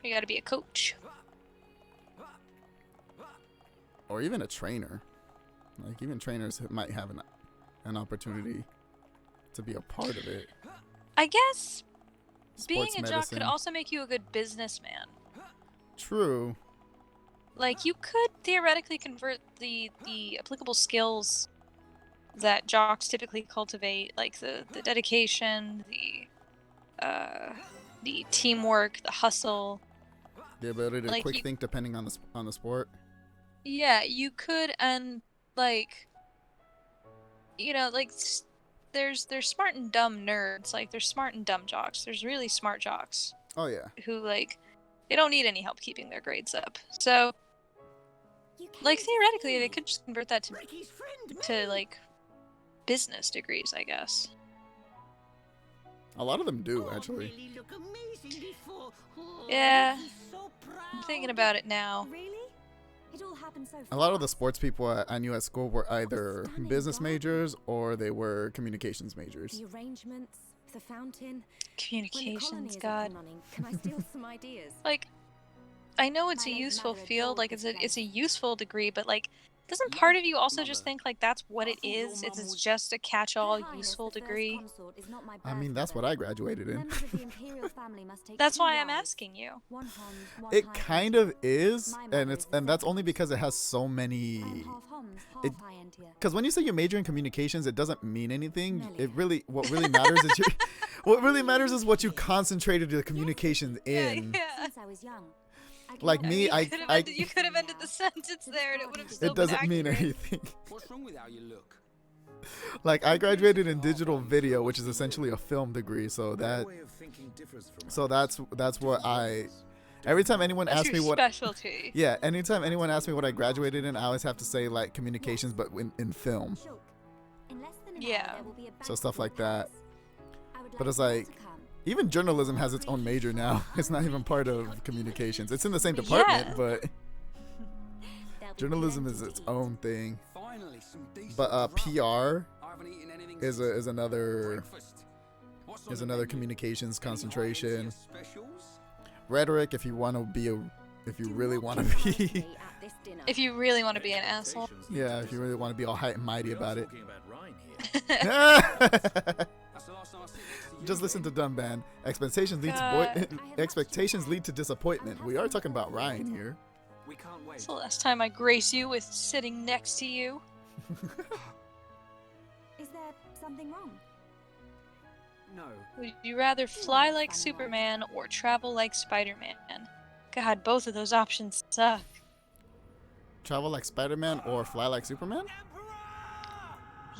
You gotta be a coach. Or even a trainer. Like, even trainers might have an opportunity to be a part of it. I guess being Sports a jock medicine. could also make you a good businessman. True. Like, you could theoretically convert the applicable skills that jocks typically cultivate, like the dedication, the teamwork, the hustle. The ability to Like, quick you- think depending on the sport. Yeah, you could, and like, you know, like there's smart and dumb nerds. Like, there's smart and dumb jocks. There's really smart jocks Oh yeah. who, like, they don't need any help keeping their grades up. So, like, theoretically, they could just convert that to like business degrees, I guess. A lot of them do actually. Yeah, I'm thinking about it now. Really? It all happened so A lot of the sports people I knew at school were either business majors or they were communications majors. The arrangements, the fountain. Communications, God. Can I steal some ideas? Like, I know it's a useful field, like it's a useful degree, but like, doesn't part of you also just think like that's what it is? It's just a catch-all useful degree. I mean, that's what I graduated in. Members of the imperial family must take That's two why I'm wives, asking you. one Homs, one It High kind Entier. of is, My and mother it's is and that's only because it has so many. I'm half Homs, half It, High Entier. because when you say you major in communications, it doesn't mean anything. What really matters is what really matters is what you concentrated the communications in. Since I was young. Like me, You could have ended the sentence there, and it would have still it doesn't been mean accurate. anything. What's wrong with how you look? Like, I graduated in digital video, which is essentially a film degree. So that's what I. Every time anyone That's asks me your what specialty. Yeah, anytime anyone asks me what I graduated in, I always have to say like communications, but in film. Yeah. So stuff like that. But it's like, even journalism has its own major now. It's not even part of communications. It's in the same department, but journalism is its own thing. But PR is another communications concentration. Rhetoric, if you really want to be. If you really want to be an asshole. Yeah, if you really want to be all high and mighty about it. Just listen to Dumb Band. Expectations lead to disappointment. We are talking about Ryan here. It's the last time I grace you with sitting next to you. Is there something wrong? No. Would you rather fly like Superman or travel like Spider-Man? God, both of those options suck. Travel like Spider-Man or fly like Superman?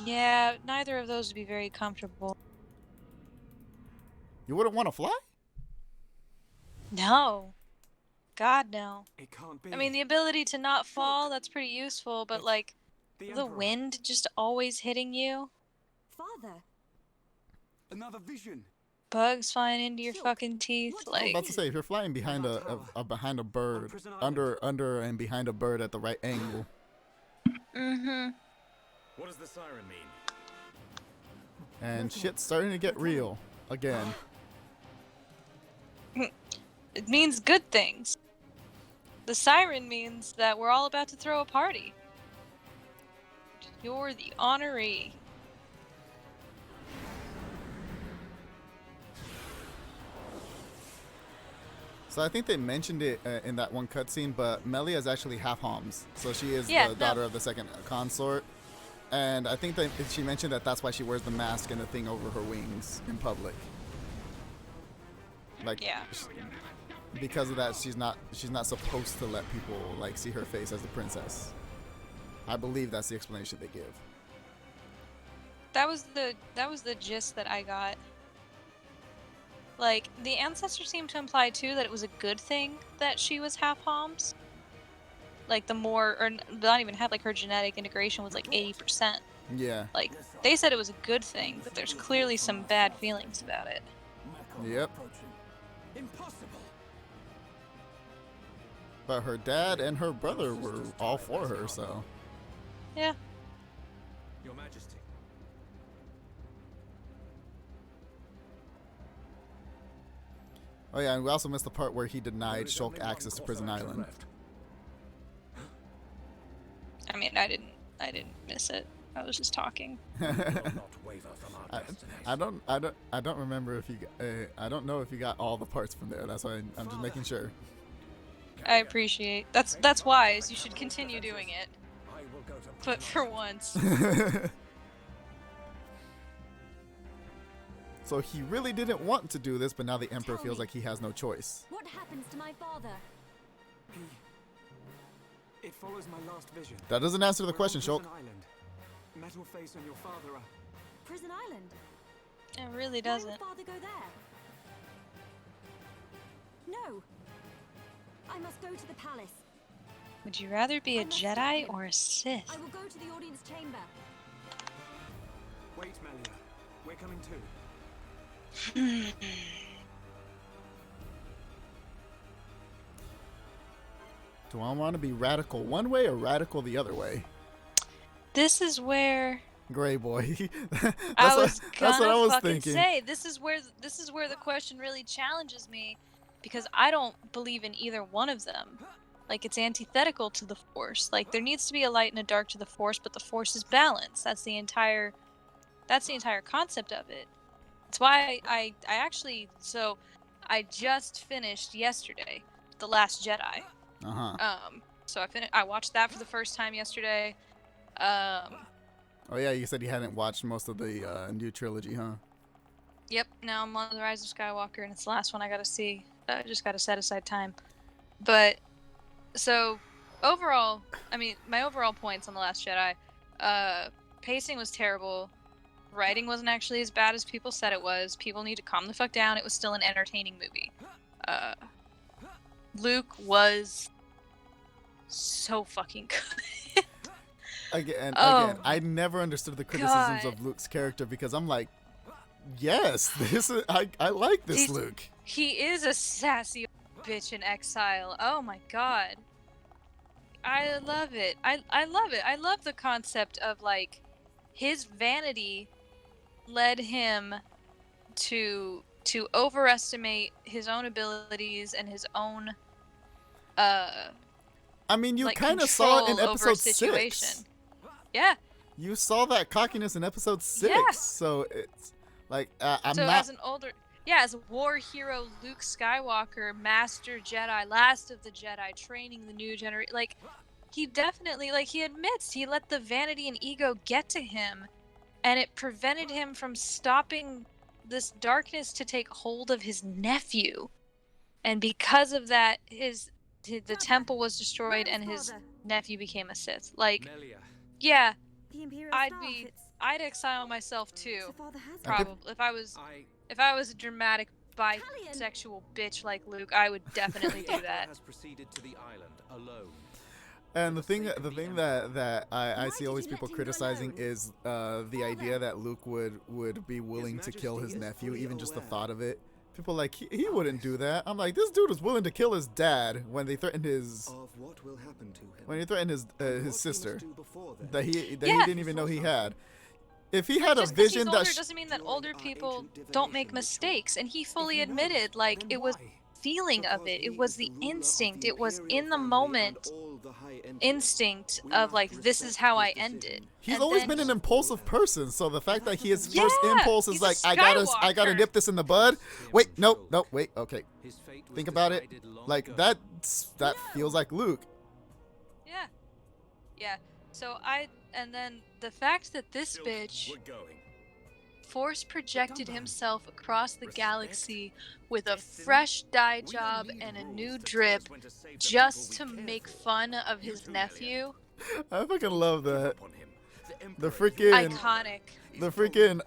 Yeah, neither of those would be very comfortable. You wouldn't want to fly? No. God, no. It can't be. I mean, the ability to not fall, that's pretty useful, but like, the wind just always hitting you, Father. Another vision. bugs flying into your fucking teeth, I was like, about to say, if you're flying behind behind a bird, under and behind a bird at the right angle. mm-hmm. What does the siren mean? And shit's starting to get real again. It means good things. The siren means that we're all about to throw a party. You're the honoree. So I think they mentioned it in that one cutscene, but Melia is actually half Homs, so she is Yeah, the daughter of the second consort. And I think that she mentioned that that's why she wears the mask and the thing over her wings in public. Like, Yeah. because of that, she's not supposed to let people like see her face as the princess. I believe that's the explanation they give. That was the gist that I got. Like, the ancestors seemed to imply too that it was a good thing that she was half Homs. Like, the more, or not even half, like her genetic integration was like 80%. Yeah. Like, they said it was a good thing, but there's clearly some bad feelings about it. Yep. Impossible. But her dad and her brother were all for her, so. Yeah. Your Majesty. Oh yeah, and we also missed the part where he denied Shulk access to Prison Island. I mean, I didn't miss it. I was just talking. I don't remember if you. I don't know if you got all the parts from there. That's why I'm just making sure. I appreciate. That's wise. You should continue doing it. But for once. So he really didn't want to do this, but now the Emperor feels like he has no choice. What happens to my father? It follows my last vision. That doesn't answer the question, Shulk. Metal Face and your father are... Prison Island? It really doesn't. Why would father go there? No. I must go to the palace. Would you rather be a Jedi or a Sith? I will go to the audience chamber. Wait, Melia. We're coming too. Do I want to be radical one way or radical the other way? This is where Gray boy. that's what I was thinking. Say this is where the question really challenges me, because I don't believe in either one of them. Like, it's antithetical to the Force. Like, there needs to be a light and a dark to the Force, but the Force is balanced. That's the entire concept of it. That's why I actually, so I just finished yesterday The Last Jedi. So I watched that for the first time yesterday. Oh yeah, you said you hadn't watched most of the new trilogy, huh? Yep. Now I'm on The Rise of Skywalker, and it's the last one I gotta see. I just gotta set aside time. But so overall, I mean, my overall points on The Last Jedi, pacing was terrible. Writing wasn't actually as bad as people said it was. People need to calm the fuck down. It was still an entertaining movie. Luke was so fucking good. Again, I never understood the criticisms of Luke's character, because I'm like, yes, this is I like this Luke. He is a sassy bitch in exile. Oh my god. I love it. I love it. I love the concept of, like, his vanity led him to overestimate his own abilities and his own I mean, you like, kind of saw it in control over a episode situation. 6. Yeah. You saw that cockiness in episode 6. Yeah. So it's like I'm so not. as a war hero, Luke Skywalker, Master Jedi, Last of the Jedi, training the new generation, like, he definitely, like, he admits he let the vanity and ego get to him, and it prevented him from stopping this darkness to take hold of his nephew. And because of that, the temple was destroyed and his nephew became a Sith. Like, yeah, I'd exile myself too. Probably if I was a dramatic bisexual bitch like Luke, I would definitely do that. Has proceeded to the island alone. And the thing that I see always people criticizing is the idea that Luke would be willing to kill his nephew, even just the thought of it. People are like, he wouldn't do that. I'm like, this dude was willing to kill his dad when they threatened his sister that he didn't even know he had. If he had Just a 'cause vision he's that older doesn't mean that older people don't make mistakes, and he fully admitted, like, it was feeling of it. It was the instinct. It was in the moment instinct of, like, this is how I ended. He's And always then been an impulsive person, so the fact that his first Yeah, impulse is he's a like, I gotta Skywalker. nip this in the bud. Wait, no, wait, okay. Think about it. Like, that feels like Luke. Yeah. So and then the fact that this bitch force projected himself across the galaxy with a fresh dye job and a new drip just to make fun of his nephew. I fucking love that. The freaking Iconic. The freaking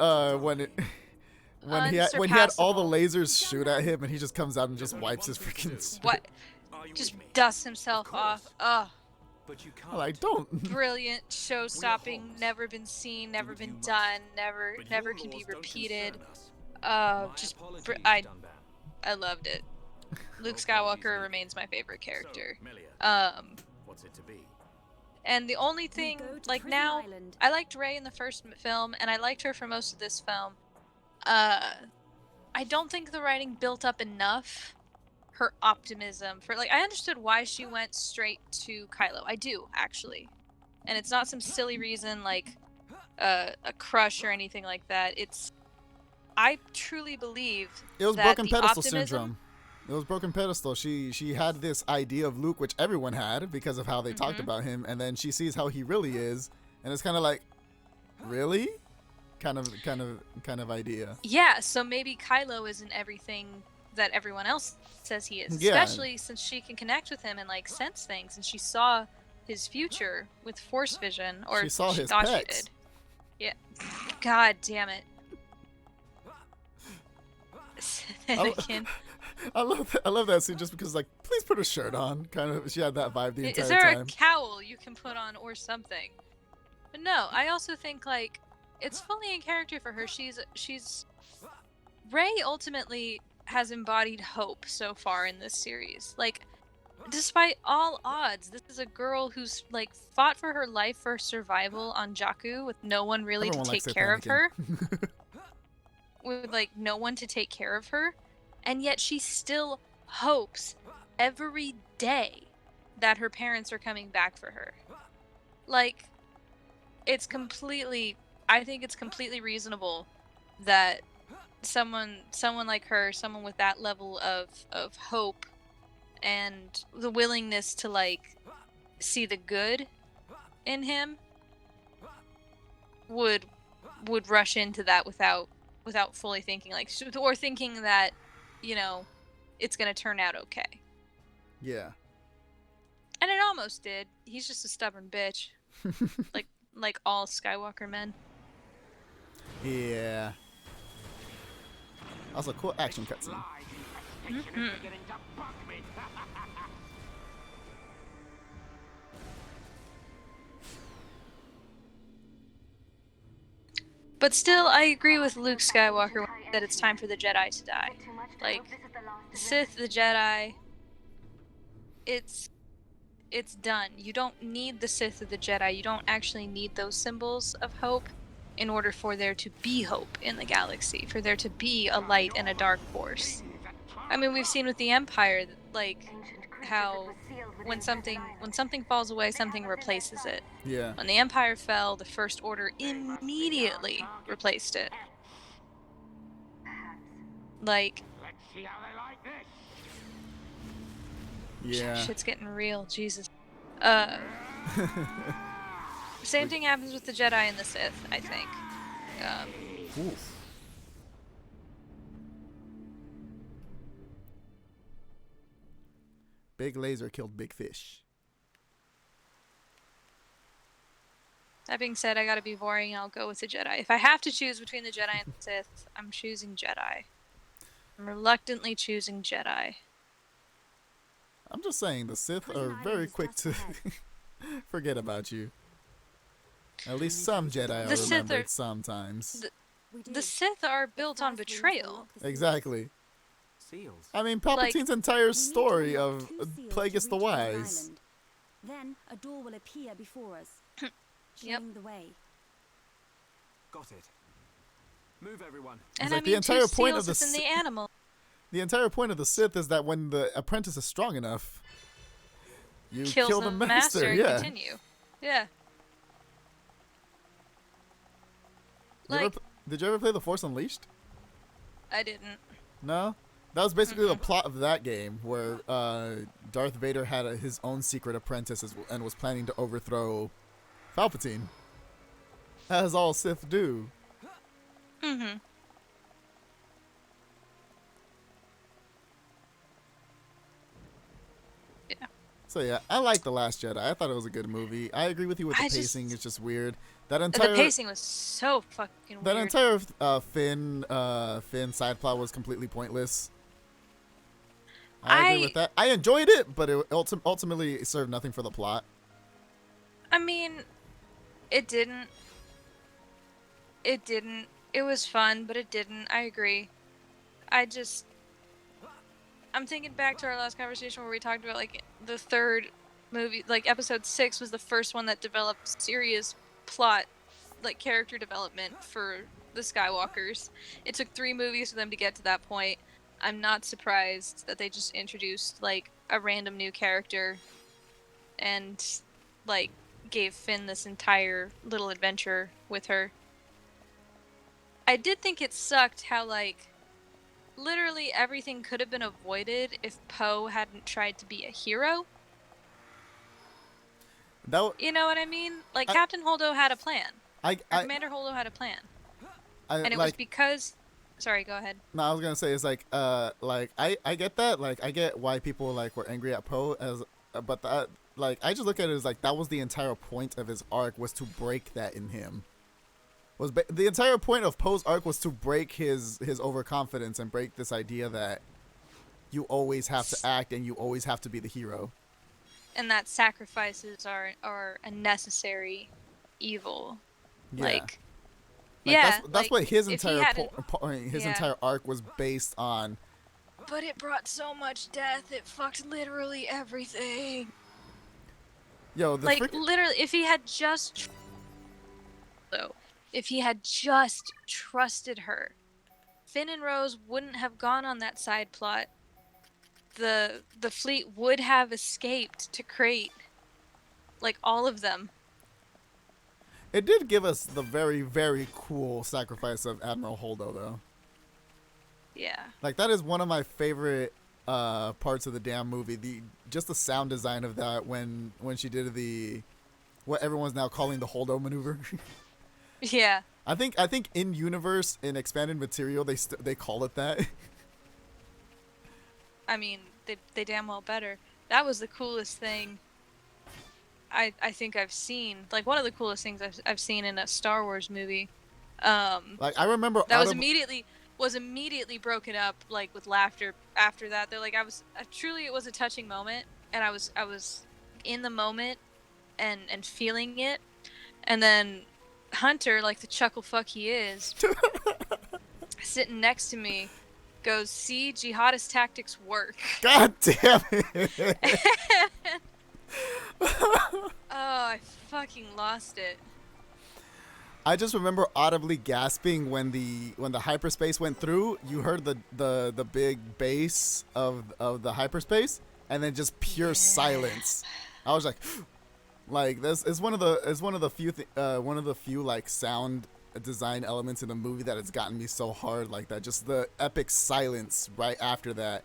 when he had all the lasers shoot at him and he just comes out and just wipes his freaking what? Just dusts himself off. Ugh. But you can't. Like, don't. Brilliant, show-stopping, never been seen, never been done, never can be repeated. I loved it. Luke Skywalker remains my favorite character. What's it to be? And the only thing, like now, I liked Rey in the first film, and I liked her for most of this film. I don't think the writing built up enough her optimism for, like, I understood why she went straight to Kylo. I do, actually. And it's not some silly reason like a crush or anything like that. I truly believe it was that broken the pedestal optimism, syndrome. It was broken pedestal. She had this idea of Luke, which everyone had because of how they talked about him, and then she sees how he really is, and it's kind of like, really, kind of idea. Yeah, so maybe Kylo isn't everything that everyone else says he is, especially since she can connect with him and like sense things, and she saw his future with Force vision, or she saw his thought pecs. she did. Yeah. God damn it. Anakin. I love that scene just because, like, please put a shirt on. Kind of, she had that vibe the entire Is there time. a cowl you can put on or something? But no, I also think like it's fully in character for her. She's Rey ultimately has embodied hope so far in this series. Like, despite all odds, this is a girl who's like fought for her life for survival on Jakku with no one really Everyone to likes take Sith care of Anakin. her. With like no one to take care of her, and yet she still hopes every day that her parents are coming back for her. Like, I think it's completely reasonable that someone like her, someone with that level of hope and the willingness to like see the good in him would rush into that without fully thinking, like, or thinking that, you know, it's gonna turn out okay. Yeah. And it almost did. He's just a stubborn bitch. like all Skywalker men. Yeah. Also, cool action cutscene. But still, I agree with Luke Skywalker that it's time for the Jedi to die. Like, Sith, the Jedi, it's done. You don't need the Sith or the Jedi. You don't actually need those symbols of hope in order for there to be hope in the galaxy, for there to be a light and a dark force. I mean, we've seen with the Empire, like, how when something falls away, something replaces it. Yeah. When the Empire fell, the First Order immediately replaced it. Like, Let's see how they like this. Yeah. shit's getting real, Jesus. Same thing happens with the Jedi and the Sith, I think. Oof. Big laser killed big fish. That being said, I gotta be boring. I'll go with the Jedi. If I have to choose between the Jedi and the Sith, I'm choosing Jedi. I'm reluctantly choosing Jedi. I'm just saying, the Sith are very quick to forget about you. At least some Jedi are remembered sometimes. The Sith are built on betrayal. Exactly. Seals. I mean, Palpatine's entire story of Plagueis the Wise. Then a door will appear before us, showing the way. Got it. Move, everyone. And like I the mean, entire two point of seals the is in the animal. The entire point of the Sith is that when the apprentice is strong enough, you Kills kill the master. and Yeah. continue. Yeah. Did you ever play The Force Unleashed? I didn't. No? That was basically the plot of that game, where Darth Vader had his own secret apprentice and was planning to overthrow Palpatine. As all Sith do. Mm-hmm. Yeah. So yeah, I like The Last Jedi. I thought it was a good movie. I agree with you with the I pacing. It's just weird. That The entire pacing was so fucking that weird. entire Finn side plot was completely pointless. I agree with that. I enjoyed it, but it ultimately served nothing for the plot. I mean, it didn't. It didn't. It was fun, but it didn't. I agree. I'm thinking back to our last conversation where we talked about, like, the third movie, like, episode 6 was the first one that developed serious plot, like, character development for the Skywalkers. It took 3 movies for them to get to that point. I'm not surprised that they just introduced, like, a random new character and, like, gave Finn this entire little adventure with her. I did think it sucked how, like, literally everything could have been avoided if Poe hadn't tried to be a hero. You know what I mean? Like, Captain Holdo had a plan. Commander Holdo had a plan. And it was because... Sorry, go ahead. No, I was gonna say it's like I get that, like I get why people like were angry at Poe but that, like, I just look at it as like that was the entire point of his arc, was to break that in him. The entire point of Poe's arc was to break his overconfidence and break this idea that you always have to act and you always have to be the hero. And that sacrifices are a necessary evil. Yeah. Yeah, that's what his entire entire arc was based on. But it brought so much death. It fucked literally everything. Yo, literally, if he had just trusted her, Finn and Rose wouldn't have gone on that side plot. The fleet would have escaped to Crate. Like, all of them. It did give us the very, very cool sacrifice of Admiral Holdo, though. Yeah. Like, that is one of my favorite parts of the damn movie. Just the sound design of that when she did what everyone's now calling the Holdo maneuver. Yeah. I think in universe, in expanded material, they call it that. I mean, they damn well better. That was the coolest thing I think I've seen. Like, one of the coolest things I've seen in a Star Wars movie. Like, I remember that was immediately broken up, like, with laughter after that. They're like, truly, it was a touching moment, and I was in the moment and feeling it. And then Hunter, like the chuckle fuck he is, sitting next to me, goes, "See, jihadist tactics work." God damn it! Oh, I fucking lost it. I just remember audibly gasping when the hyperspace went through. You heard the big bass of the hyperspace, and then just pure silence. I was like this is one of the few like sound design elements in the movie that has gotten me so hard like that. Just the epic silence right after that.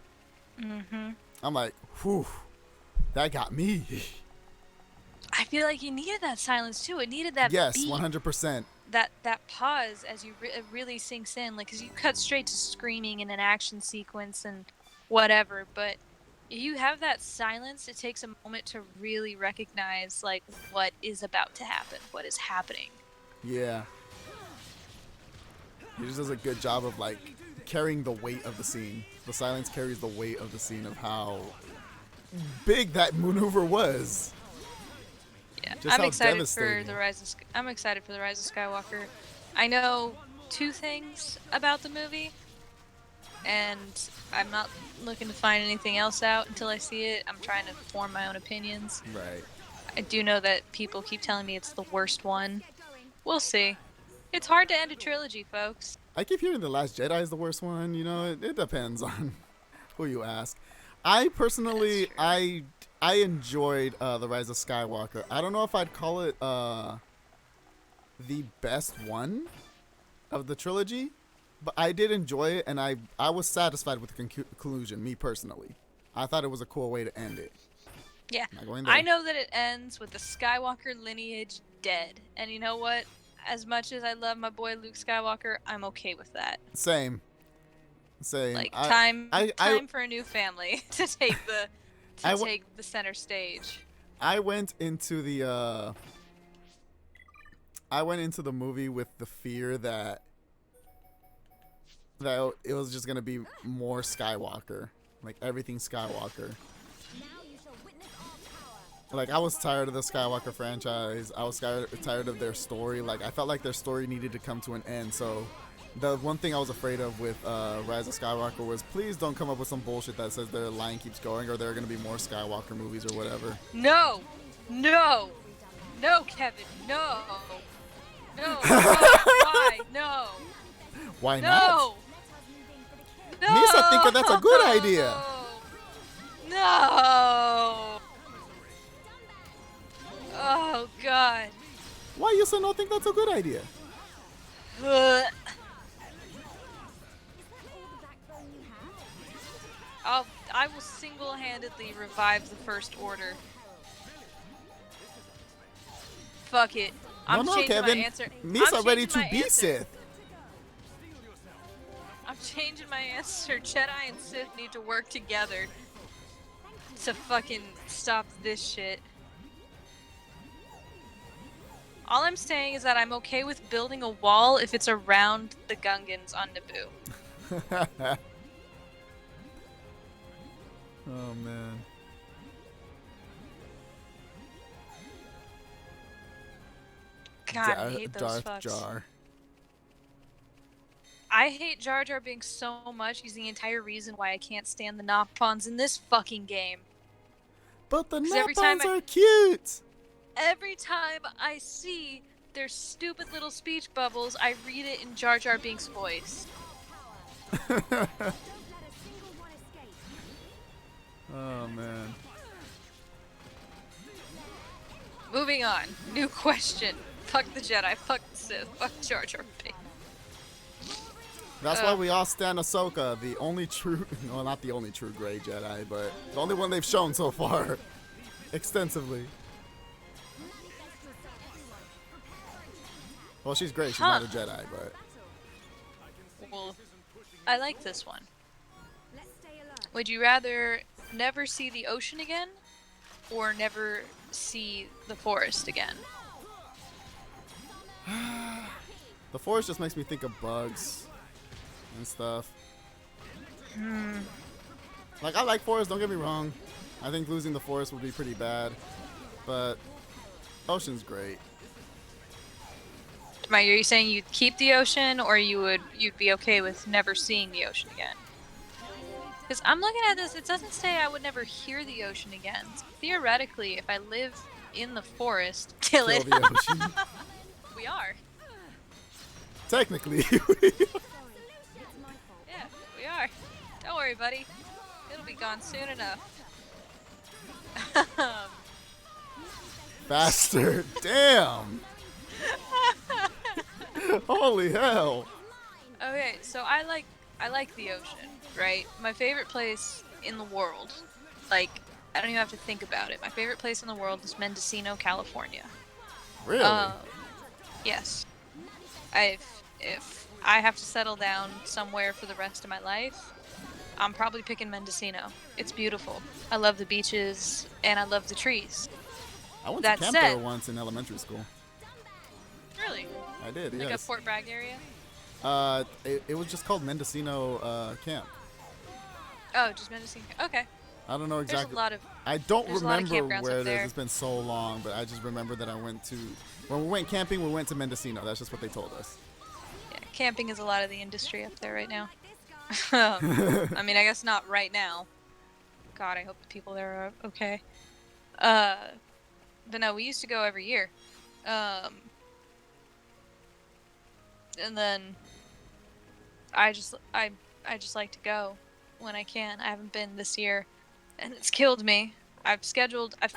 Mm-hmm. I'm like, whew, that got me. I feel like you needed that silence too. It needed that yes, beat. 100%. That pause as you really sinks in, like, because you cut straight to screaming in an action sequence and whatever, but you have that silence. It takes a moment to really recognize, like, what is about to happen, what is happening. Yeah. He just does a good job of, like, carrying the weight of the scene. The silence carries the weight of the scene of how big that maneuver was. Yeah, Just I'm excited for the Rise of Skywalker. I know 2 things about the movie, and I'm not looking to find anything else out until I see it. I'm trying to form my own opinions. Right. I do know that people keep telling me it's the worst one. We'll see. It's hard to end a trilogy, folks. I keep hearing The Last Jedi is the worst one. You know, it depends on who you ask. I personally, I enjoyed The Rise of Skywalker. I don't know if I'd call it the best one of the trilogy, but I did enjoy it, and I was satisfied with the conclusion, me personally. I thought it was a cool way to end it. Yeah, Not going there. I know that it ends with the Skywalker lineage dead, and you know what? as much as I love my boy Luke Skywalker, I'm okay with that. Same. Like I time for a new family to take the take the center stage. I went into the movie with the fear that it was just gonna be more Skywalker, like everything Skywalker. Like, I was tired of the Skywalker franchise. I was tired of their story. Like, I felt like their story needed to come to an end. So, the one thing I was afraid of with Rise of Skywalker was, please don't come up with some bullshit that says their line keeps going or there are going to be more Skywalker movies or whatever. No! No! No, Kevin! No! No! Why? No! Why no! not? No! Misa think that that's a good idea. No! Oh, God. Why you so don't think that's a good idea? I will single-handedly revive the First Order. Fuck it. I'm changing Kevin. my answer. Misa ready to be Sith. I'm changing my answer. Jedi and Sith need to work together to fucking stop this shit. All I'm saying is that I'm okay with building a wall if it's around the Gungans on Naboo. Oh, man. God, I hate those Darth fucks. Jar. I hate Jar Jar Binks so much. He's the entire reason why I can't stand the Nopons in this fucking game. But the Nopons are cute! Every time I see their stupid little speech bubbles, I read it in Jar Jar Binks' voice. Oh, man. Moving on. New question. Fuck the Jedi. Fuck the Sith. Fuck Jar Jar Binks. That's why we all stand Ahsoka, the only true, well, not the only true gray Jedi, but the only one they've shown so far, extensively. Well, she's great. She's not a Jedi, but. Well, I like this one. Would you rather never see the ocean again, or never see the forest again? The forest just makes me think of bugs and stuff. Like, I like forest, don't get me wrong. I think losing the forest would be pretty bad, but ocean's great. Are you saying you'd keep the ocean, or you'd be okay with never seeing the ocean again? Because I'm looking at this, it doesn't say I would never hear the ocean again. So theoretically, if I live in the forest, kill it. The ocean. We are. Technically. Yeah, we are. Don't worry, buddy. It'll be gone soon enough. Faster. Damn. Holy hell. Okay, so I like the ocean, right? My favorite place in the world, like, I don't even have to think about it. My favorite place in the world is Mendocino, California. Really? Yes. If I have to settle down somewhere for the rest of my life, I'm probably picking Mendocino. It's beautiful. I love the beaches, and I love the trees. I went to camp there once in elementary school. Really? I did, like yes. A Fort Bragg area? It was just called Mendocino Camp. Oh, just Mendocino. Okay. I don't know exactly. There's a lot of. I don't remember where it is. There. It's been so long, but I just remember that I went to. When we went camping, we went to Mendocino. That's just what they told us. Yeah, camping is a lot of the industry up there right now. I mean, I guess not right now. God, I hope the people there are okay. But no, we used to go every year. And then I just like to go when I can. I haven't been this year, and it's killed me. I've scheduled a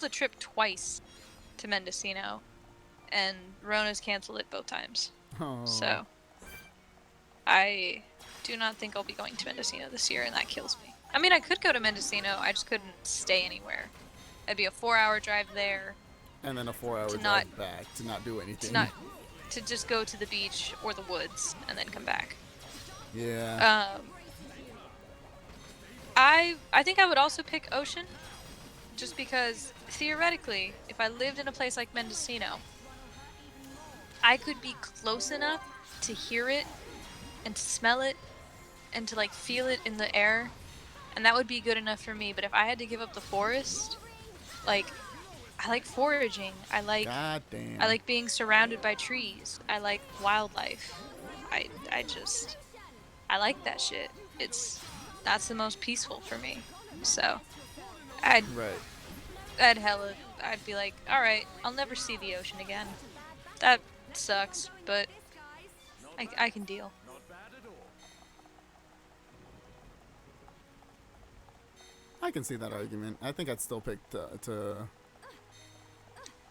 trip twice to Mendocino, and Rona's canceled it both times. Oh. So I do not think I'll be going to Mendocino this year, and that kills me. I mean, I could go to Mendocino, I just couldn't stay anywhere. It'd be a 4-hour drive there. And then a 4-hour drive back to not do anything. to just go to the beach or the woods and then come back. Yeah. I think I would also pick ocean, just because theoretically, if I lived in a place like Mendocino, I could be close enough to hear it and to smell it and to like feel it in the air, and that would be good enough for me. But if I had to give up the forest, like I like foraging. I God damn. like being surrounded by trees. I like wildlife. I like that shit. That's the most peaceful for me. So I'd I'd be like, all right, I'll never see the ocean again. That sucks, but I can deal. I can see that argument. I think I'd still pick to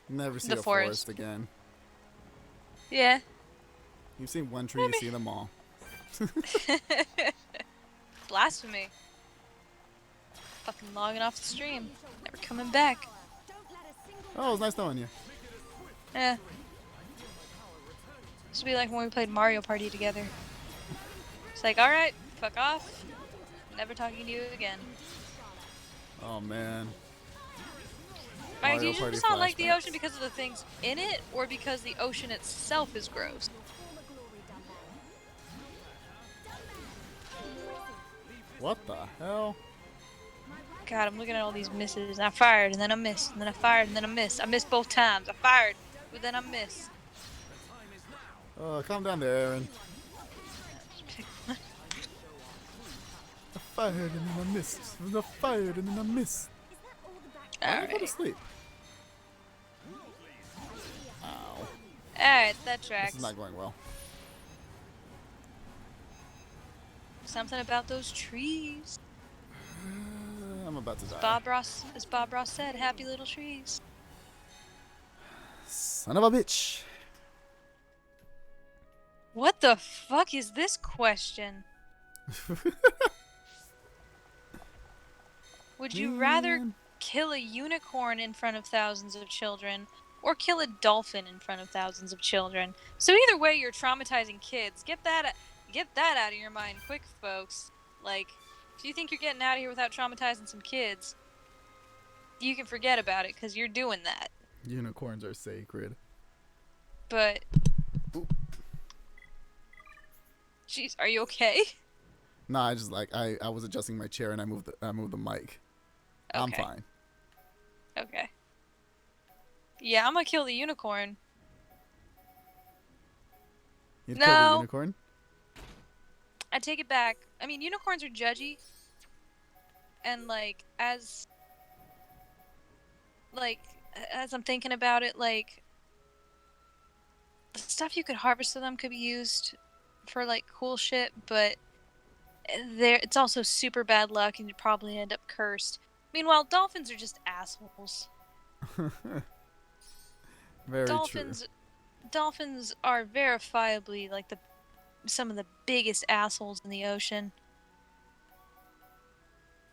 never see The a forest. forest again. Yeah. You've seen one tree, you see them all. Blasphemy. Fucking logging off the stream. Never coming back. Oh, it was nice knowing you. Yeah. This would be like when we played Mario Party together. It's like, alright, fuck off. Never talking to you again. Oh, man. Mike, do Mario you Party just not like the flashbacks. ocean because of the things in it, or because the ocean itself is gross? What the hell? God, I'm looking at all these misses. I fired, and then I missed, and then I fired, and then I missed. I missed both times. I fired, but then I missed. Calm down there, Aaron. I fired and then I missed. I fired and then I missed. Why did I go to sleep? Ow. Alright, that tracks. This is not going well. Something about those trees. I'm about to die. As Bob Ross said, happy little trees. Son of a bitch. What the fuck is this question? Would you rather kill a unicorn in front of thousands of children or kill a dolphin in front of thousands of children? So either way, you're traumatizing kids. Get that out of your mind quick, folks. Like, if you think you're getting out of here without traumatizing some kids, you can forget about it, because you're doing that. Unicorns are sacred. But... Jeez, are you okay? No, I just I was adjusting my chair and I moved the mic. Okay. I'm fine. Okay. Yeah, I'm gonna kill the unicorn. You'd kill the No. unicorn? I take it back. I mean, unicorns are judgy. And as I'm thinking about it, the stuff you could harvest of them could be used for cool shit, but it's also super bad luck and you'd probably end up cursed. Meanwhile, dolphins are just assholes. Very true. Dolphins are verifiably some of the biggest assholes in the ocean.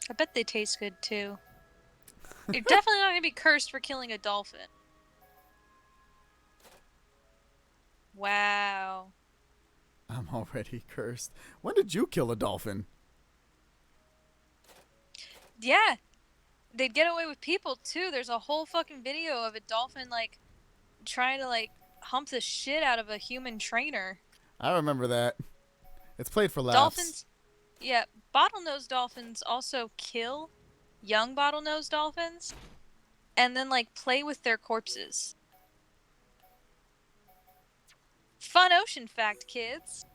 I bet they taste good too. You're definitely not gonna be cursed for killing a dolphin. Wow. I'm already cursed. When did you kill a dolphin? Yeah. They'd get away with people too. There's a whole fucking video of a dolphin trying to hump the shit out of a human trainer. I remember that. It's played for laughs. Dolphins, yeah, bottlenose dolphins also kill young bottlenose dolphins and then play with their corpses. Fun ocean fact, kids.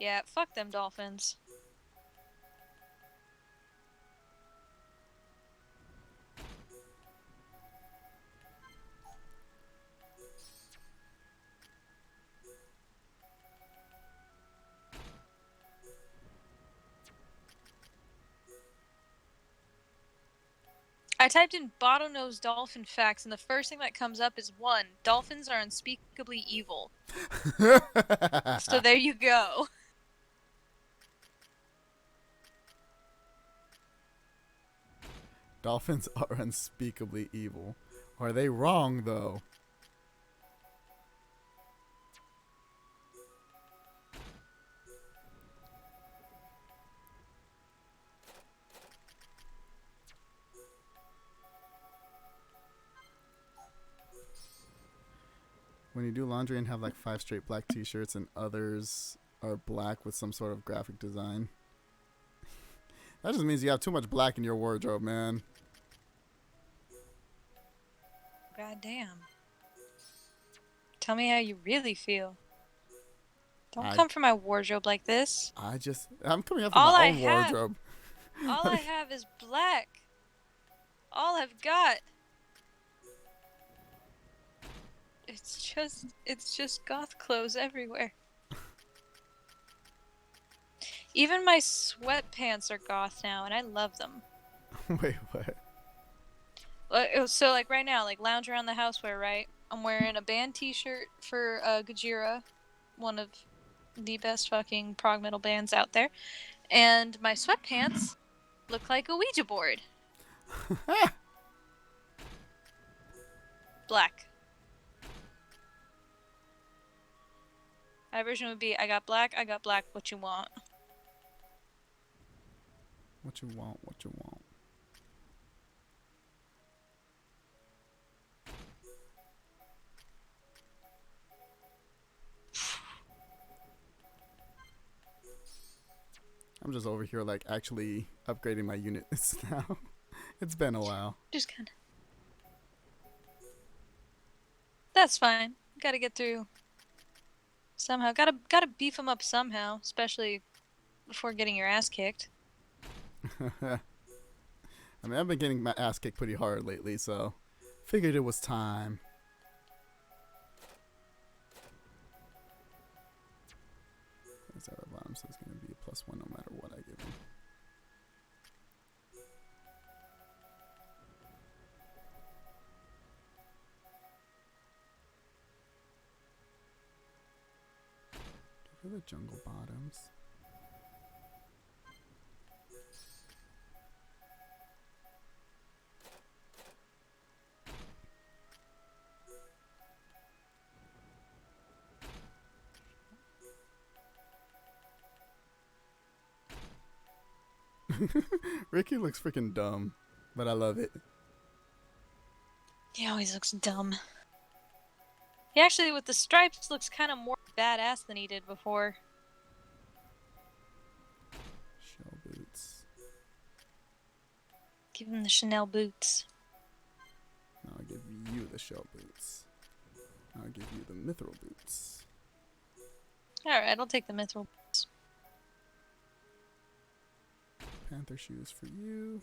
Yeah, fuck them dolphins. I typed in bottlenose dolphin facts, and the first thing that comes up is 1. Dolphins are unspeakably evil. So there you go. Dolphins are unspeakably evil. Are they wrong, though? When you do laundry and have like 5 straight black t-shirts and others are black with some sort of graphic design. That just means you have too much black in your wardrobe, man. God damn. Tell me how you really feel. Don't come for my wardrobe like this. I'm coming up with my own wardrobe. All I have is black. All I've got. It's just goth clothes everywhere. Even my sweatpants are goth now, and I love them. Wait, what? So, like, right now, like, lounge around the houseware, right? I'm wearing a band t-shirt for Gojira, one of the best fucking prog metal bands out there. And my sweatpants look like a Ouija board. Black. My version would be, I got black, what you want. What you want, what you want. I'm just over here like actually upgrading my units now. It's been a while. Just kinda. That's fine. Gotta get through. Somehow. Gotta beef them up somehow, especially before getting your ass kicked. I mean, I've been getting my ass kicked pretty hard lately, so figured it was time. That's at the bottom, so it's going to be a +1 no matter what I give him. For the jungle bottoms. Ricky looks freaking dumb, but I love it. He always looks dumb. He actually, with the stripes, looks kind of more badass than he did before. Shell boots. Give him the Chanel boots. Now I'll give you the shell boots. Now I'll give you the mithril boots. Alright, I'll take the mithril boots. Panther shoes for you.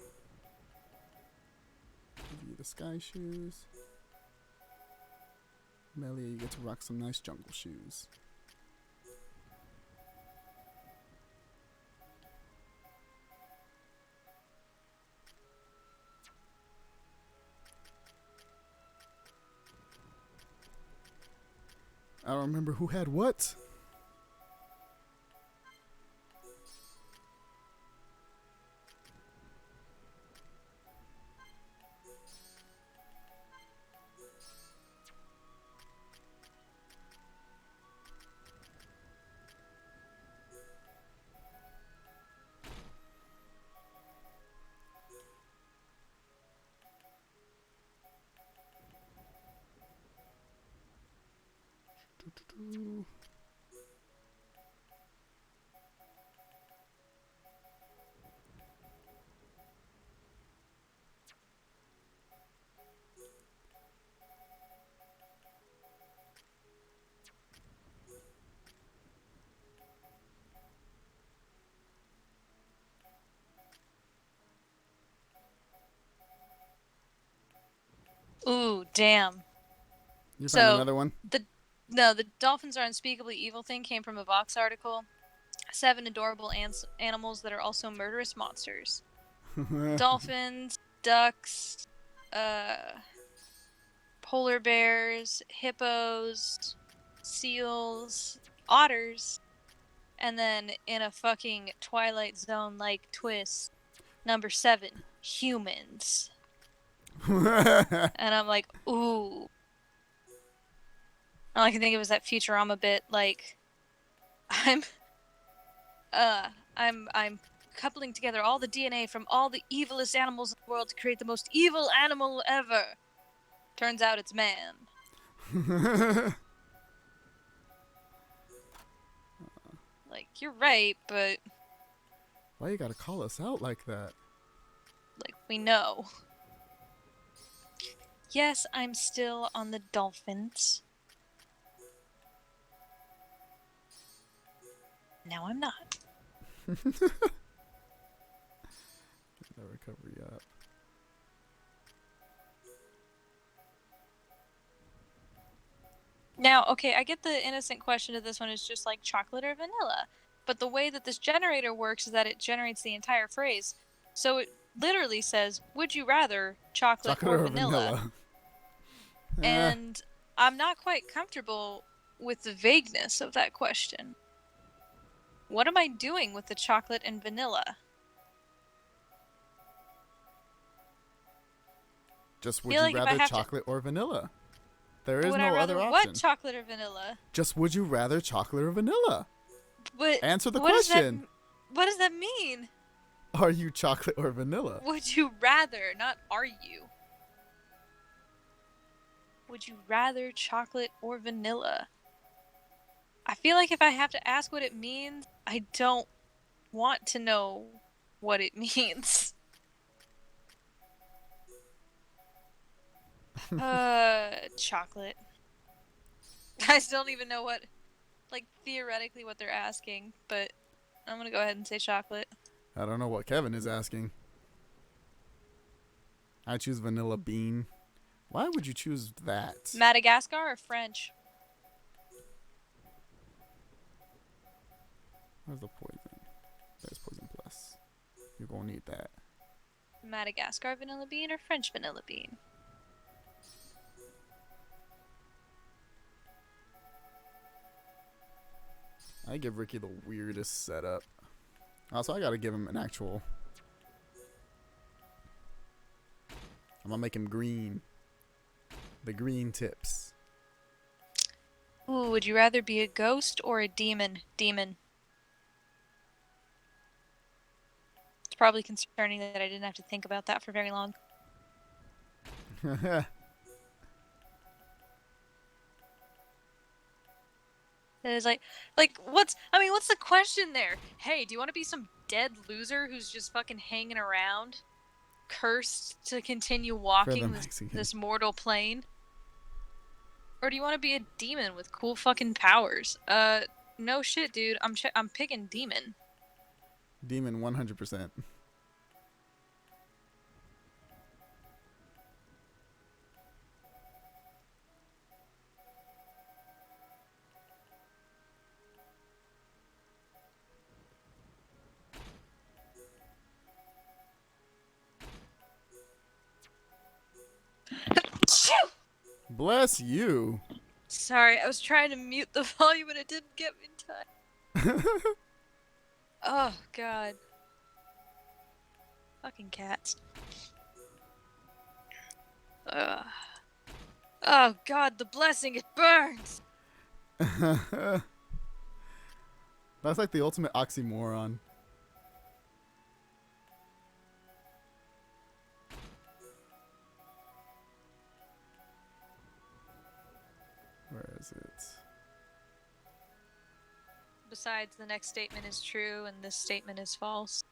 Give you the sky shoes. Melia, you get to rock some nice jungle shoes. I don't remember who had what. Ooh, damn. You found another one? The dolphins are unspeakably evil thing came from a Vox article. 7 adorable animals that are also murderous monsters. Dolphins, ducks, polar bears, hippos, seals, otters, and then in a fucking Twilight Zone-like twist, number 7, humans. And I'm like, ooh. All I can think of is that Futurama bit, like, I'm coupling together all the DNA from all the evilest animals in the world to create the most evil animal ever. Turns out it's man. Like, you're right, but Why you gotta call us out like that? like we know. Yes, I'm still on the Dolphins. Now I'm not. The recovery up. Now, okay, I get the innocent question of this one is just like chocolate or vanilla. But the way that this generator works is that it generates the entire phrase. So it literally says, would you rather chocolate or vanilla? And I'm not quite comfortable with the vagueness of that question. What am I doing with the chocolate and vanilla? Just would you rather chocolate or vanilla? There is no other option. What chocolate or vanilla? Just would you rather chocolate or vanilla? But answer the question. What does that mean? Are you chocolate or vanilla? Would you rather, not are you? Would you rather chocolate or vanilla? I feel like if I have to ask what it means, I don't want to know what it means. Chocolate. I still don't even know what, like, theoretically what they're asking, but I'm gonna go ahead and say chocolate. I don't know what Kevin is asking. I choose vanilla bean. Why would you choose that? Madagascar or French? Where's the poison? There's poison plus. You're gonna need that. Madagascar vanilla bean or French vanilla bean? I give Ricky the weirdest setup. Also, I gotta give him an actual. I'm gonna make him green. The green tips. Ooh, would you rather be a ghost or a demon? Demon. It's probably concerning that I didn't have to think about that for very long. It's like what's the question there? Hey, do you want to be some dead loser who's just fucking hanging around, cursed to continue walking this mortal plane? Or do you want to be a demon with cool fucking powers? No shit, dude. I'm picking demon. Demon 100%. Bless you. Sorry, I was trying to mute the volume and it didn't get me in time. Oh, God. Fucking cats. Oh, God, the blessing, it burns! That's like the ultimate oxymoron. Where is it? Besides, the next statement is true and this statement is false.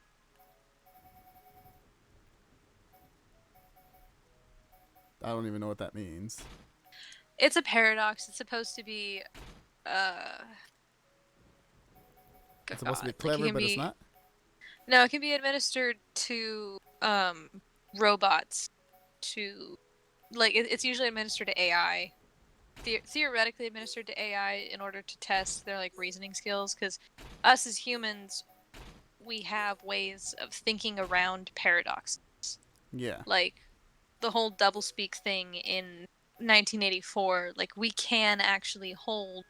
I don't even know what that means. It's a paradox. It's supposed to be, It's supposed to be clever, but it's not? No, it can be administered to, robots. It's usually administered to AI. Theoretically administered to AI in order to test their, reasoning skills, because us as humans, we have ways of thinking around paradoxes. Yeah. Like, the whole doublespeak thing in 1984, we can actually hold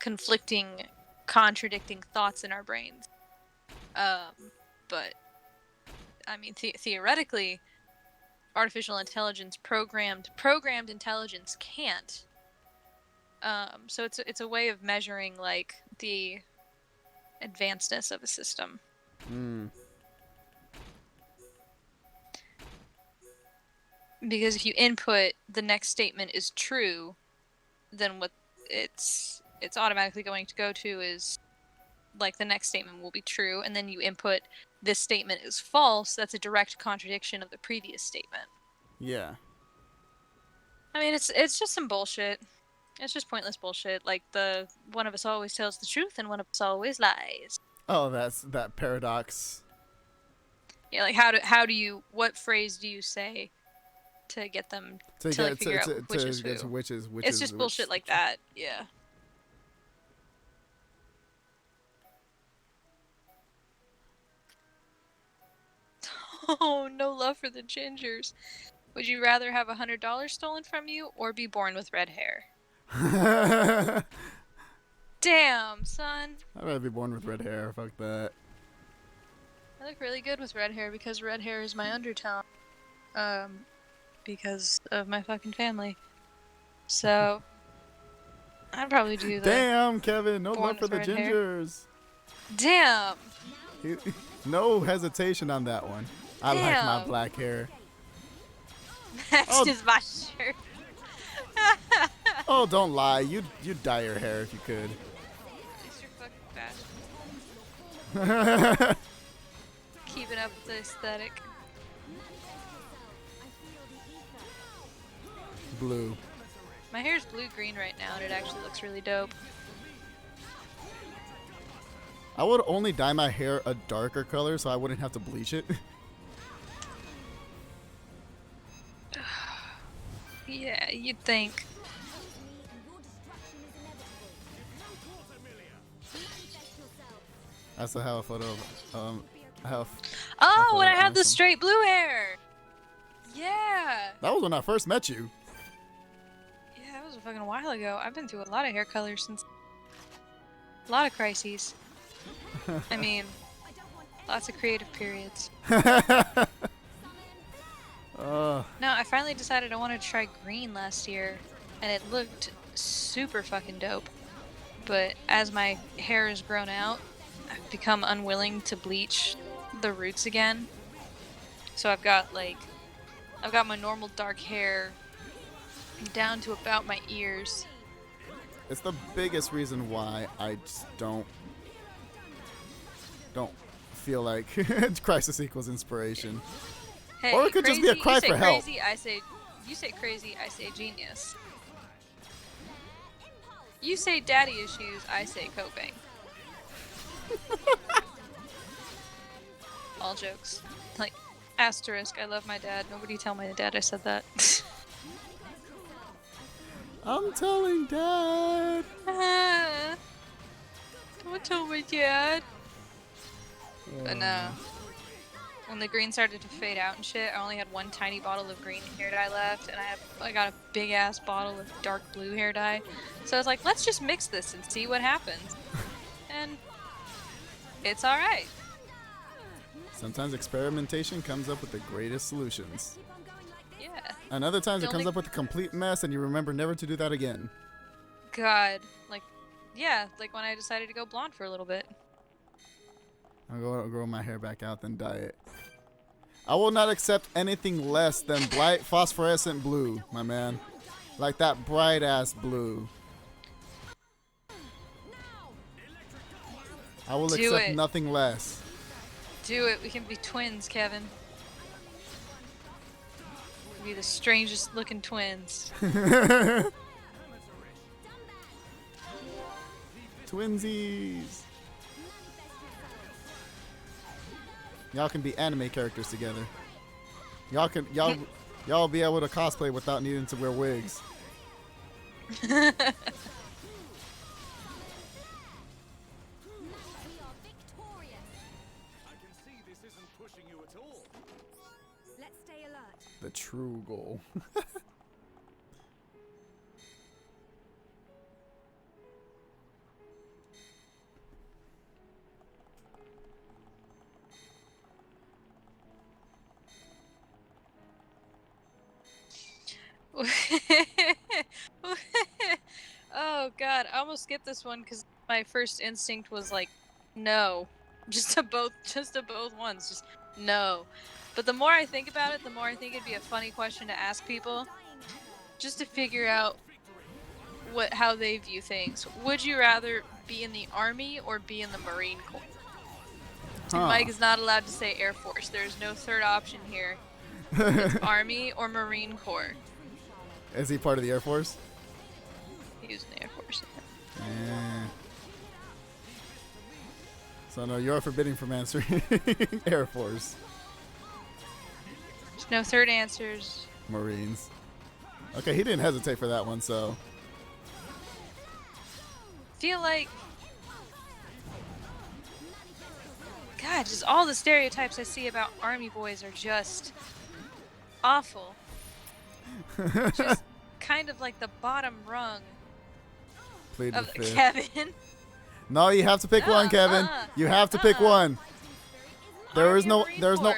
conflicting, contradicting thoughts in our brains. But, I mean, theoretically, artificial intelligence, programmed intelligence can't. So it's a way of measuring, the advancedness of a system. Because if you input the next statement is true, then what it's automatically going to go to is like the next statement will be true, and then you input this statement is false, that's a direct contradiction of the previous statement. Yeah. I mean, it's just some bullshit. It's just pointless bullshit. Like the one of us always tells the truth and one of us always lies. Oh, that's that paradox. Yeah, like what phrase do you say to get them to figure out which is who? It's just bullshit like that. Yeah. Oh, no love for the gingers. Would you rather have $100 stolen from you or be born with red hair? Damn, son. I'd rather be born with red hair. Fuck that. I look really good with red hair because red hair is my undertone. Because of my fucking family. So, I'd probably do that. Damn, Kevin. No love for the gingers. Damn. No hesitation on that one. I like my black hair. Matches my shirt. Oh, don't lie. You'd dye your hair if you could. You're fucking fat. Keeping up with the aesthetic. Blue. My hair's blue-green right now, and it actually looks really dope. I would only dye my hair a darker color so I wouldn't have to bleach it. Yeah, you'd think. I still have a photo of Oh, when I had the straight blue hair. Yeah. That was when I first met you. Yeah, that was a fucking while ago. I've been through a lot of hair colors since. A lot of crises. I mean, lots of creative periods. No, I finally decided I wanted to try green last year, and it looked super fucking dope. But as my hair has grown out, I've become unwilling to bleach the roots again. So I've got my normal dark hair down to about my ears. It's the biggest reason why I just don't feel like crisis equals inspiration. Hey, or it could crazy, just be a cry for help. You say crazy, I say genius. You say daddy issues, I say coping. All jokes. Like, asterisk, I love my dad. Nobody tell my dad I said that. I'm telling Dad. Don't tell my dad. But no. When the green started to fade out and shit, I only had one tiny bottle of green hair dye left, and I got a big ass bottle of dark blue hair dye. So I was like, let's just mix this and see what happens. And it's alright. Sometimes experimentation comes up with the greatest solutions. Yeah. And other times it comes up with a complete mess and you remember never to do that again. God. Like when I decided to go blonde for a little bit. I'll grow my hair back out, then dye it. I will not accept anything less than bright phosphorescent blue, my man. Like that bright ass blue. I will accept nothing less. Do it. We can be twins, Kevin. We'll be the strangest looking twins. Twinsies. Y'all can be anime characters together. Y'all be able to cosplay without needing to wear wigs. Let's stay alert. The true goal. Oh god, I almost skipped this one because my first instinct was like, no. Just to both ones, just no. But the more I think about it, the more I think it'd be a funny question to ask people, just to figure out how they view things. Would you rather be in the Army or be in the Marine Corps? Huh. Mike is not allowed to say Air Force. There's no third option here. It's Army or Marine Corps. Is he part of the Air Force? He was in the Air Force. Yeah. So no, you're forbidding from answering Air Force. There's no third answers. Marines. Okay, he didn't hesitate for that one, so. Feel like, God, just all the stereotypes I see about Army boys are just awful. Just kind of like the bottom rung Plead of the fifth. Kevin. No, you have to pick one, Kevin. You have to pick one. There's no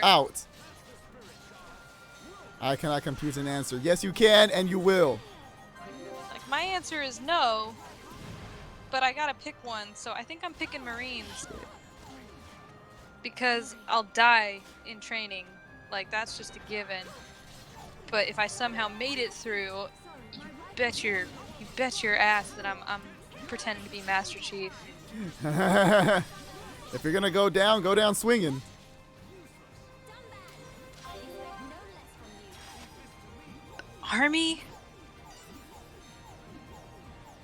out. I cannot compute an answer. Yes, you can, and you will. Like, my answer is no, but I gotta pick one, so I think I'm picking Marines. Because I'll die in training. Like, that's just a given. But if I somehow made it through, you bet your ass that I'm pretending to be Master Chief. If you're gonna go down swinging. Army?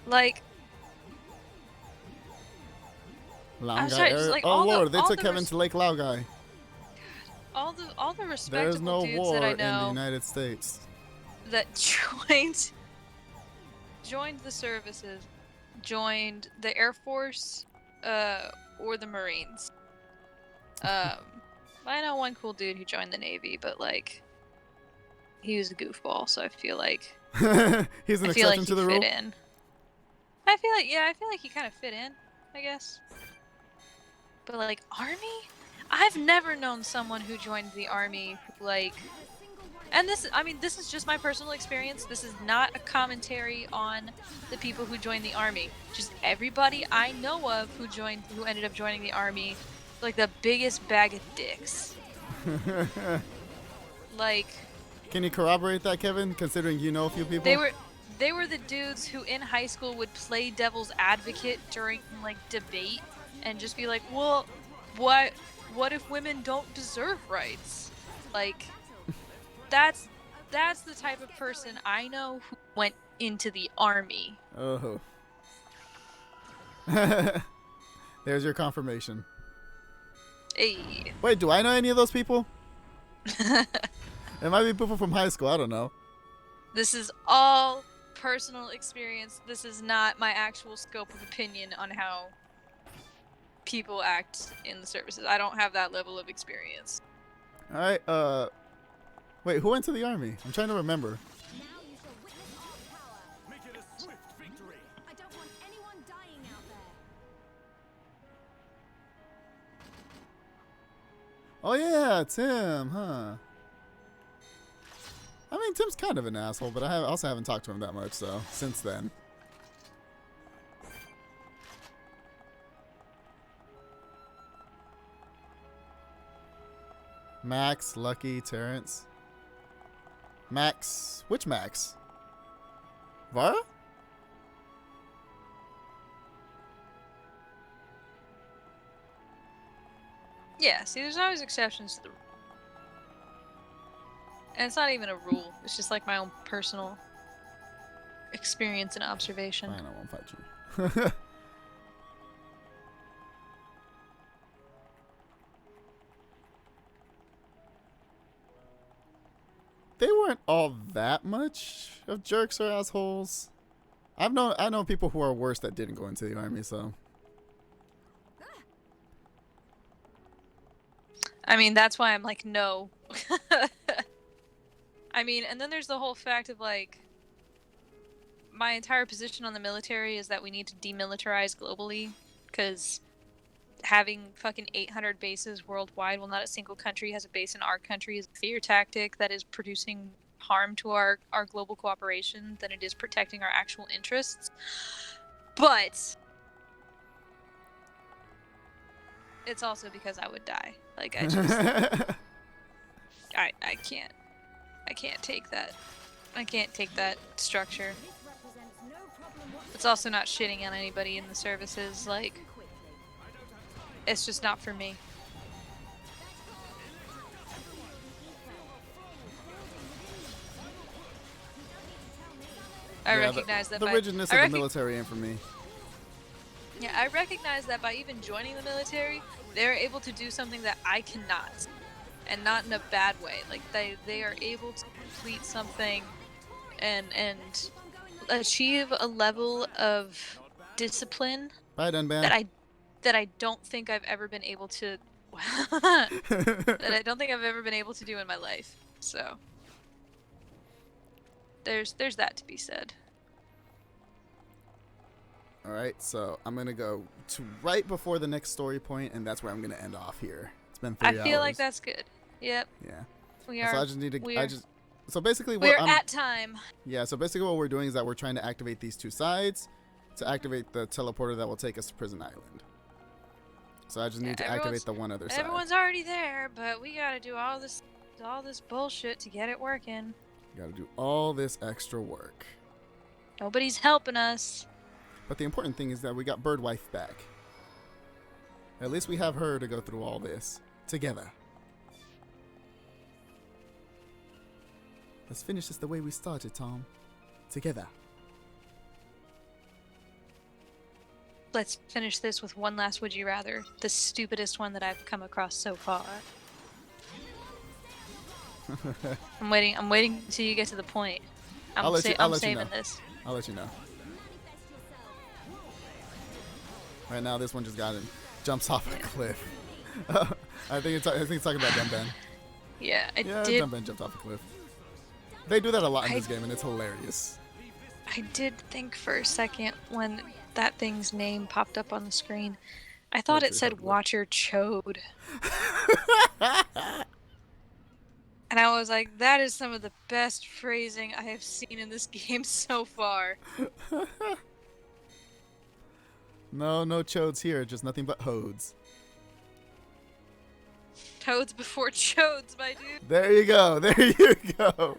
Like, Lao sorry, Guy. just like Oh all the- Lord, they all took the Kevin to Lake Lao Guy. all the There's respectable no dudes war that I in the know United States. that joined the services, joined the Air Force, or the Marines. I know one cool dude who joined the Navy, but like, he was a goofball, so I feel like He's an I feel like exception he to the rule. fit in. I feel like he kind of fit in, I guess. But like, Army? I've never known someone who joined the Army who, like, and this is just my personal experience. This is not a commentary on the people who joined the Army. Just everybody I know of who ended up joining the Army, like the biggest bag of dicks. Like, Can you corroborate that, Kevin? Considering you know a few people. they were the dudes who in high school would play devil's advocate during like debate and just be like, well, what if women don't deserve rights? Like, that's the type of person I know who went into the Army. Oh. There's your confirmation. Hey. Wait, do I know any of those people? It might be people from high school. I don't know. This is all personal experience. This is not my actual scope of opinion on how people act in the services. I don't have that level of experience. All right. Wait, who went to the Army? I'm trying to remember. I don't want anyone dying out there. Oh yeah, Tim, huh? I mean, Tim's kind of an asshole, but I also haven't talked to him that much, so since then. Max, Lucky, Terrence. Max, which Max? Vara? Yeah, see, there's always exceptions to the rule. And it's not even a rule. It's just like my own personal experience and observation. Fine, I won't fight you. They weren't all that much of jerks or assholes. I know people who are worse that didn't go into the Army, so. I mean, that's why I'm like, no. I mean, and then there's the whole fact of like, my entire position on the military is that we need to demilitarize globally, because having fucking 800 bases worldwide while not a single country has a base in our country is a fear tactic that is producing harm to our global cooperation than it is protecting our actual interests. But it's also because I would die. Like, I just I can't take that. I can't take that structure. This represents no problem That's also not shitting on anybody in the services. Like, it's just not for me. I recognize that the by rigidness of the military ain't for me. Yeah, I recognize that by even joining the military, they're able to do something that I cannot, and not in a bad way. Like they are able to complete something, and achieve a level of discipline Bye, Dunban. that I don't think I've ever been able to that I don't think I've ever been able to do in my life. So there's that to be said. All right, so I'm gonna go to right before the next story point, and that's where I'm gonna end off here. It's been 3 hours. I feel like that's good. Yep. Yeah. We are. So I just need to. So basically, we're at time. Yeah. So basically, what we're doing is that we're trying to activate these two sides to activate the teleporter that will take us to Prison Island. So I just need to activate the one other side. Everyone's already there, but we gotta do all this bullshit to get it working. Gotta do all this extra work. Nobody's helping us. But the important thing is that we got Birdwife back. At least we have her to go through all this together. Let's finish this the way we started, Tom. Together. Let's finish this with one last would you rather. The stupidest one that I've come across so far. I'm waiting until you get to the point. I'm saving this. I'll let you know. Right now, this one just got him. Jumps off a cliff. I think it's talking about Dunban. Yeah, Dunban jumped off a cliff. They do that a lot in this game, and it's hilarious. I did think for a second when that thing's name popped up on the screen, I thought it said Watcher Chode. And I was like, that is some of the best phrasing I have seen in this game so far. No chodes here, just nothing but hodes. Toads before chodes, my dude. There you go.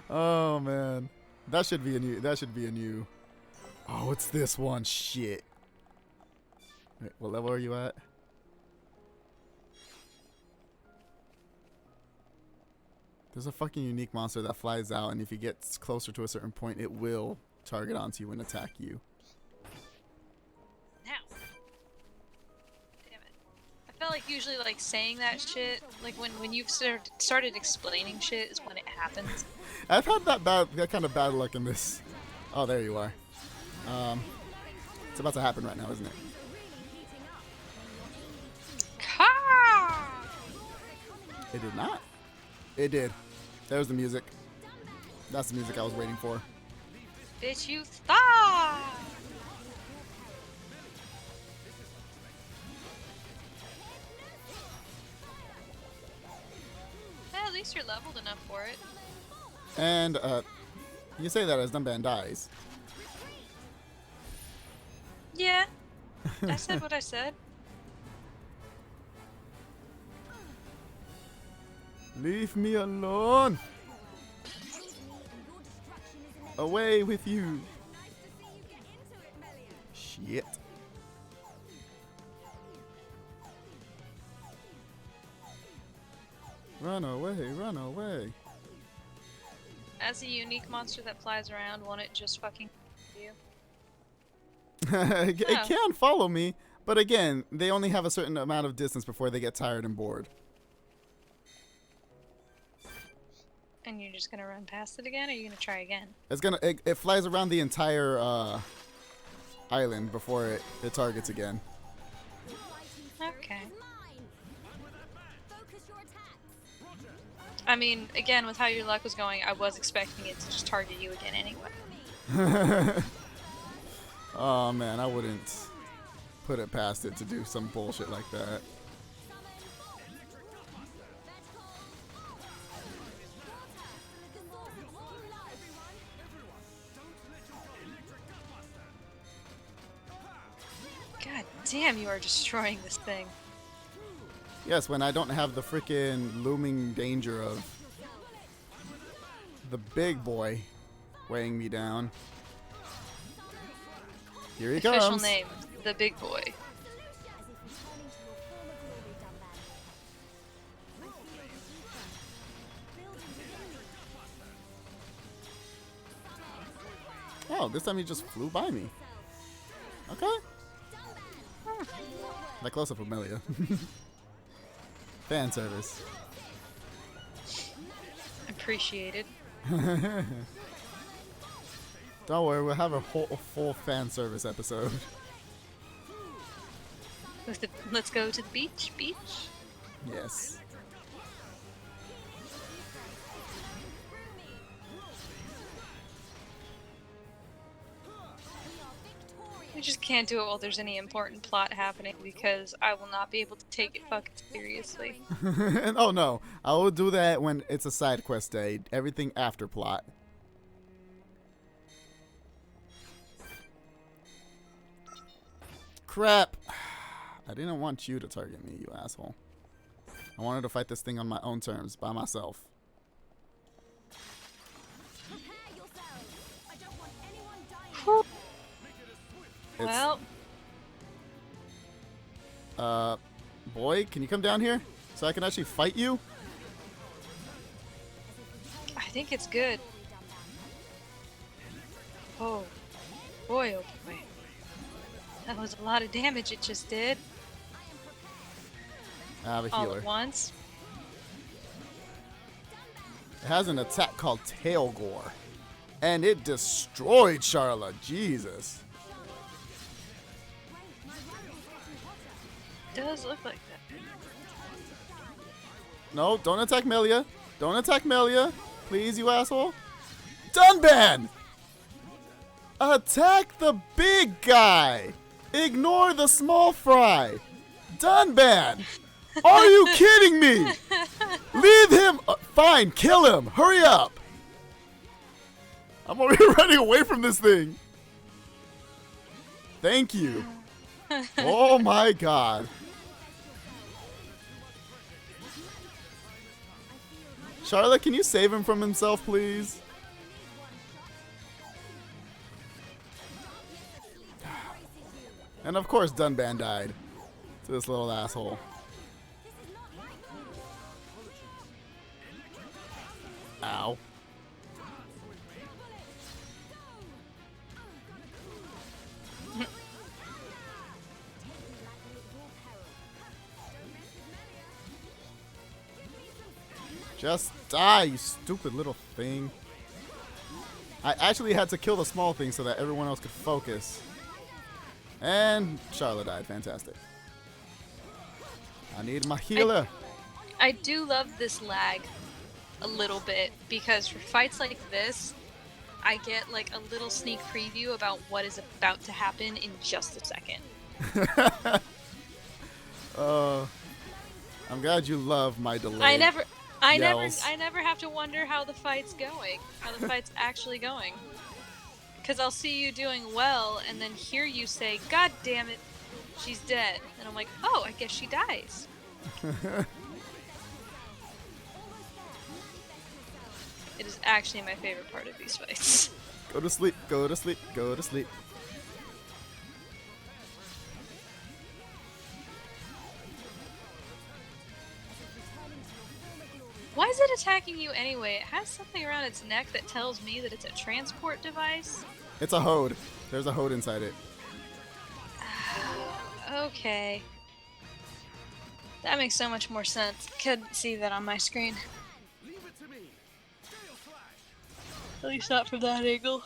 Oh man. That should be a new. Oh, it's this one. Shit. Wait, what level are you at? There's a fucking unique monster that flies out, and if he gets closer to a certain point, it will target onto you and attack you. Now. Damn it. I felt like usually like saying that shit, like when you've started explaining shit is when it happens. I've had that kind of bad luck in this. Oh, there you are. It's about to happen right now, isn't it? It did not. It did. There's the music. That's the music I was waiting for. Bitch, you stop! Well, at least you're leveled enough for it. And, you say that as Dunban dies. Yeah. I said what I said. Leave me alone. Away with you. Shit. Run away, run away. As a unique monster that flies around, won't it just fucking you? It can follow me, but again, they only have a certain amount of distance before they get tired and bored. And you're just gonna run past it again, or are you gonna try again? It flies around the entire island before it targets again. Okay. I mean, again, with how your luck was going, I was expecting it to just target you again anyway. Oh man, I wouldn't put it past it to do some bullshit like that. God damn, you are destroying this thing. Yes, when I don't have the freaking looming danger of the big boy weighing me down. Here he Official comes. name, the big boy. Oh, this time he just flew by me. Okay. That close up Amelia. Fan service. Appreciated. Don't worry, we'll have a full fan service episode. Let's go to the beach. Yes. We just can't do it while there's any important plot happening because I will not be able to take it fucking seriously. Oh no, I will do that when it's a side quest day. Everything after plot. Crap. I didn't want you to target me, you asshole. I wanted to fight this thing on my own terms, by myself. Well. Boy, can you come down here so I can actually fight you? I think it's good. Oh. Boy, oh boy. That was a lot of damage it just did. I have a All healer. at once. It has an attack called Tail Gore. And it destroyed Charla. Jesus. Does look like that. No, don't attack Melia. Don't attack Melia. Please, you asshole. Dunban! Attack the big guy. Ignore the small fry. Dunban! Are you kidding me? Leave him. Fine, kill him. Hurry up. I'm already running away from this thing. Thank you. Oh my god. Charlotte, can you save him from himself, please? And of course, Dunban died to this little asshole. Ow. Just die, you stupid little thing. I actually had to kill the small thing so that everyone else could focus. And Charlotte died. Fantastic. I need my healer. I do love this lag a little bit because for fights like this, I get like a little sneak preview about what is about to happen in just a second. I'm glad you love my delay. I never have to wonder how the fight's going, how the fight's actually going. Because I'll see you doing well, and then hear you say, "God damn it, she's dead," and I'm like, "Oh, I guess she dies." It is actually my favorite part of these fights. Go to sleep. Go to sleep. Go to sleep. Why is it attacking you anyway? It has something around its neck that tells me that it's a transport device. It's a Hode. There's a Hode inside it. Okay. That makes so much more sense. Couldn't see that on my screen. At least not from that angle.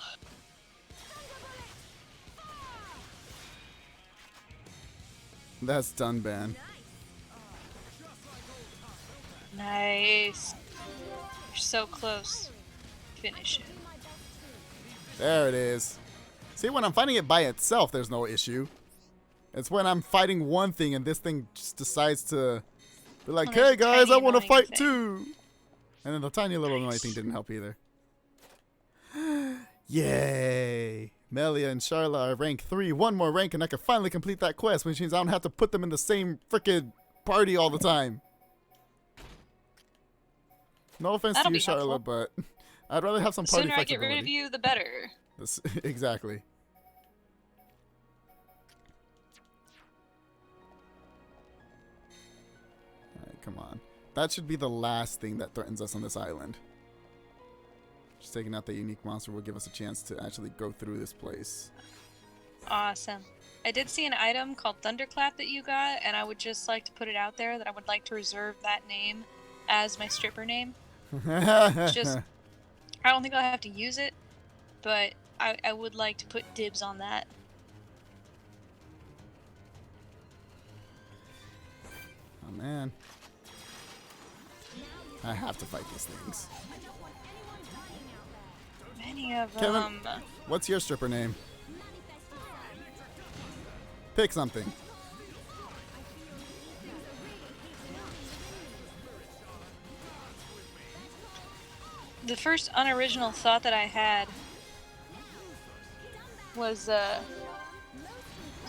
That's Dunban. Nice. You're so close. Finish it. There it is. See, when I'm fighting it by itself, there's no issue. It's when I'm fighting one thing and this thing just decides to be like, Well, hey guys, I want to fight thing. too. And then the tiny little annoying thing didn't help either. Yay. Melia and Charla are rank 3. One more rank and I can finally complete that quest, which means I don't have to put them in the same freaking party all the time. No offense That'll to you, be helpful. Charla, but I'd rather have some The party sooner I get flexibility. rid of you, the better. Exactly. Come on. That should be the last thing that threatens us on this island. Just taking out the unique monster will give us a chance to actually go through this place. Awesome. I did see an item called Thunderclap that you got, and I would just like to put it out there that I would like to reserve that name as my stripper name. It's just, I don't think I'll have to use it, but I would like to put dibs on that. Oh man. I have to fight these things. Many of Kevin, them. what's your stripper name? Pick something. The first unoriginal thought that I had was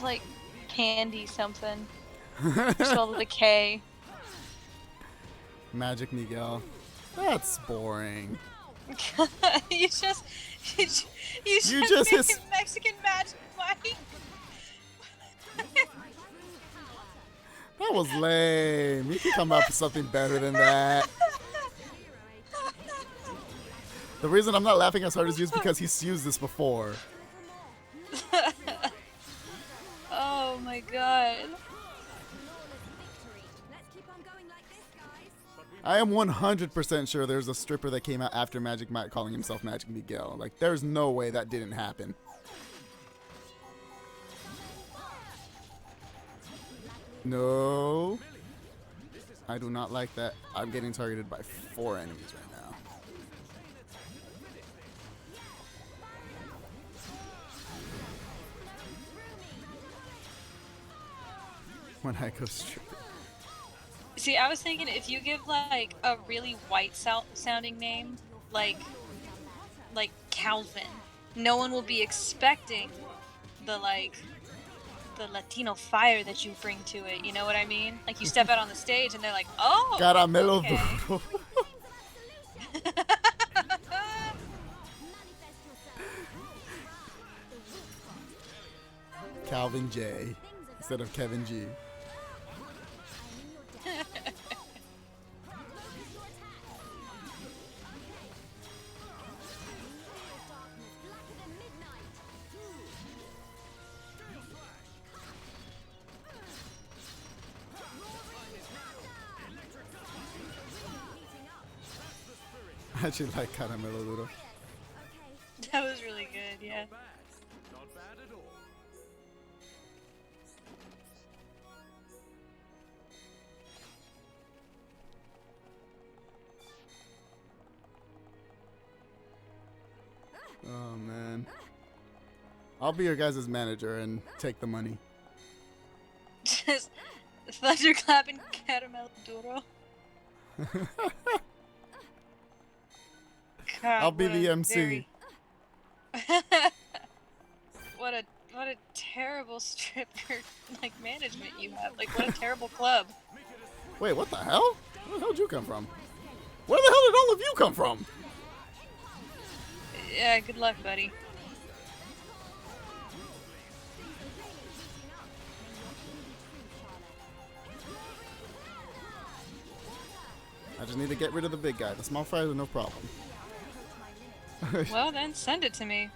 like Candy something. Spelled with a K. Magic Miguel. That's boring. you just his Mexican Magic Mike. That was lame. You can come up with something better than that. The reason I'm not laughing as hard as you is because he's used this before. Oh my god. I am 100% sure there's a stripper that came out after Magic Mike calling himself Magic Miguel. Like, there's no way that didn't happen. No. I do not like that. I'm getting targeted by 4 enemies right now. When I go stripping. See, I was thinking if you give like a really white sounding name, like Calvin, no one will be expecting the Latino fire that you bring to it. You know what I mean? Like you step out on the stage and they're like, oh, Caramelo okay. duro. Calvin J instead of Kevin G. I actually like Caramelo Duro. That was really good, yeah. Not bad at all. Oh man. I'll be your guys' manager and take the money. Just thunderclap and caramel duro. God, I'll be what the a MC. very- what a terrible stripper like management you have. Like what a terrible club. Wait, what the hell? Where the hell did you come from? Where the hell did all of you come from? Yeah, good luck, buddy. I just need to get rid of the big guy. The small fries are no problem. Well then, send it to me.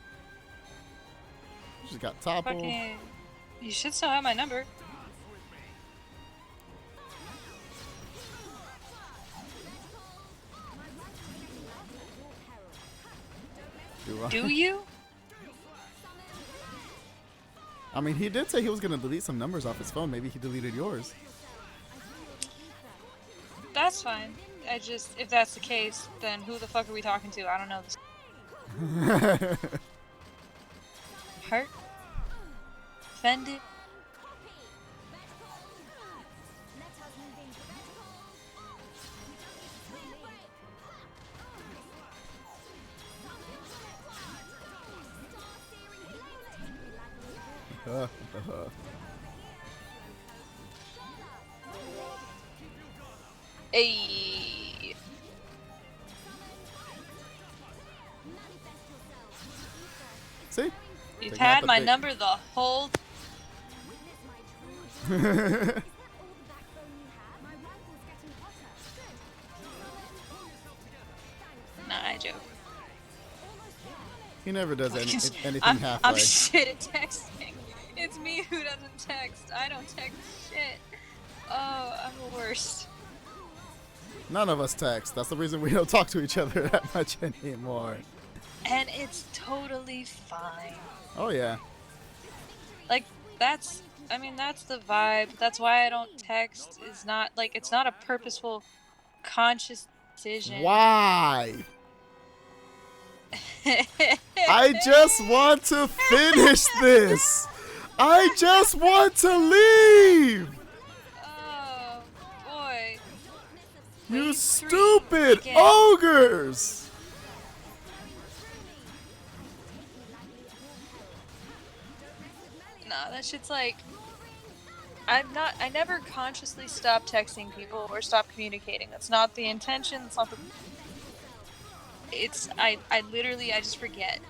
Just got toppled. Fucking, you should still have my number. Do you? I mean, he did say he was going to delete some numbers off his phone. Maybe he deleted yours. That's fine. I just, if that's the case, then who the fuck are we talking to? I don't know this. Hurt? Offended? Hey. See? You've Taking out had the my big- number the whole. He never does anything I'm halfway. shit at texting. It's me who doesn't text. I don't text shit. Oh, I'm the worst. None of us text. That's the reason we don't talk to each other that much anymore. And it's totally fine. Oh, yeah. Like, that's the vibe. That's why I don't text. It's not a purposeful, conscious decision. Why? I just want to finish this. I just want to leave. Oh, boy. You stupid ogres. Nah, that shit's like... I never consciously stop texting people or stop communicating. That's not the intention. That's not the... I literally, I just forget.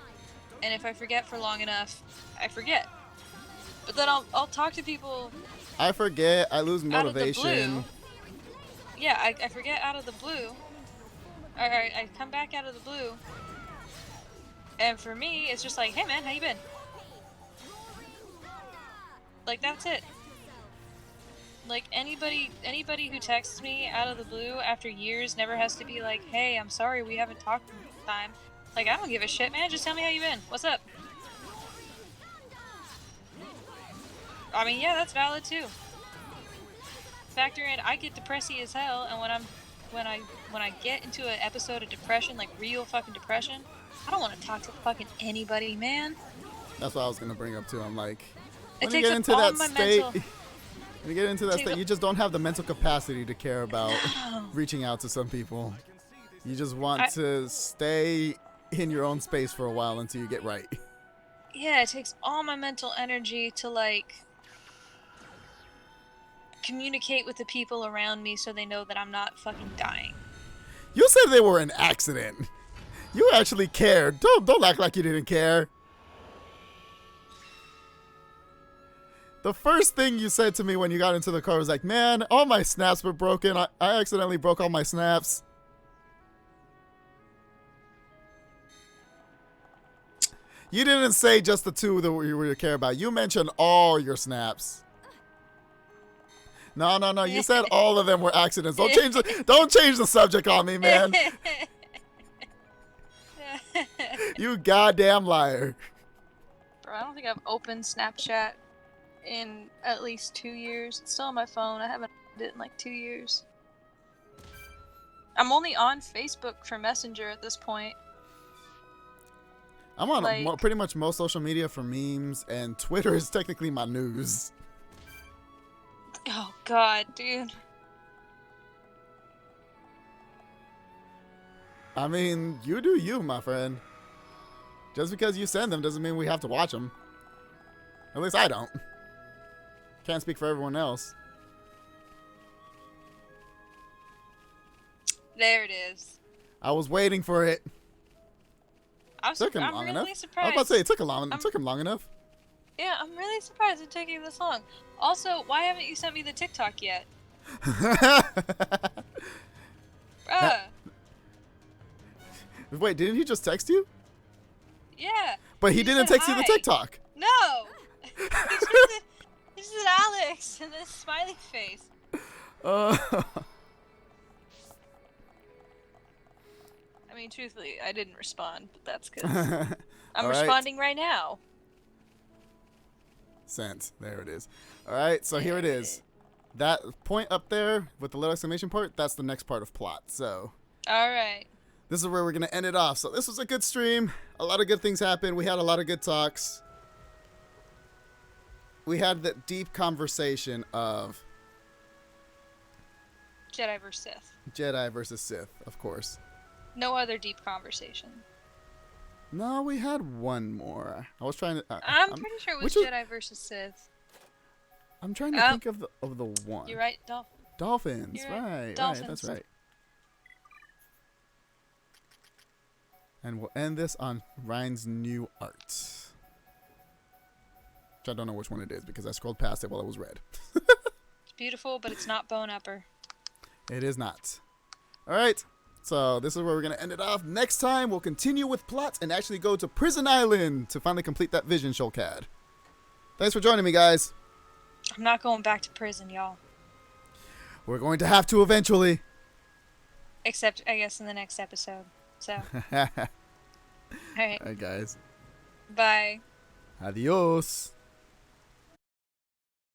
And if I forget for long enough, I forget. But then I'll talk to people... I forget. I lose out of the motivation. blue. Yeah, I forget out of the blue. I come back out of the blue. And for me, it's just like, hey man, how you been? Like, that's it. Like, anybody who texts me out of the blue after years never has to be like, hey, I'm sorry, we haven't talked in some time. Like, I don't give a shit, man. Just tell me how you been. What's up? I mean, yeah, that's valid too. Factor in, I get depressy as hell, and when I get into an episode of depression, like real fucking depression, I don't want to talk to fucking anybody, man. That's what I was gonna bring up too. I'm like, It when you takes get up into all that my state, mental- when you get into that Take state, up- you just don't have the mental capacity to care about No. reaching out to some people. You just want to stay in your own space for a while until you get right. Yeah, it takes all my mental energy to, like, communicate with the people around me so they know that I'm not fucking dying. You said they were an accident. You actually cared. Don't act like you didn't care. The first thing you said to me when you got into the car was like, man, all my snaps were broken. I accidentally broke all my snaps. You didn't say just the two that you were to care about. You mentioned all your snaps. No. You said all of them were accidents. Don't change the subject on me, man. You goddamn liar. Bro, I don't think I've opened Snapchat in at least 2 years. It's still on my phone. I haven't opened it in like 2 years. I'm only on Facebook for Messenger at this point. I'm on Like- pretty much most social media for memes, and Twitter is technically my news. Oh god, dude. I mean, you do you, my friend. Just because you send them doesn't mean we have to watch them. At least I don't. Can't speak for everyone else. There it is. I was waiting for it. Took him I'm long really enough. surprised. I was about to say it took him long enough. Yeah, I'm really surprised it took you this long. Also, why haven't you sent me the TikTok yet? Bruh. Wait, didn't he just text you? Yeah. But he didn't said text you the hi. TikTok. No. He just said Alex and this smiley face. I mean, truthfully, I didn't respond, but that's because I'm All right. responding right now. Sent. There it is. All right, so here it is. That point up there with the little exclamation point, that's the next part of plot. So All right. this is where we're going to end it off. So this was a good stream. A lot of good things happened. We had a lot of good talks. We had that deep conversation of Jedi vs. Sith. Jedi versus Sith, of course. No other deep conversation. No, we had one more. I was trying to... I'm pretty sure it was which is- Jedi vs. Sith. I'm trying to think of the one. You're right, Dolphins. You're right. Right, Dolphins. that's right. And we'll end this on Ryan's new art. Which I don't know which one it is because I scrolled past it while it was red. It's beautiful, but it's not bone upper. It is not. All right. So this is where we're going to end it off. Next time, we'll continue with plots and actually go to Prison Island to finally complete that vision, Shulcad. Thanks for joining me, guys. I'm not going back to prison, y'all. We're going to have to eventually. Except, I guess, in the next episode. So. All Alright. right, guys. Bye. Adios.